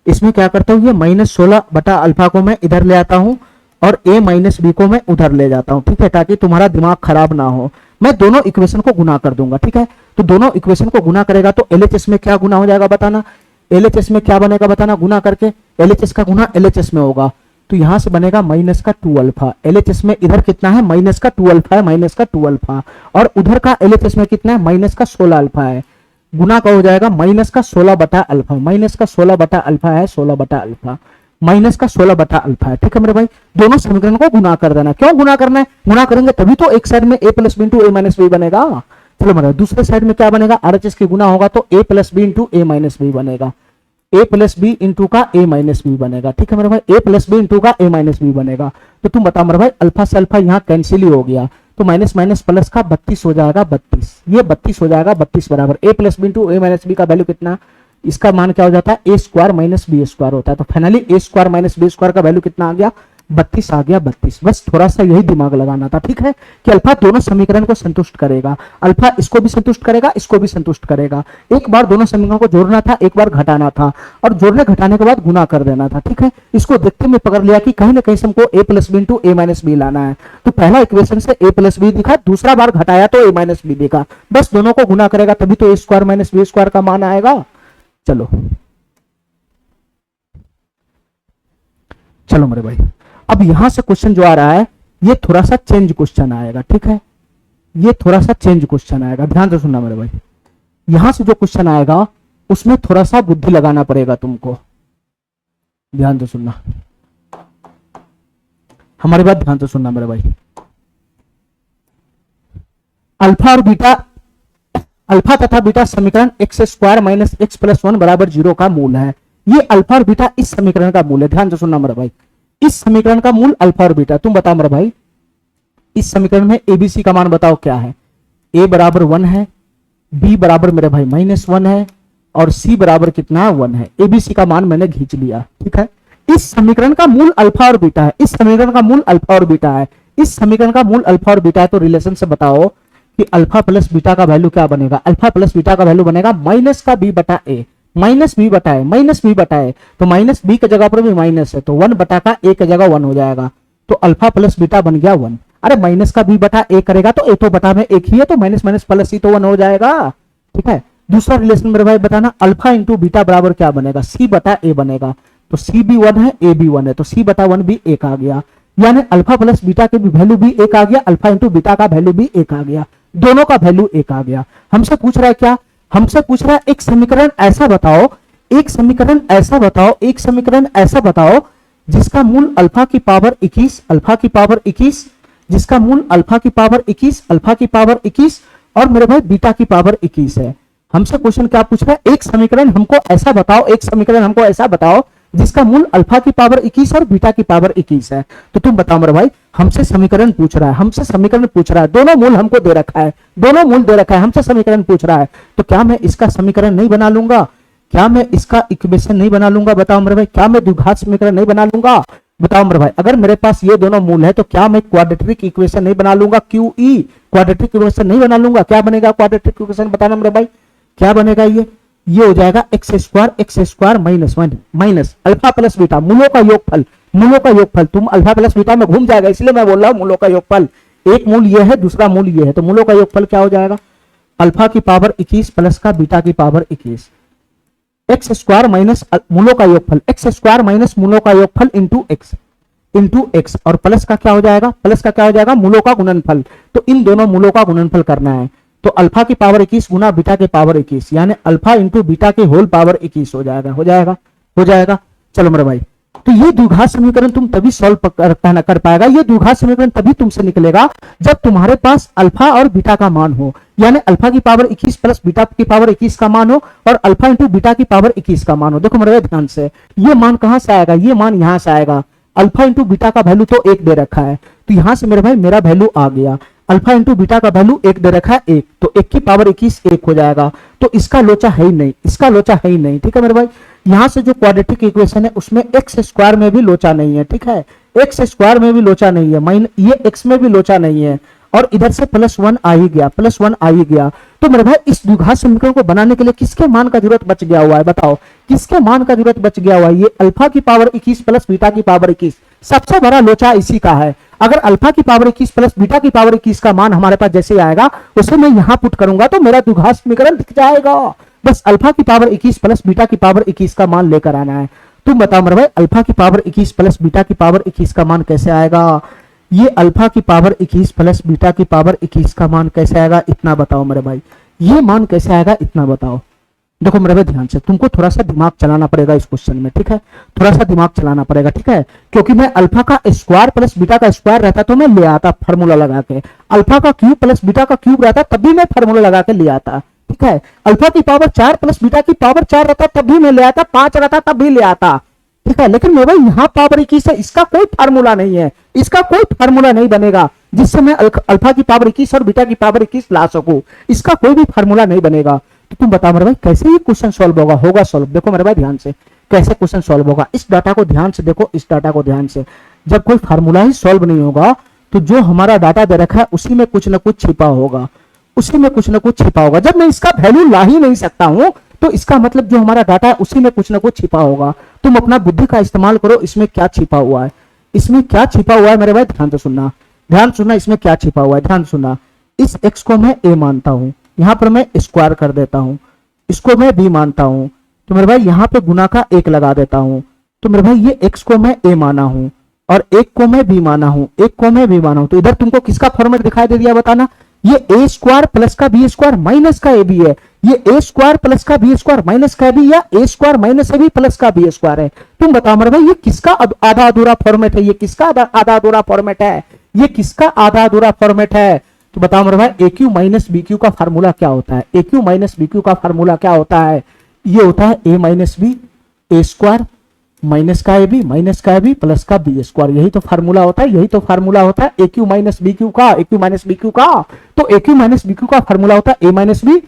इसमें क्या करता हूं, ये माइनस 16 बटा अल्फा को मैं इधर ले आता हूं और ए माइनस बी को मैं उधर ले जाता हूं, ठीक है, ताकि तुम्हारा दिमाग खराब ना हो। मैं दोनों इक्वेशन को गुना कर दूंगा, ठीक है। तो दोनों इक्वेशन को गुना करेगा तो एलएचएस में क्या गुना हो जाएगा बताना, एलएचएस में क्या बनेगा बताना, गुना करके एलएचएस का गुना एलएचएस में होगा। तो यहां से बनेगा माइनस का 2 अल्फा। एलएचएस में इधर कितना है, माइनस का 2 अल्फा है, माइनस का 2 अल्फा, और उधर का एलएचएस में कितना है, माइनस का 16 अल्फा है। गुना का हो जाएगा माइनस का 16 बटा अल्फा, माइनस का 16 बटा अल्फा है, 16 बटा अल्फा, माइनस का 16 बटा अल्फा है, ठीक है मेरे भाई। दोनों समीकरण को गुना कर देना। क्यों गुना करना है, गुना करेंगे तभी तो एक साइड में ए प्लस बी इंटू ए माइनस बी बनेगा। चलो मेरे दूसरे साइड में क्या बनेगा, आरएचएस की गुना होगा तो ए प्लस बी इंटू ए माइनस बी बनेगा, ए प्लस बी इंटू का ए माइनस बी बनेगा, ठीक है मेरे भाई, ए प्लस बी इंटू का ए माइनस बी बनेगा। तो तुम बताओ मेरे भाई, अल्फा से अल्फा यहाँ कैंसिल ही हो गया, तो माइनस माइनस प्लस का 32 हो जाएगा, 32, ये 32 हो जाएगा, 32 बराबर ए प्लस बी इंटू ए माइनस बी का वैल्यू कितना, इसका मान क्या हो जाता है, ए स्क्वायर माइनस बी स्क्वायर होता है। तो फाइनली ए स्क्वायर माइनस बी स्क्वायर का वैल्यू कितना आ गया, 32 आ गया, 32। बस थोड़ा सा यही दिमाग लगाना था, ठीक है, कि अल्फा दोनों समीकरण को संतुष्ट करेगा, अल्फा इसको भी संतुष्ट करेगा, इसको भी संतुष्ट करेगा। एक बार दोनों समीकरणों को जोड़ना था, एक बार घटाना था, और जोड़ने घटाने के बाद गुना कर देना था, ठीक है। इसको देखते हुए पकड़ लिया कि कहीं ना कहीं हमको ए प्लस बी इंटू ए माइनस बी लाना है। तो पहला इक्वेशन से ए प्लस बी दिखा, दूसरा बार घटाया तो ए माइनस बी दिखा। बस दोनों को गुना करेगा तभी तो ए स्क्वायर माइनस बी स्क्वायर का मान आएगा। चलो चलो मेरे भाई, अब यहां से क्वेश्चन जो आ रहा है ये थोड़ा सा चेंज क्वेश्चन आएगा, ठीक है, ये थोड़ा सा चेंज क्वेश्चन आएगा, ध्यान से सुनना मेरे भाई। यहां से जो क्वेश्चन आएगा उसमें थोड़ा सा बुद्धि लगाना पड़ेगा तुमको, ध्यान से सुनना, हमारी बात ध्यान से सुनना मेरे भाई। अल्फा और बीटा, अल्फा तथा बीटा समीकरण x square minus x plus 1 बराबर 0 का मूल है। ये अल्फा और बीटा इस समीकरण का मूल है, ध्यान से सुनना मेरे भाई। इस समीकरण का मूल अल्फा और बीटा, तुम बताओ मेरे भाई, इस समीकरण में एबीसी का मान बताओ क्या है। ए बराबर 1 है, बी बराबर मेरे भाई -1 है, और सी बराबर कितना 1 है। एबीसी का मान मैंने खींच लिया, ठीक है। इस समीकरण का मूल अल्फा और बीटा है, इस समीकरण का मूल अल्फा और बीटा है, इस समीकरण का मूल अल्फा और बीटा है। तो रिलेशन से बताओ कि अल्फा प्लस बीटा का वैल्यू क्या बनेगा। अल्फा प्लस बीटा का वैल्यू बनेगा माइनस का बी बटा ए, माइनस बी बटा ए, माइनस बी बटा ए। तो माइनस बी की जगह पर भी माइनस है, तो 1 बटा का ए की जगह 1 हो जाएगा। तो अल्फा प्लस बीटा बन गया 1। अरे माइनस का बी बटा ए करेगा तो ए तो बटा में एक ही है, तो माइनस माइनस प्लस ही तो 1 हो जाएगा, ठीक है। दूसरा रिलेशन मेरे भाई बताना, अल्फा इंटू बीटा बराबर क्या बनेगा, सी बटा ए बनेगा। तो सी भी 1 है, ए भी 1 है, तो सी बटा 1 भी 1 आ गया। यानी अल्फा प्लस बीटा के भी वैल्यू भी 1 आ गया, अल्फा इंटू बीटा का वैल्यू भी 1 आ गया, दोनों का वैल्यू 1 आ गया। हमसे पूछ रहा है क्या, हमसे पूछ रहा है एक समीकरण ऐसा बताओ, एक समीकरण ऐसा बताओ, एक समीकरण ऐसा बताओ जिसका मूल अल्फा की पावर 21, अल्फा की पावर 21, जिसका मूल अल्फा की पावर 21, अल्फा की पावर 21 और मेरे भाई बीटा की पावर 21 है। हमसे क्वेश्चन क्या पूछ रहा है, एक समीकरण हमको ऐसा बताओ, एक समीकरण हमको ऐसा बताओ जिसका मूल अल्फा की पावर 21 और बीटा की पावर 21 है। तो तुम बताओ मेरे भाई, हमसे समीकरण पूछ रहा है, हमसे समीकरण पूछ रहा है, दोनों मूल हमको दे रखा है, दोनों मूल दे रखा है, हमसे समीकरण पूछ रहा है। तो क्या मैं इसका समीकरण नहीं बना लूंगा, क्या मैं इसका इक्वेशन नहीं बना लूंगा, बताओ मेरे भाई, क्या मैं द्विघात समीकरण नहीं बना लूंगा, बताओ मेरे भाई। अगर मेरे पास ये दोनों मूल है तो क्या मैं क्वाड्रेटिक इक्वेशन नहीं बना लूंगा, क्यूई क्वाड्रेटिक इक्वेशन नहीं बना लूंगा। क्या बनेगा क्वाड्रेटिक इक्वेशन, बताना मेरे भाई, क्या बनेगा ये हो जाएगा x square minus 1 minus alpha plus beta, मूलों का योगफल, मूलों का योगफल। तुम अल्फा प्लस बीटा में घूम जाएगा, इसलिए मैं बोल रहा हूं मूलों का योगफल। एक मूल ये है, दूसरा मूल ये है, तो मूलों का योगफल क्या हो जाएगा, अल्फा की पावर 21 प्लस का बीटा की पावर 21, एक्स स्क्वायर माइनस मूलों का योगफल, एक्स स्क्वायर माइनस मूलों का योगफल इंटू एक्स, और प्लस का क्या हो जाएगा, प्लस का क्या हो जाएगा, मूलों का गुणनफल। तो इन दोनों मूलों का गुणनफल करना है। तो अल्फा की पावर 21 गुना बीटा के पावर 21, यानी अल्फा इंटू बीटा के होल पावर 21 हो जाएगा, हो जाएगा, हो जाएगा। चलो मेरे भाई, तो ये द्विघात समीकरण तुम तभी सॉल्व कर पाएगा, ये द्विघात समीकरण तभी तुमसे निकलेगा जब तुम्हारे पास अल्फा और बीटा का मान हो, यानी अल्फा की पावर 21 प्लस बीटा की पावर 21 का मान हो और अल्फा इंटू बीटा की पावर 21 का मान हो। देखो मेरे ध्यान से, ये मान कहां से आएगा, ये मान यहां से आएगा। अल्फा इंटू बीटा का वैल्यू तो 1 दे रखा है, तो यहां से मेरे भाई मेरा वैल्यू आ गया। अल्फा इंटू बीटा का वैल्यू 1 दे रखा है 1, तो 1 की पावर 21 1 हो जाएगा। तो इसका लोचा है ही नहीं, इसका लोचा है ही नहीं। ठीक है मेरे भाई, यहां से जो क्वाड्रेटिक इक्वेशन है उसमें एक्स स्क्वायर में भी लोचा नहीं है। ठीक है, एक्स स्क्वायर में भी लोचा नहीं है, माइन ये एक्स में भी लोचा नहीं है, और इधर से +1 आ ही गया, +1 आ ही गया। तो मेरे भाई इस द्विघात समीकरण को बनाने के लिए किसके मान का जरूरत बच गया हुआ है, बताओ किसके मान का जरूरत बच गया हुआ है? ये अल्फा की पावर 21 प्लस बीटा की पावर 21, सबसे बड़ा लोचा इसी का है। अगर अल्फा की पावर 21 प्लस बीटा की पावर 21 का मान हमारे पास जैसे आएगा उसे मैं यहां पुट करूंगा तो मेरा द्विघात समीकरण दिख जाएगा। बस अल्फा की पावर 21 प्लस बीटा की पावर 21 का मान लेकर आना है। तुम बताओ मेरे भाई, अल्फा की पावर 21 प्लस बीटा की पावर 21 का मान कैसे आएगा? ये अल्फा की पावर 21 प्लस बीटा की पावर 21 का मान कैसे आएगा, इतना बताओ मेरे भाई, ये मान कैसे आएगा इतना बताओ। देखो मेरे भाई ध्यान से, तुमको थोड़ा सा दिमाग चलाना पड़ेगा इस क्वेश्चन में। ठीक है, थोड़ा सा दिमाग चलाना पड़ेगा। ठीक है, क्योंकि मैं अल्फा का स्क्वायर प्लस बीटा का स्क्वायर रहता तो मैं ले आता फार्मूला लगा के, अल्फा का क्यूब प्लस बीटा का क्यूब रहता तब भी मैं फार्मूला लगा के ले आता। ठीक है, अल्फा की पावर 4 प्लस बीटा की पावर 4 रहता तब भी मैं ले आता, 5 रहता तब भी ले आता। ठीक है, लेकिन मेरे भाई यहाँ पावर 21 है, इसका कोई फार्मूला नहीं है, इसका कोई फार्मूला नहीं बनेगा जिससे मैं अल्फा की पावर 21 और बीटा की पावर 21 ला सकूं, इसका कोई भी फार्मूला नहीं बनेगा। तो तुम बताओ मेरे भाई कैसे ये क्वेश्चन सॉल्व होगा? होगा सॉल्व। देखो मेरे भाई ध्यान से, कैसे क्वेश्चन सॉल्व होगा, इस डाटा को ध्यान से देखो, इस डाटा को ध्यान से। जब कोई फार्मूला ही सॉल्व नहीं होगा तो जो हमारा डाटा दे रखा है उसी में कुछ ना कुछ छिपा होगा, उसी में कुछ ना कुछ छिपा होगा। जब मैं इसका वैल्यू ला ही नहीं सकता हूं तो इसका मतलब जो हमारा डाटा है उसी में कुछ ना कुछ छिपा होगा। तुम अपना बुद्धि का इस्तेमाल करो, इसमें क्या छिपा हुआ है, इसमें क्या छिपा हुआ है मेरे भाई, ध्यान से सुनना, ध्यान सुनना, इसमें क्या छिपा हुआ है, ध्यान सुनना। इस x को मैं a मानता हूं, यहां पर मैं स्क्वायर कर देता हूं, इसको मैं b मानता हूं, तो मेरे भाई यहां पे गुना का 1 लगा देता हूं। तो मेरे भाई ये x को मैं a माना हूं और 1 को मैं b माना हूं, 1 को मैं b माना हूं। तो इधर तुमको किसका फॉर्मेट दिखाई दे दिया बताना? ये a स्क्वायर प्लस का b स्क्वायर माइनस का ab है, ये a स्क्वायर प्लस का b स्क्वायर माइनस का b या a square minus ab plus का b स्क्वायर है। तुम बताओ मेरे भाई ये किसका आधा अधूरा फॉर्मेट है, ये किसका आधा अधूरा फॉर्मेट है, ये किसका आधा अधूरा फॉर्मेट है? तो बताओ मेरे भाई AQ माइनस BQ का फार्मूला क्या होता है? AQ माइनस BQ का फार्मूला क्या होता है? ये होता है a minus b a square minus का ab प्लस का b स्क्वायर। यही तो फार्मूला होता है, यही तो फार्मूला होता है AQ माइनस BQ का, AQ माइनस BQ का। तो AQ माइनस BQ का फार्मूला होता है a माइनस b,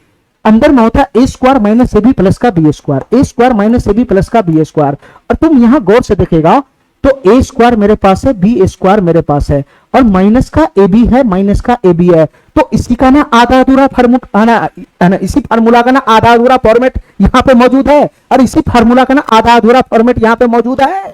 अंदर में होता है a square minus ab plus का b square, a square minus ab plus का b स्क्वायर। और तुम यहां गौर से देखेगा तो a स्क्वायर मेरे पास है, b स्क्वायर मेरे पास है और माइनस का ab है, माइनस का ab है। तो इसी का ना आधा अधूरा फॉर्मूला, इसी फार्मूला का ना आधा अधूरा फॉर्मेट यहाँ पे मौजूद है और इसी फार्मूला का ना आधा अधूरा फॉर्मेट यहाँ पे मौजूद है।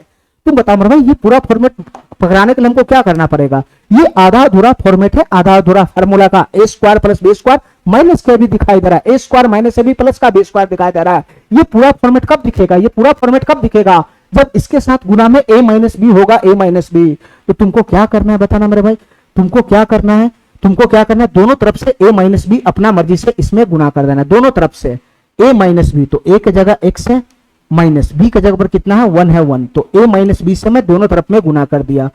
तुम बताओ मेरे भाई ये पूरा फॉर्मेट पकड़ाने के लिए हमको क्या करना पड़ेगा? ये आधा अधूरा फॉर्मेट है, आधा अधूरा फार्मूला का a square plus b square minus का भी दिखाई दे रहा है, a square minus ab plus का b स्क्वायर दिखाई दे रहा है। ये पूरा फॉर्मेट कब दिखेगा? ये पूरा फॉर्मेट कब दिखेगा? जब इसके साथ गुना में a माइनस b होगा, a माइनस b। तो तुमको क्या करना है बताना मेरे भाई, तुमको क्या करना है? तुमको क्या करना है? दोनों तरफ से a माइनस b अपना मर्जी से इसमें गुना कर देना, दोनों तरफ से a माइनस b। तो a की जगह x है, माइनस b की जगह पर कितना है 1 है 1। तो a माइनस b से मैं दोनों तरफ में गुना कर दिया,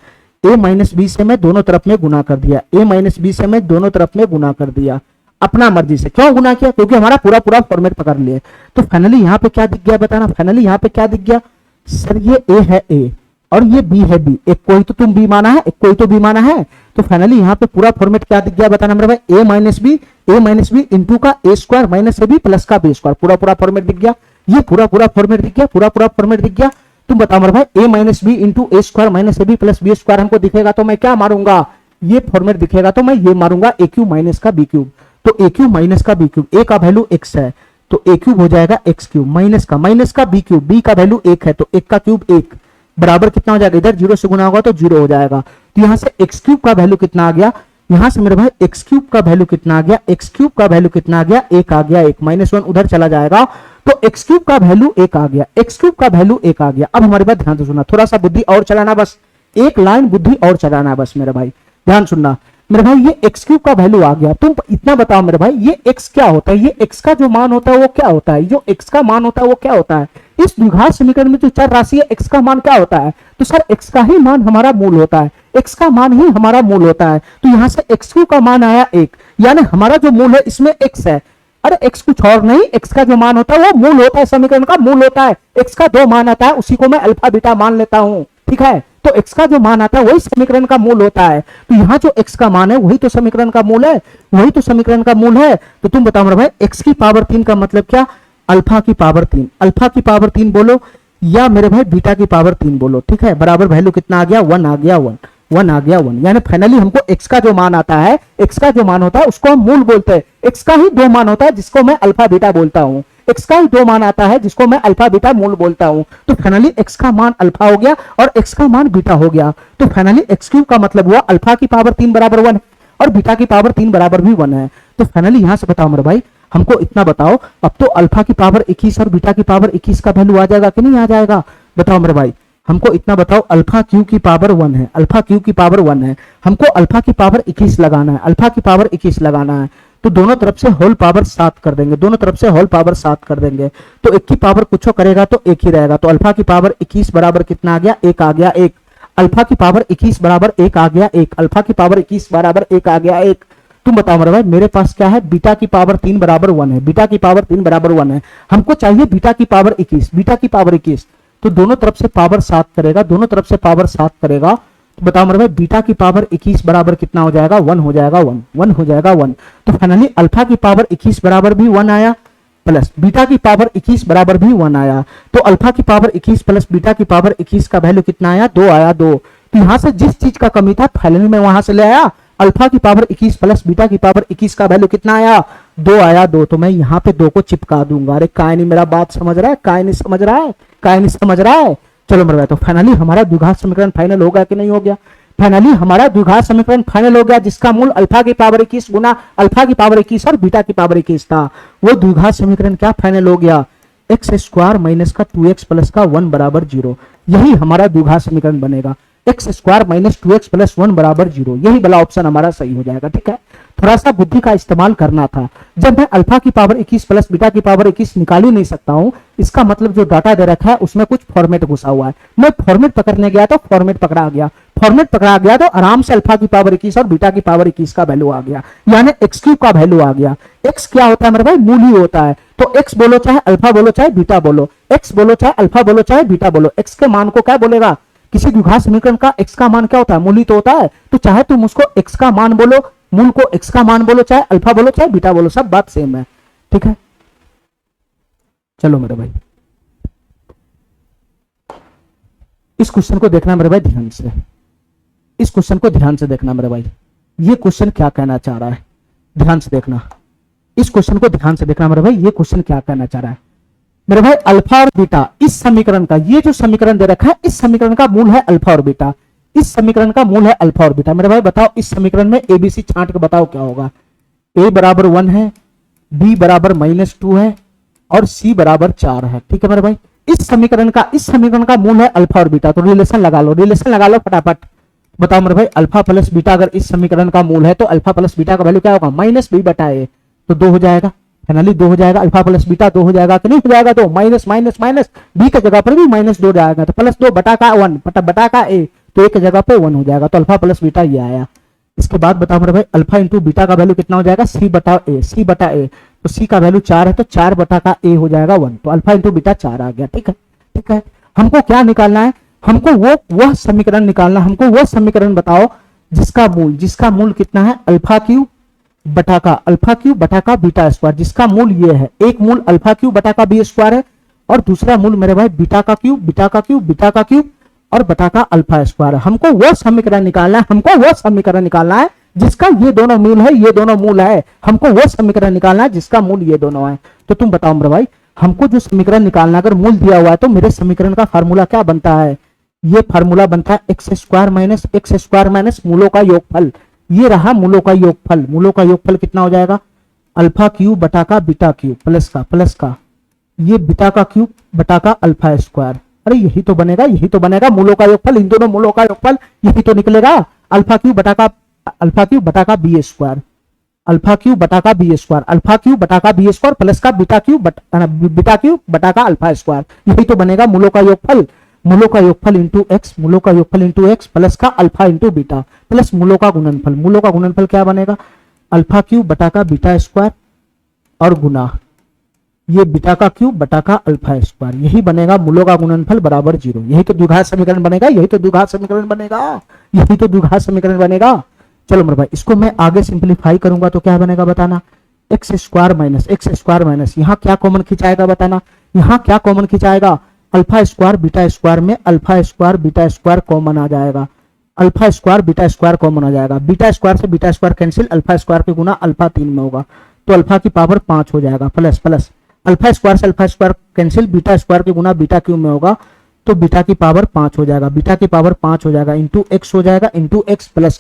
a माइनस b से मैं दोनों तरफ में गुना कर दिया, a माइनस b से मैं दोनों तरफ में गुना कर दिया अपना मर्जी से। क्यों गुना किया? क्योंकि हमारा पूरा पूरा फॉर्मेट पकड़ लिए। तो फाइनली यहाँ पे क्या दिख गया बताना? फाइनली यहाँ पे क्या दिख गया? सर ये a है a और ये b है b, एक कोई तो तुम b माना है, एक कोई तो b माना है। तो फाइनली यहाँ पे पूरा फॉर्मेट क्या दिख गया बताना मेरे भाई? a माइनस बी इंटू का a square minus ab plus का b स्क्वायर, पूरा पूरा फॉर्मेट दिख गया। ये पूरा पूरा फॉर्मेट दिख गया, पूरा पूरा फॉर्मेट दिख गया। तुम बताओ मेरे भाई a minus B into a square minus ab plus b square हमको दिखेगा तो मैं क्या मारूंगा? ये फॉर्मेट दिखेगा तो मैं ये मारूंगा AQ माइनस का b क्यूब। तो AQ माइनस का b क्यूब, a का वैल्यू x है तो a क्यूब हो जाएगा x क्यूब माइनस का b क्यूब, b का वैल्यू 1 है तो 1 का क्यूब 1 बराबर कितना हो जाएगा? इधर 0 से गुना होगा तो 0 हो जाएगा। तो यहां से x क्यूब का वैल्यू कितना आ गया? यहां से मेरे भाई x क्यूब का वैल्यू कितना आ गया? x क्यूब का वैल्यू कितना आ गया? 1 आ गया, 1 माइनस 1 उधर चला जाएगा तो x क्यूब का वैल्यू 1 आ गया, x क्यूब का वैल्यू 1 आ गया। अब हमारे बात ध्यान से सुनना, थोड़ा सा बुद्धि और चलाना, बस एक लाइन बुद्धि और चलाना है बस मेरे भाई, ध्यान सुनना। मेरे भाई ये एक्स क्यूब का वैल्यू आ गया। तुम इतना बताओ मेरे भाई, ये एक्स क्या होता है, ये एक्स का जो मान होता है वो क्या होता है, जो एक्स का मान होता है वो क्या होता है। इस द्विघात समीकरण में जो चर राशि है एक्स का मान क्या होता है, तो सर एक्स का ही मान हमारा मूल होता है, एक्स का मान ही हमारा मूल होता है। तो यहां से एक्स क्यूब का मान आया 1, यानी हमारा जो मूल है इसमें एक्स है। अरे एक्स कुछ और नहीं, एक्स का जो मान होता है वो मूल होता है, समीकरण का मूल होता है। एक्स का 2 मान आता है, उसी को मैं अल्फा बीटा मान लेता हूं, ठीक है। तो एक्स का जो मान आता है वही समीकरण का मूल होता है। तो यहाँ जो एक्स का मान है वही तो समीकरण का मूल है, वही तो समीकरण का मूल है। तो तुम बताओ मेरे भाई एक्स की पावर 3 का मतलब क्या, अल्फा की पावर 3, अल्फा की पावर 3 बोलो या मेरे भाई बीटा की पावर 3 बोलो, ठीक है। बराबर वैल्यू कितना आ गया, 1 आ गया, 1 आ गया 1। यानी फाइनली हमको एक्स का जो मान आता है, एक्स का जो मान होता है उसको हम मूल बोलते हैं। एक्स का ही 2 मान होता है जिसको मैं अल्फा बीटा बोलता हूं, एक्स का ही 2 मान आता है जिसको मैं अल्फा बीटा मूल बोलता हूं। तो फाइनली एक्स का मान अल्फा हो गया और एक्स का मान बीटा हो गया। तो फाइनली एक्स क्यूब का मतलब हुआ अल्फा की पावर 3 बराबर 1 और बीटा की पावर 3 बराबर भी 1 है। तो फाइनली यहां से बताओ मेरे भाई, हमको इतना बताओ, अब तो अल्फा की पावर 21 और बीटा की पावर 21 का वैल्यू आ जाएगा कि नहीं आ जाएगा, बताओ मेरे भाई। हमको इतना बताओ, अल्फा क्यू की पावर 1 है, अल्फा क्यू की पावर 1 है, हमको अल्फा की पावर 21 लगाना है, अल्फा की पावर 21 लगाना है। तो दोनों तरफ से होल पावर 7 कर देंगे, दोनों तरफ से होल पावर 7 कर देंगे। तो एक की पावर कुछ करेगा तो एक ही रहेगा। तो अल्फा की पावर 21 बराबर कितना आ गया, 1 आ गया 1। अल्फा की पावर 21 बराबर 1 आ गया 1, अल्फा की पावर 21 बराबर 1 आ गया 1। तुम बताओ मेरे भाई, मेरे पास क्या है, बीटा की पावर 3 बराबर 1 है, बीटा की पावर 3 बराबर 1 है। हमको चाहिए बीटा की पावर 21, बीटा की पावर 21। तो दोनों तरफ से पावर 7 करेगा, दोनों तरफ से पावर 7 करेगा। तो बताओ मेरे भाई, बीटा की पावर 21 बराबर कितना हो जाएगा, 1 हो जाएगा, 1 हो जाएगा 1। तो फाइनली अल्फा की पावर 21 बराबर भी 1 आया, प्लस बीटा की पावर 21 बराबर भी 1 आया। तो अल्फा की पावर 21 प्लस बीटा की पावर 21 का वैल्यू कितना आया, 2 आया, 2। तो यहां से जिस चीज का कमी था फाइनली मैं वहां से ले आया, अल्फा की पावर 21 प्लस बीटा की पावर 21 का वैल्यू कितना आया, 2 आया, 2। तो मैं यहाँ पे 2 को चिपका दूंगा। अरे काय नहीं मेरा बात समझ रहा है, काय नहीं समझ रहा है, काय नहीं समझ रहा है। चलो मेरे भाई, तो फाइनली हमारा द्विघात समीकरण फाइनल हो गया कि नहीं हो गया, फाइनली हमारा द्विघात समीकरण फाइनल हो गया, जिसका मूल अल्फा की पावर 21 गुना अल्फा की पावर 21 और बीटा की पावर 21 था। वो द्विघात समीकरण क्या फाइनल हो गया, एक्स स्क्वायर माइनस का 2x प्लस का 1 बराबर 0। यही हमारा द्विघात समीकरण बनेगा, x square minus 2x plus 1 बराबर 0। यही वाला ऑप्शन हमारा सही हो जाएगा, ठीक है। थोड़ा सा बुद्धि का इस्तेमाल करना था। जब मैं अल्फा की पावर 21 प्लस बीटा की पावर 21 निकाल ही नहीं सकता हूं, इसका मतलब जो डाटा दे रखा है उसमें कुछ फॉर्मेट घुसा हुआ है। मैं फॉर्मेट पकड़ने गया तो फॉर्मेट पकड़ा गया, फॉर्मेट पकड़ा गया तो आराम से अल्फा की पावर 21 और बीटा की पावर 21 का वैल्यू आ गया, यानी एक्स क्यूब का वैल्यू आ गया। एक्स क्या होता है मेरे भाई, मूल ही होता है। तो एक्स बोलो चाहे अल्फा बोलो चाहे बीटा बोलो, एक्स बोलो चाहे अल्फा बोलो चाहे बीटा बोलो, एक्स के मान को क्या बोलेगा, किसी द्विघात समीकरण का एक्स का मान क्या होता है, मूल ही तो होता है। तो चाहे तुम उसको एक्स का मान बोलो, मूल को एक्स का मान बोलो, चाहे अल्फा बोलो चाहे बीटा बोलो, सब बात सेम है, ठीक है। चलो मेरे भाई, इस क्वेश्चन को देखना मेरे भाई ध्यान से, इस क्वेश्चन को ध्यान से देखना मेरे भाई। ये क्वेश्चन क्या कहना चाह रहा है, ध्यान से देखना, इस क्वेश्चन को ध्यान से देखना मेरे भाई। ये क्वेश्चन क्या कहना चाह रहा है मेरे भाई, अल्फा और बीटा, इस समीकरण का, ये जो समीकरण दे रखा है इस समीकरण का मूल है अल्फा और बीटा, इस समीकरण का मूल है अल्फा और बीटा। मेरे भाई बताओ, इस समीकरण में एबीसी छांट के बताओ क्या होगा। ए बराबर 1 है, बी बराबर -2 है और सी बराबर 4 है, ठीक है मेरे भाई। इस समीकरण का मूल है अल्फा और बीटा। तो रिलेशन लगा लो, रिलेशन लगा लो फटाफट। बताओ मेरे भाई, अल्फा प्लस बीटा अगर इस समीकरण का मूल है तो अल्फा प्लस बीटा का वैल्यू क्या होगा, -b बटा ए। तो 2 हो जाएगा, फाइनली 2 हो जाएगा, अल्फा प्लस बीटा 2 हो जाएगा कि नहीं हो जाएगा, तो माइनस माइनस माइनस बी की जगह पर भी -2 जाएगा, तो +2 बटा का 1 बटा का ए, तो एक जगह पे 1 हो जाएगा। तो अल्फा प्लस बीटा ये आया। इसके बाद बताओ मेरे भाई, अल्फा इंटू बीटा का वैल्यू कितना हो जाएगा, सी बटा ए, सी बटा ए। तो सी का वैल्यू 4 है तो 4 बटा का ए हो जाएगा 1। तो अल्फा इंटू बीटा 4 आ गया, ठीक है, ठीक है। हमको क्या निकालना है, हमको वह समीकरण निकालना, हमको वह समीकरण बताओ जिसका मूल कितना है, अल्फा क्यूब बटा का बीटा स्क्वायर, जिसका मूल ये है। एक मूल अल्फा क्यूब बटा का बी स्क्वायर है और दूसरा मूल मेरे भाई बीटा का क्यूब और बटा का अल्फा स्क्वायर है। हमको वह समीकरण निकालना है, हमको वह समीकरण निकालना है जिसका ये दोनों मूल है, ये दोनों मूल है। हमको वह समीकरण निकालना है जिसका मूल ये दोनों है। तो तुम बताओ मेरे भाई, हमको जो समीकरण निकालना, अगर मूल दिया हुआ है तो मेरे समीकरण का फार्मूला क्या बनता है, ये फार्मूला बनता है एक्स स्क्वायर माइनस मूलों का योगफल। ये रहा मूलों का योगफल, मूलों का योगफल कितना हो जाएगा, अल्फा क्यूब बटा का बीटा क्यूब प्लस का ये बीटा का क्यूब बटा का अल्फा स्क्वायर। अरे यही तो बनेगा मूलों का योगफल, इन दोनों मूलों का योगफल यही तो निकलेगा, अल्फा क्यूब बटा का अल्फा क्यूब बटा का बी स्क्वायर, अल्फा क्यूब बटा का बी स्क्वायर, अल्फा क्यूब बटा का बी स्क्वायर प्लस का बीटा क्यूब बटा का अल्फा स्क्वायर, यही तो बनेगा मूलों का योगफल, मूलों का योगफल इंटू एक्स, मूलों का योगफल इंटू एक्स प्लस का अल्फा इंटू बीटा प्लस मूलों का गुणनफल, मूलों का गुणनफल क्या बनेगा, अल्फा क्यूब बटा का बीटा स्क्वायर और गुना ये बीटा का क्यूब बटा का अल्फा स्क्वायर, यही बनेगा मूलों का गुणनफल बराबर 0। यही तो द्विघात समीकरण बनेगा, यही तो द्विघात समीकरण बनेगा, यही तो द्विघात समीकरण बनेगा। चलो मेरे भाई इसको मैं आगे सिंपलीफाई करूंगा तो क्या बनेगा बताना, एक्स स्क्वायर माइनस यहाँ क्या कॉमन खिंचाएगा बताना, यहाँ क्या कॉमन खिंचाएगा, अल्फा स्क्वायर बीटा स्क्वायर में alpha square beta square common आ जाएगा, alpha square beta square common आ जाएगा, बीटा स्क्वायर से beta square cancel, alpha square के गुना अल्फा 3 में होगा तो अल्फा की पावर 5 हो जाएगा, प्लस प्लस अल्फा स्क्वायर से alpha square cancel, beta square के गुना बीटा क्यूब में होगा तो बीटा की पावर 5 हो जाएगा, बीटा की पावर 5 हो जाएगा इंटू एक्स हो जाएगा, इंटू एक्स प्लस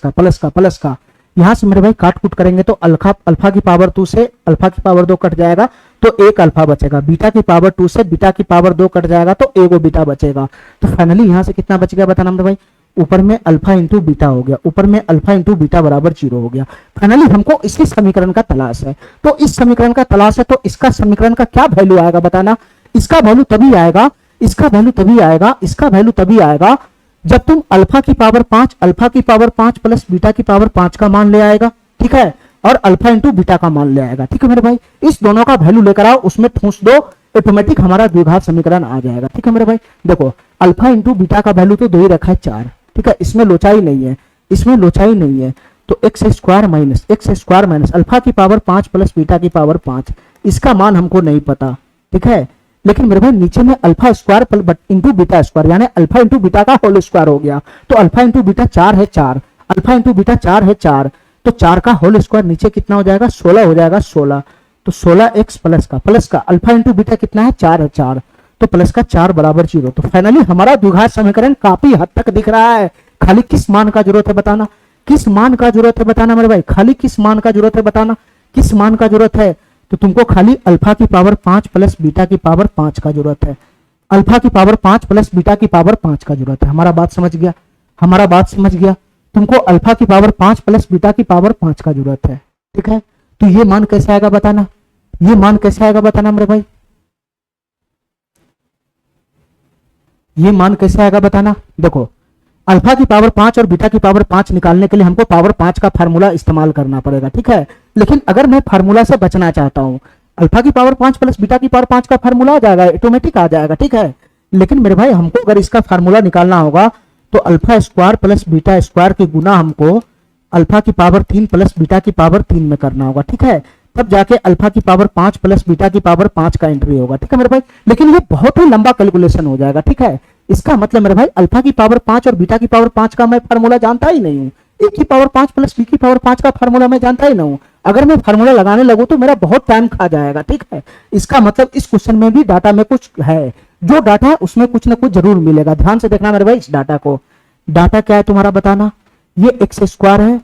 का यहां से मेरे भाई काट कूट करेंगे तो अल्फा की पावर 2 से अल्फा की पावर 2 कट जाएगा तो एक अल्फा बचेगा, बीटा की पावर 2 से बीटा की पावर 2 कट जाएगा तो एगो बीटा बचेगा। तो फाइनली यहां से कितना बच गया बताना मेरे भाई, ऊपर में अल्फा इंटू बीटा हो गया, ऊपर में अल्फा इंटू बीटा बराबर 0 हो गया। फाइनली हमको इसी समीकरण का तलाश है, तो इस समीकरण का तलाश है तो इसका समीकरण का क्या वैल्यू आएगा बताना, इसका वैल्यू तभी आएगा, इसका वैल्यू तभी आएगा, इसका वैल्यू तभी आएगा जब तुम अल्फा की पावर 5 प्लस बीटा की पावर 5 का मान ले आएगा, ठीक है, और अल्फा इंटू बीटा का मान ले आएगा, ठीक है मेरे भाई। इस दोनों का वैल्यू लेकर आओ, उसमें ठूंस दो, ऑटोमेटिक हमारा द्विघात समीकरण आ जाएगा, ठीक है मेरे भाई। देखो अल्फा इंटू बीटा का वैल्यू तो दो ही रखा है 4, ठीक है, इसमें लोचाई नहीं है, इसमें लोचाई नहीं है, तो एक्स स्क्वायर माइनस अल्फा की पावर 5 प्लस बीटा की पावर 5, इसका मान हमको नहीं पता, ठीक है, लेकिन मेरे भाई नीचे में alpha square into beta square यानी अल्फा इंटू बीटा का होल स्क्वायर हो गया, तो अल्फा इंटू बीटा 4 है 4, अल्फा इंटू बीटा 4 है 4, तो 4 का होल स्क्वायर नीचे कितना हो जाएगा 16 हो जाएगा 16, तो 16x प्लस का अल्फा इंटू बीटा कितना है 4 है 4, तो प्लस का 4 बराबर 0। तो फाइनली हमारा द्विघात समीकरण काफी हद तक दिख रहा है, खाली किस मान का जरूरत है बताना, किस मान का जरूरत है बताना मेरे भाई, खाली किस मान का जरूरत है बताना, किस मान का जरूरत है, तो तुमको खाली अल्फा की पावर 5 प्लस बीटा की पावर 5 का जरूरत है, अल्फा की पावर 5 प्लस बीटा की पावर 5 का जरूरत है। हमारा बात समझ गया, हमारा बात समझ गया, तुमको अल्फा की पावर 5 प्लस बीटा की पावर 5 का जरूरत है, ठीक है। तो ये मान कैसे आएगा बताना, ये मान कैसे आएगा बताना मेरे भाई, ये मान कैसे आएगा बताना। देखो अल्फा की पावर 5 और बीटा की पावर 5 निकालने के लिए हमको पावर 5 का फार्मूला इस्तेमाल करना पड़ेगा, ठीक है, लेकिन अगर मैं फार्मूला से बचना चाहता हूं, अल्फा की पावर 5 प्लस बीटा की पावर 5 का फार्मूला आ जाएगा, ऑटोमेटिक आ जाएगा, ठीक है, लेकिन मेरे भाई हमको अगर इसका फार्मूला निकालना होगा तो alpha square plus beta square के गुना हमको अल्फा की पावर 3 प्लस बीटा की पावर 3 में करना होगा, ठीक है, तब जाके अल्फा की पावर 5 प्लस बीटा की पावर 5 का एंट्री होगा, ठीक है मेरे भाई, लेकिन ये बहुत ही लंबा कैलकुलेशन हो जाएगा, ठीक है। इसका मतलब मेरे भाई अल्फा की पावर 5 और बीटा की पावर 5 का मैं फार्मूला जानता ही नहीं हूँ, ए की पावर 5 प्लस बी की पावर 5 का फार्मूला मैं जानता ही नहीं हूँ, अगर मैं फार्मूला लगाने लगूं तो मेरा बहुत टाइम खा जाएगा, ठीक है। इसका मतलब इस क्वेश्चन में भी डाटा में कुछ है, जो डाटा है उसमें कुछ ना कुछ जरूर मिलेगा, ध्यान से देखना मेरे भाई इस डाटा को। डाटा क्या है तुम्हारा बताना, ये एक्स स्क्वायर है,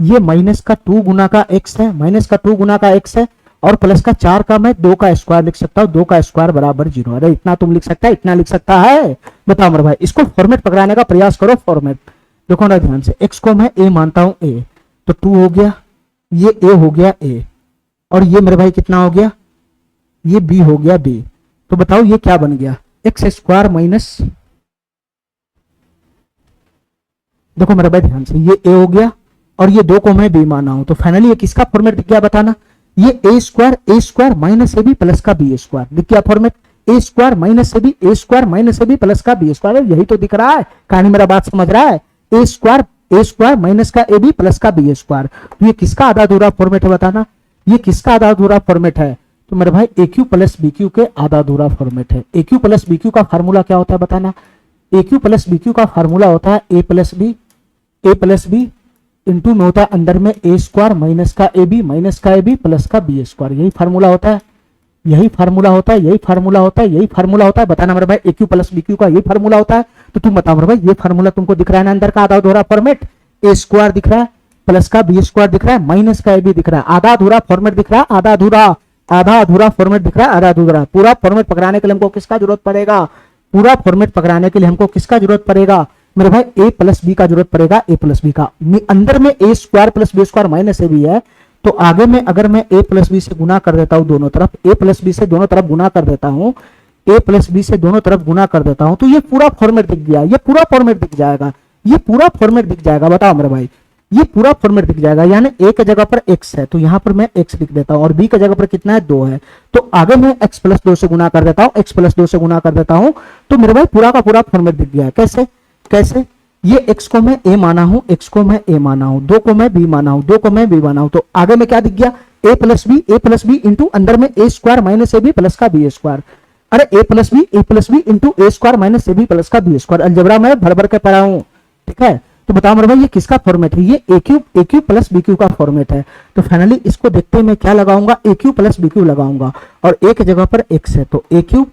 ये माइनस का 2 गुना का एक्स है, माइनस का 2 गुना का एक्स है, और प्लस का 4 का मैं 2 का स्क्वायर लिख सकता हूँ, 2 का स्क्वायर बराबर 0। अरे इतना तुम लिख सकता है, इतना लिख सकता है, बताओ मेरे भाई, इसको फॉर्मेट पकड़ाने का प्रयास करो, फॉर्मेट देखो ना ध्यान से, एक्स को मैं ए मानता हूं ए, तो 2 हो गया, ये ए हो गया ए, और ये मेरे भाई कितना हो गया, ये बी हो गया बी, तो बताओ ये क्या बन गया, एक्स स्क्वायर माइनस, देखो मेरे भाई ध्यान से, ये ए हो गया और ये 2 को मैं बी माना हूं, तो फाइनली ये किसका फॉर्मेट दिख गया बताना, ये a square minus A B plus का बी स्क्वायर दिख गया format, a square minus A B plus का बी स्क्वायर, यही तो दिख रहा है, कहानी मेरा बात समझ रहा है, ए स्क्वायर माइनस का ए बी प्लस का बी स्क्वायर, तो ये किसका आधा अधूरा फॉर्मेट है बताना, ये किसका आधा अधूरा फॉर्मेट है, तो मेरे भाई ए क्यू प्लस बी क्यू के आधा अधूरा फॉर्मेट है। A cube plus b cube का फार्मूला क्या होता है बताना, ए क्यू प्लस बी क्यू का फार्मूला होता है ए प्लस बी इंटू में होता है अंदर में ए स्क्वायर माइनस का ए बी प्लस का बी स्क्वायर, यही फार्मूला होता है, यही फार्मूला होता है, यही फार्मूला होता है, यही फार्मूला होता है, बताना मेरे भाई ए क्यू प्लस बी क्यू का यही फार्मूला होता है। तो तुम बताओ मेरे भाई, ये फार्मूला तुमको दिख रहा है ना, अंदर का आधा अधूरा फॉर्मेट, ए स्क्वायर दिख रहा है प्लस का बी स्क्वायर दिख रहा है माइनस का ए बी दिख रहा है, आधा अधूरा फॉर्मेट दिख रहा है, आधा अधूरा फॉर्मेट दिख रहा है, आधा अधूरा। पूरा फॉर्मेट पकड़ाने के लिए हमको किसका जरूरत पड़ेगा, पूरा फॉर्मेट पकड़ाने के लिए हमको किसका जरूरत पड़ेगा, मेरे भाई ए प्लस बी का जरूरत पड़ेगा, ए प्लस बी का। अंदर में a square plus b square minus A b है, तो आगे में अगर मैं ए प्लस बी से गुना कर देता हूं दोनों तरफ, ए प्लस बी से दोनों तरफ गुना कर देता हूं, ए प्लस बी से दोनों तरफ गुना कर देता हूं, तो ये पूरा फॉर्मेट दिख गया, ये पूरा फॉर्मेट दिख जाएगा, ये पूरा फॉर्मेट दिख जाएगा। बताओ मेरे भाई, ये पूरा फॉर्मेट दिख जाएगा। यानी ए की जगह पर x है तो यहां पर मैं x लिख देता हूं, और b की जगह पर कितना है 2 है, तो आगे मैं x प्लस 2 से गुना कर देता हूं, x प्लस 2 से गुना कर देता हूं, तो मेरे भाई पूरा का पूरा फॉर्मेट दिख गया है। कैसे कैसे? ये x को मैं a माना हूं, x को मैं a माना हूं, 2 को मैं b माना हूं, 2 को मैं b माना हूं, तो आगे में क्या दिख गया, a प्लस बी इंटू अंदर में a square minus A B plus का बी स्क्वायर। अरे a plus B into A square minus A B plus का बी स्क्वायर। अलजेब्रा में भर भर के पढ़ा हूं, ठीक है। तो बताओ मेरे भाई ये किसका फॉर्मेट है, ये ए क्यूब प्लस बी क्यूब का फॉर्मेट है। तो फाइनली इसको देखते हैं मैं क्या लगाऊंगा, ए क्यूब प्लस बी क्यूब लगाऊंगा, और ए की जगह पर x है तो ए क्यूब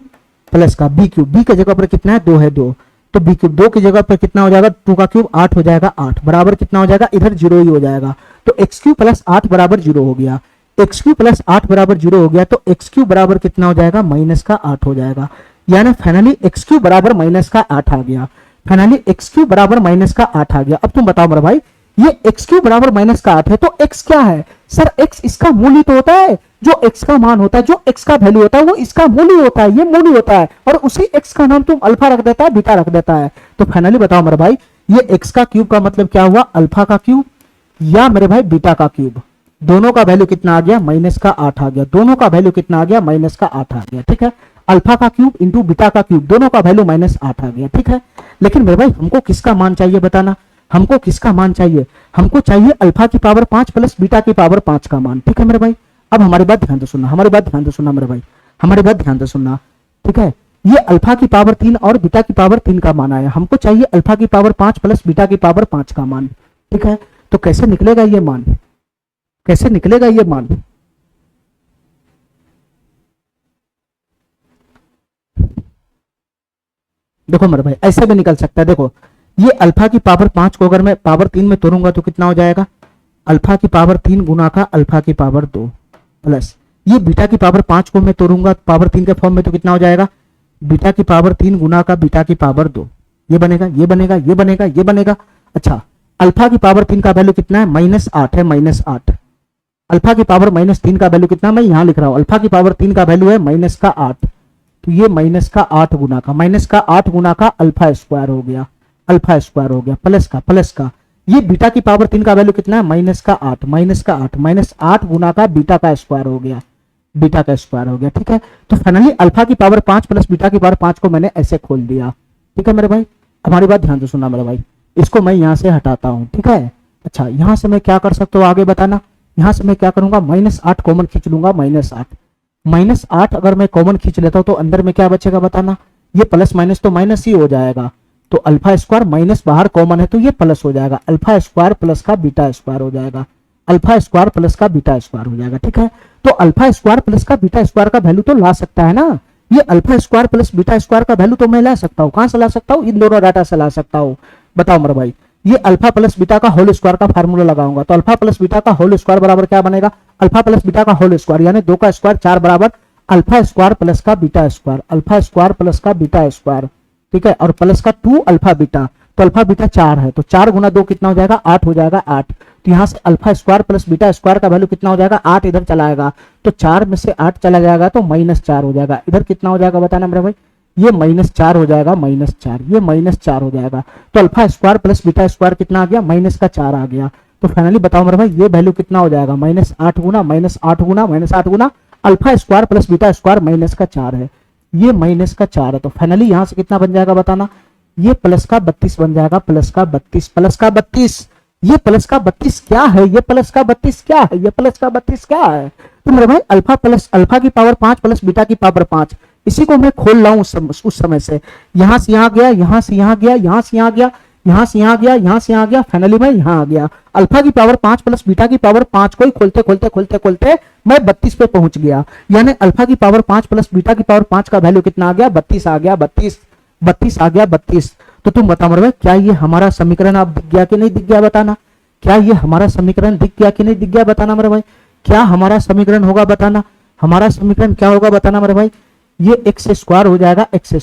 प्लस का बी क्यूब, बी की जगह पर कितना है 2 है 2, तो बी क्यूब 2 की जगह पर कितना हो जाएगा, 2 का क्यूब 8 हो जाएगा, 8 बराबर कितना हो जाएगा, इधर 0 ही हो जाएगा, तो एक्स क्यूब प्लस 8 बराबर 0 हो गया, एक्स क्यूब प्लस 8 बराबर 0 हो गया, तो एक्स क्यूब बराबर कितना हो जाएगा, माइनस का 8 हो जाएगा। यानी फाइनली एक्स क्यूब बराबर माइनस का 8 आ गया, फाइनली एक्स क्यूब बराबर माइनस का 8 आ गया। अब तुम बताओ मेरे भाई, ये एक्स क्यूब बराबर माइनस का 8 है, तो एक्स क्या है सर, एक्स इसका मूल्य तो होता है, जो एक्स का मान होता है, जो एक्स का वैल्यू होता है वो इसका मूल्य होता है, ये मूल्य होता है, और उसी एक्स का नाम तुम अल्फा रख देता है, बीटा रख देता है। तो फाइनली बताओ मेरे भाई, ये एक्स का क्यूब का मतलब क्या हुआ, अल्फा का क्यूब या मेरे भाई बीटा का क्यूब, दोनों का वैल्यू कितना आ गया, माइनस का 8 आ गया, दोनों का वैल्यू कितना आ गया, माइनस का 8 आ गया, ठीक है। अल्फा का क्यूब इंटू बीटा का क्यूब, दोनों का वैल्यू माइनस 8 आ गया, ठीक है। लेकिन मेरे भाई हमको किसका मान चाहिए बताना, हमको किसका मान चाहिए, हमको चाहिए अल्फा की पावर 5 प्लस बीटा की पावर 5 का मान, ठीक है मेरे भाई। अब हमारी बात ध्यान से सुनना, हमारी बात ध्यान से सुनना मेरे भाई, हमारी बात ध्यान से सुनना, ठीक है। ये अल्फा की पावर 3 और बीटा की पावर 3 का मान आया, हमको चाहिए अल्फा की पावर 5 प्लस बीटा की पावर 5 का मान, ठीक है। तो कैसे निकलेगा ये मान, कैसे निकलेगा ये मान, देखो मेरे भाई ऐसे भी निकल सकता है। देखो ये अल्फा की पावर 5 को अगर मैं पावर 3 में तोड़ूंगा तो कितना हो जाएगा, अल्फा की पावर 3 गुना का अल्फा की पावर 2 प्लस ये बीटा की पावर 5 को मैं तोड़ूंगा पावर 3 के फॉर्म में तो कितना हो जाएगा, बीटा की पावर 3 गुना का बीटा की पावर 2, ये बनेगा ये बनेगा ये बनेगा ये बनेगा। अच्छा अल्फा की पावर 3 का वैल्यू कितना है, -8 है, -8। अल्फा की पावर -3 का वैल्यू कितना, मैं यहां लिख रहा हूं, अल्फा की पावर 3 का वैल्यू है -8, तो ये -8 गुना का -8 गुना का अल्फा स्क्वायर हो गया, अल्फा स्क्वायर हो गया, प्लस का ये बीटा की पावर 3 का वैल्यू कितना है, -8 गुना का बीटा का स्क्वायर हो गया, बीटा का स्क्वायर हो गया, ठीक है। तो फाइनली अल्फा की पावर 5 प्लस बीटा की पावर 5 को मैंने ऐसे खोल दिया, ठीक है मेरे भाई। हमारी बात ध्यान से सुनना मेरे भाई, इसको मैं यहां से हटाता हूं, ठीक है। अच्छा यहां से मैं क्या कर सकता हूं आगे बताना, यहां से मैं क्या करूंगा, -8 कॉमन खींच लूंगा, -8 अगर मैं कॉमन खींच लेता हूं तो अंदर में क्या बचेगा बताना, ये प्लस माइनस तो माइनस ही हो जाएगा, तो अल्फा स्क्वायर माइनस बाहर कॉमन है तो ये प्लस हो जाएगा, अल्फा स्क्वायर प्लस का बीटा स्क्वायर हो जाएगा, अल्फा स्क्वायर प्लस का बीटा स्क्वायर हो जाएगा, ठीक है। तो अल्फा स्क्वायर प्लस का बीटा स्क्वायर का वैल्यू तो ला सकता है ना, ये alpha square plus beta square का वैल्यू तो मैं ला सकता हूँ, कहां से ला सकता हूँ, इन दोनों डाटा से ला सकता हूँ। बताओ मेरे भाई, ये अल्फा प्लस बीटा का होल स्क्वायर का फार्मूला लगाऊंगा तो अल्फा प्लस बीटा का होल स्क्वायर बराबर क्या बनेगा, अल्फा प्लस बीटा का होल स्क्वायर यानी 2 का स्क्वायर 4 बराबर अल्फा स्क्वायर प्लस का beta square, alpha square plus का बीटा स्क्वायर, ठीक है, और प्लस का 2 अल्फा बीटा, तो अल्फा बीटा 4 है तो 4 गुना 2 कितना हो जाएगा, 8 हो जाएगा, 8। तो यहां से alpha square plus beta square का वैल्यू कितना हो जाएगा, 8 इधर चला आएगा तो 4 में से 8 चला जाएगा तो -4 हो जाएगा, इधर कितना हो जाएगा बताना मेरे भाई, ये -4 हो जाएगा, -4 ये -4 हो जाएगा। तो alpha square plus beta square कितना आ गया, -4 आ गया। तो फाइनली बताओ मेरे भाई ये वैल्यू कितना हो जाएगा, -8 गुना alpha square plus beta square -4 है, ये -4 है। तो फाइनली यहां से कितना बन जाएगा बताना, ये प्लस का 32 बन जाएगा, प्लस का 32, ये प्लस का 32 क्या है, ये प्लस का 32 क्या है, ये प्लस का 32 क्या है। तो मेरे भाई अल्फा की पावर 5 प्लस बीटा की पावर 5, इसी को मैं खोल रहा हूं उस समय से, यहां से यहां गया, यहां से यहां गया, यहां से यहां गया, यहां से यहां गया, यहां से यहां गया, फाइनली मैं यहां आ गया। अल्फा की पावर 5 प्लस बीटा की पावर 5 को ही खोलते मैं 32 पे पहुंच गया, यानी अल्फा की पावर 5 प्लस बीटा की पावर 5 का वैल्यू कितना आ गया, 32 आ गया, 32 आ गया, 32। तो तुम बताओ मेरे भाई क्या ये हमारा समीकरण अब दिख गया कि नहीं दिख गया बताना, क्या ये हमारा समीकरण दिख गया कि नहीं दिख गया बताना मेरे भाई, क्या हमारा समीकरण होगा बताना, हमारा समीकरण क्या होगा बताना मेरे भाई, ये एक्स स्क्वायर हो जाएगा एक्स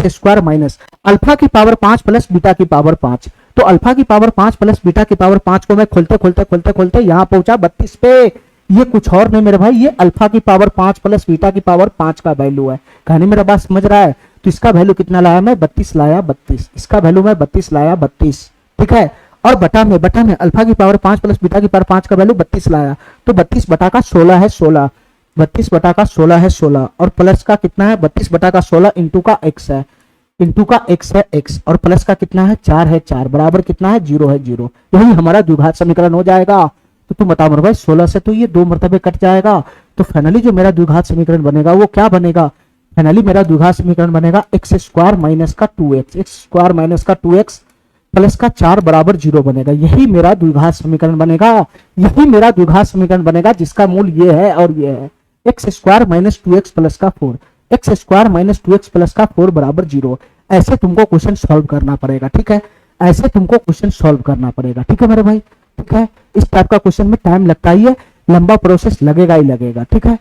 स्क्वायर माइनस अल्फा की पावर 5 प्लस बीटा की पावर 5। तो अल्फा की पावर 5 प्लस बीटा की पावर 5 को मैं खोलते खोलते खोलते खोलते यहां पहुंचा 32 पे। ये कुछ और नहीं मेरे भाई, ये अल्फा की पावर 5 प्लस बीटा की पावर 5 का वैल्यू है। कहानी मेरा बात समझ रहा है? तो इसका वैल्यू कितना लाया मैं? 32 लाया 32। इसका वैल्यू मैं 32 लाया 32। ठीक है, और बटा में अल्फा की पावर 5 प्लस बीटा की पावर 5 का वैल्यू 32 लाया, तो 32 बटा का 16 है 16। 32 बटा का 16 है 16, और प्लस का कितना है? 32 बटा का 16 इंटू का x है, इंटू का x है x, और प्लस का कितना है? 4 है 4, बराबर कितना है? 0 है 0। यही हमारा द्विघात समीकरण हो जाएगा। तो तुम बताओ मेरे भाई, 16 से तो ये 2 मरतबे कट जाएगा। तो फाइनली जो मेरा द्विघात समीकरण बनेगा वो क्या बनेगा? फाइनली मेरा द्विघात समीकरण बनेगा एक्स स्क्वायर माइनस का 2x, एक्स स्क्वायर माइनस का 2x प्लस का 4 बराबर 0 बनेगा। यही मेरा द्विघात समीकरण बनेगा, यही मेरा द्विघात समीकरण बनेगा, जिसका मूल ये है और ये है X square minus 2x plus का 4, x square minus 2x plus का 4 बराबर 0। ऐसे तुमको क्वेश्चन सॉल्व करना पड़ेगा। ठीक है, ऐसे तुमको क्वेश्चन सॉल्व करना पड़ेगा। ठीक है मेरे भाई, ठीक है। इस टाइप का क्वेश्चन में टाइम लगता ही है, लंबा प्रोसेस लगेगा ही लगेगा। ठीक है,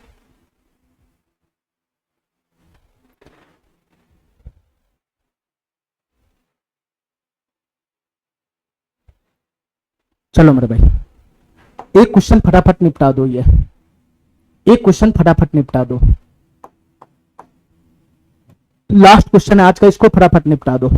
चलो मेरे भाई एक क्वेश्चन फटाफट निपटा दो, ये एक क्वेश्चन फटाफट निपटा दो, लास्ट क्वेश्चन है आज का, इसको फटाफट निपटा दो।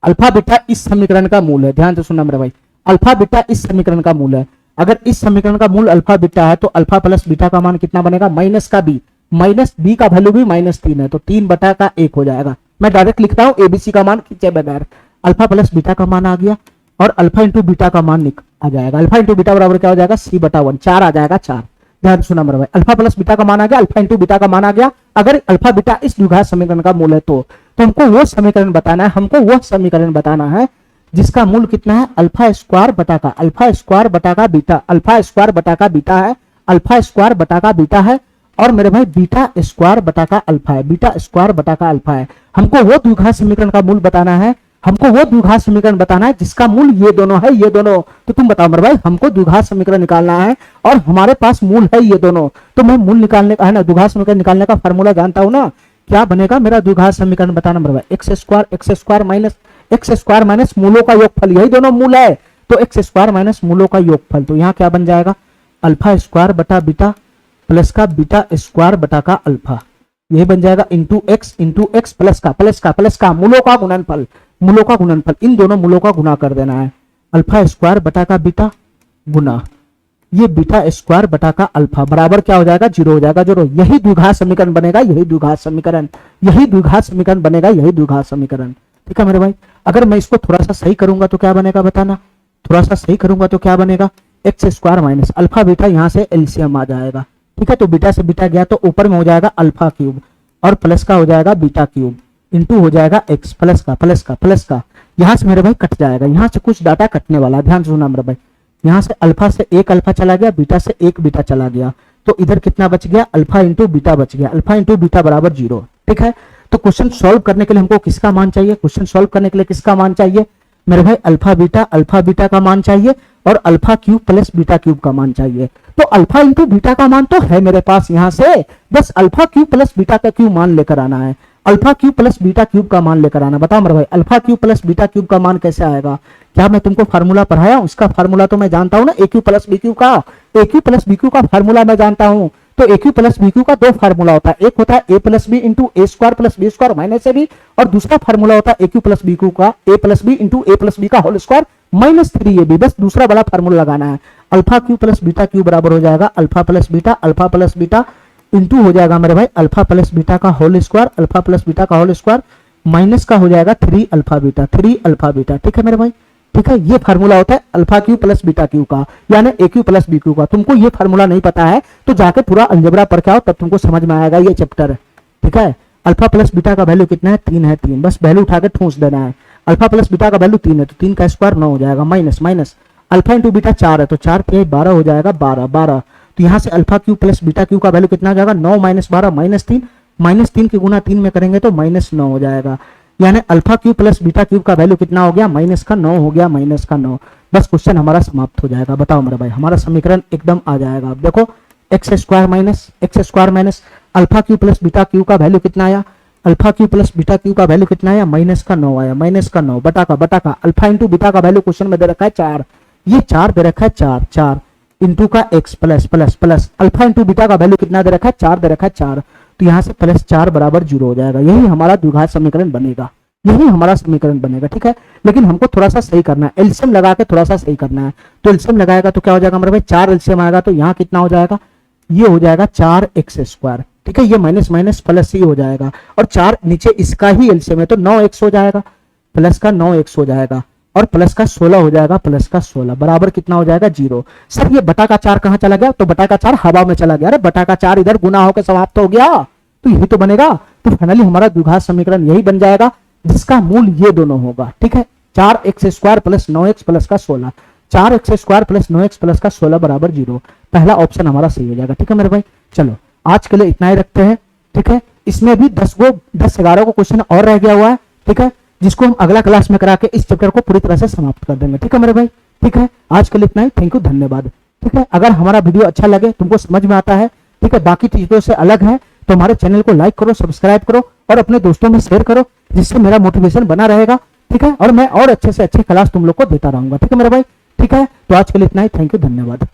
अल्फा बीटा इस समीकरण का मूल है, ध्यान से सुनना मेरे भाई, अल्फा बीटा इस समीकरण का मूल है। अगर इस समीकरण का मूल अल्फा बीटा है तो अल्फा प्लस बीटा का मान कितना बनेगा? माइनस का बी, माइनस बी का वैल्यू भी -3 है, तो 3 बटा का 1 हो जाएगा। मैं डायरेक्ट लिखता हूं एबीसी का मान खींचे बगैर। अल्फा प्लस बीटा का मान आ गया, और अल्फा इंटू बीटा का मान आ जाएगा। अल्फा इंटू बीटा बराबर क्या हो जाएगा? c/1, 4 आ जाएगा 4। ध्यान सुना मेरे भाई, अल्फा प्लस बीटा का मान आ गया, अल्फा इंटू बीटा का मान आ गया। अगर अल्फा बीटा इस द्विघात समीकरण का मूल है तो हमको वो समीकरण बताना है, हमको वह समीकरण बताना है जिसका मूल कितना है? अल्फा स्क्वायर बटा का, अल्फा स्क्वायर बटा का बीटा, अल्फा स्क्वायर बटा का बीटा है, अल्फा स्क्वायर बटा का बीटा है, और मेरे भाई बीटा स्क्वायर बटा का अल्फा है, बीटा स्क्वायर बटा का अल्फा है। हमको वो द्विघात समीकरण का मूल बताना है, हमको वो द्विघात समीकरण बताना है जिसका मूल ये दोनों है, ये दोनों। तो तुम बताओ मेरे भाई, हमको द्विघात समीकरण निकालना है और हमारे पास मूल है ये दोनों, तो मैं मूल निकालने का है ना, द्विघात समीकरण निकालने का फार्मूला जानता हूं ना। क्या बनेगा मेरा द्विघात समीकरण? बताना मेरे भाई, एक्स स्क्वायर माइनस मूलों का योगफल, यही दोनों मूल है, तो एक्स स्क्वायर माइनस मूलों का योगफल। तो यहाँ क्या बन जाएगा? अल्फा स्क्वायर बटा बीटा प्लस का बीटा स्क्वायर बटा का अल्फा, यही बन जाएगा इंटू एक्स प्लस का मूलों का गुणनफल, मूलों का गुणनफल, इन दोनों मूलों का गुणा कर देना है। अल्फा स्क्वायर बटा का बीटा गुना ये बीटा स्क्वायर बटा का अल्फा बराबर क्या हो जाएगा? 0 हो जाएगा 0। यही द्विघात समीकरण बनेगा, यही द्विघात समीकरण, यही द्विघात समीकरण बनेगा, यही द्विघात समीकरण। ठीक है मेरे भाई, अगर मैं इसको थोड़ा सा सही करूंगा तो क्या बनेगा बताना? थोड़ा सा सही करूंगा तो क्या बनेगा? X square minus alpha beta, यहां से एलसीएम आ जाएगा। ठीक है, तो बीटा से बीटा गया तो ऊपर में हो जाएगा अल्फा क्यूब, और प्लस का हो जाएगा बीटा क्यूब, इंटू हो जाएगा एक्स प्लस का यहां से मेरे भाई कट जाएगा, यहां से कुछ डाटा कटने वाला, ध्यान सुनना मेरे भाई। यहां से अल्फा से एक अल्फा चला गया, बीटा से एक बीटा चला गया, तो इधर कितना बच गया? अल्फा इंटू बीटा बच गया, अल्फा इंटू बीटा बराबर 0। ठीक है, तो क्वेश्चन सॉल्व करने के लिए हमको किसका मान चाहिए? क्वेश्चन सॉल्व करने के लिए किसका मान चाहिए मेरे भाई? अल्फा बीटा का मान चाहिए, और alpha cube plus beta cube का मान चाहिए। तो अल्फा इंटू बीटा का मान तो है मेरे पास, यहां से बस अल्फा क्यूब प्लस बीटा का क्यूब मान लेकर आना है, alpha cube plus beta cube का मान लेकर आना। बताओ मेरे भाई, alpha cube plus beta cube का मान कैसे आएगा? क्या मैं तुमको फार्मूला पढ़ाया हूं? इसका फार्मूला तो मैं जानता हूं ना, a cube plus b cube का, a cube plus b cube का फार्मूला मैं जानता हूं। तो a cube plus b cube का 2 फार्मूला होता है, एक होता है a plus B into A square plus b square minus A b, और दूसरा फार्मूला होता है a cube plus b cube का a plus B into A plus b का होल स्क्वायर माइनस 3ab। बस दूसरा बड़ा फार्मूला लगाना है। Alpha Q plus beta Q बराबर हो जाएगा अल्फा प्लस बीटा इंटू हो जाएगा मेरे भाई अल्फा प्लस बीटा का होल स्क्वायर, माइनस का हो जाएगा 3 अल्फा बीटा। ठीक है मेरे भाई, ठीक है, ये फार्मूला होता है alpha Q plus beta Q का, यानी ए क्यू प्लस बी क्यू का। तुमको ये फार्मूला नहीं पता है तो जाके पूरा अलजेब्रा पढ़ के आओ, तब तुमको समझ में आएगा ये चैप्टर। ठीक है, अल्फा प्लस बीटा का वैल्यू कितना है? 3 है, 3, बस वैल्यू उठा के ठूस देना है। अल्फा प्लस बीटा का वैल्यू 3 है, तो 3 का स्क्वायर 9 हो जाएगा, माइनस अल्फा इंटू बीटा 4 है, तो 4 पे 12 हो जाएगा, 12। तो यहाँ से alpha Q plus beta Q का वैल्यू कितना हो जाएगा? 9 माइनस 12 -3 की गुना 3 में करेंगे तो -9 हो जाएगा, यानी alpha cube plus beta cube का वैल्यू कितना हो गया? -9 हो गया, -9। बस क्वेश्चन हमारा समाप्त हो जाएगा। बताओ मेरे भाई, हमारा समीकरण एकदम आ जाएगा। अब देखो, x square minus alpha Q plus beta Q का वैल्यू कितना आया, alpha Q plus beta Q का वैल्यू कितना आया, माइनस का 9 आया, माइनस का 9 बटा का अल्फा इंटू बीटा का वैल्यू क्वेश्चन में दे रखा है 4, ये 4 दे रखा है 4 इंटू का x plus plus plus alpha into beta का वैल्यू कितना दे रखा है 4 दे रखा है 4, तो यहाँ से प्लस 4 बराबर 0 हो जाएगा। यही हमारा द्विघात समीकरण बनेगा, यही हमारा समीकरण बनेगा। ठीक है, लेकिन हमको थोड़ा सा सही करना है, एलसीएम लगा के थोड़ा सा सही करना है। तो एलसीएम लगाएगा तो क्या हो जाएगा हमारे भाई, 4 एलसीएम आएगा तो यहाँ कितना हो जाएगा, ये हो जाएगा 4x²। ठीक है, ये माइनस माइनस प्लस ही हो जाएगा, और 4 नीचे इसका ही एलसीएम है तो 9x हो जाएगा, प्लस का 9x हो जाएगा, और प्लस का 16 हो जाएगा, प्लस का 16 बराबर कितना हो जाएगा 0। सर ये बटा का 4 कहां चला गया, तो बटा का 4 हवा में चला गया। अरे बटा का 4 इधर गुना होकर समाप्त हो गया, तो यही तो बनेगा। तो फाइनली हमारा द्विघात समीकरण यही बन जाएगा जिसका मूल ये दोनों होगा। ठीक है, 4x² प्लस 9x प्लस का 16, 4x² प्लस 9x प्लस का 16 बराबर 0, पहला ऑप्शन हमारा सही हो जाएगा। ठीक है मेरे भाई, चलो आज के लिए इतना ही रखते हैं। ठीक है, इसमें भी 10-11 को क्वेश्चन और रह गया हुआ है। ठीक है, जिसको हम अगला क्लास में करा के इस चैप्टर को पूरी तरह से समाप्त कर देंगे। ठीक है मेरे भाई, ठीक है, आज के लिए इतना ही, थैंक यू, धन्यवाद। ठीक है, अगर हमारा वीडियो अच्छा लगे, तुमको समझ में आता है, ठीक है, बाकी चीजों से अलग है, तो हमारे चैनल को लाइक करो, सब्सक्राइब करो और अपने दोस्तों में शेयर करो, जिससे मेरा मोटिवेशन बना रहेगा। ठीक है, और मैं और अच्छे से अच्छे क्लास तुम लोग को देता रहूंगा। ठीक है मेरे भाई, ठीक है, तो आज के लिए इतना ही, थैंक यू, धन्यवाद।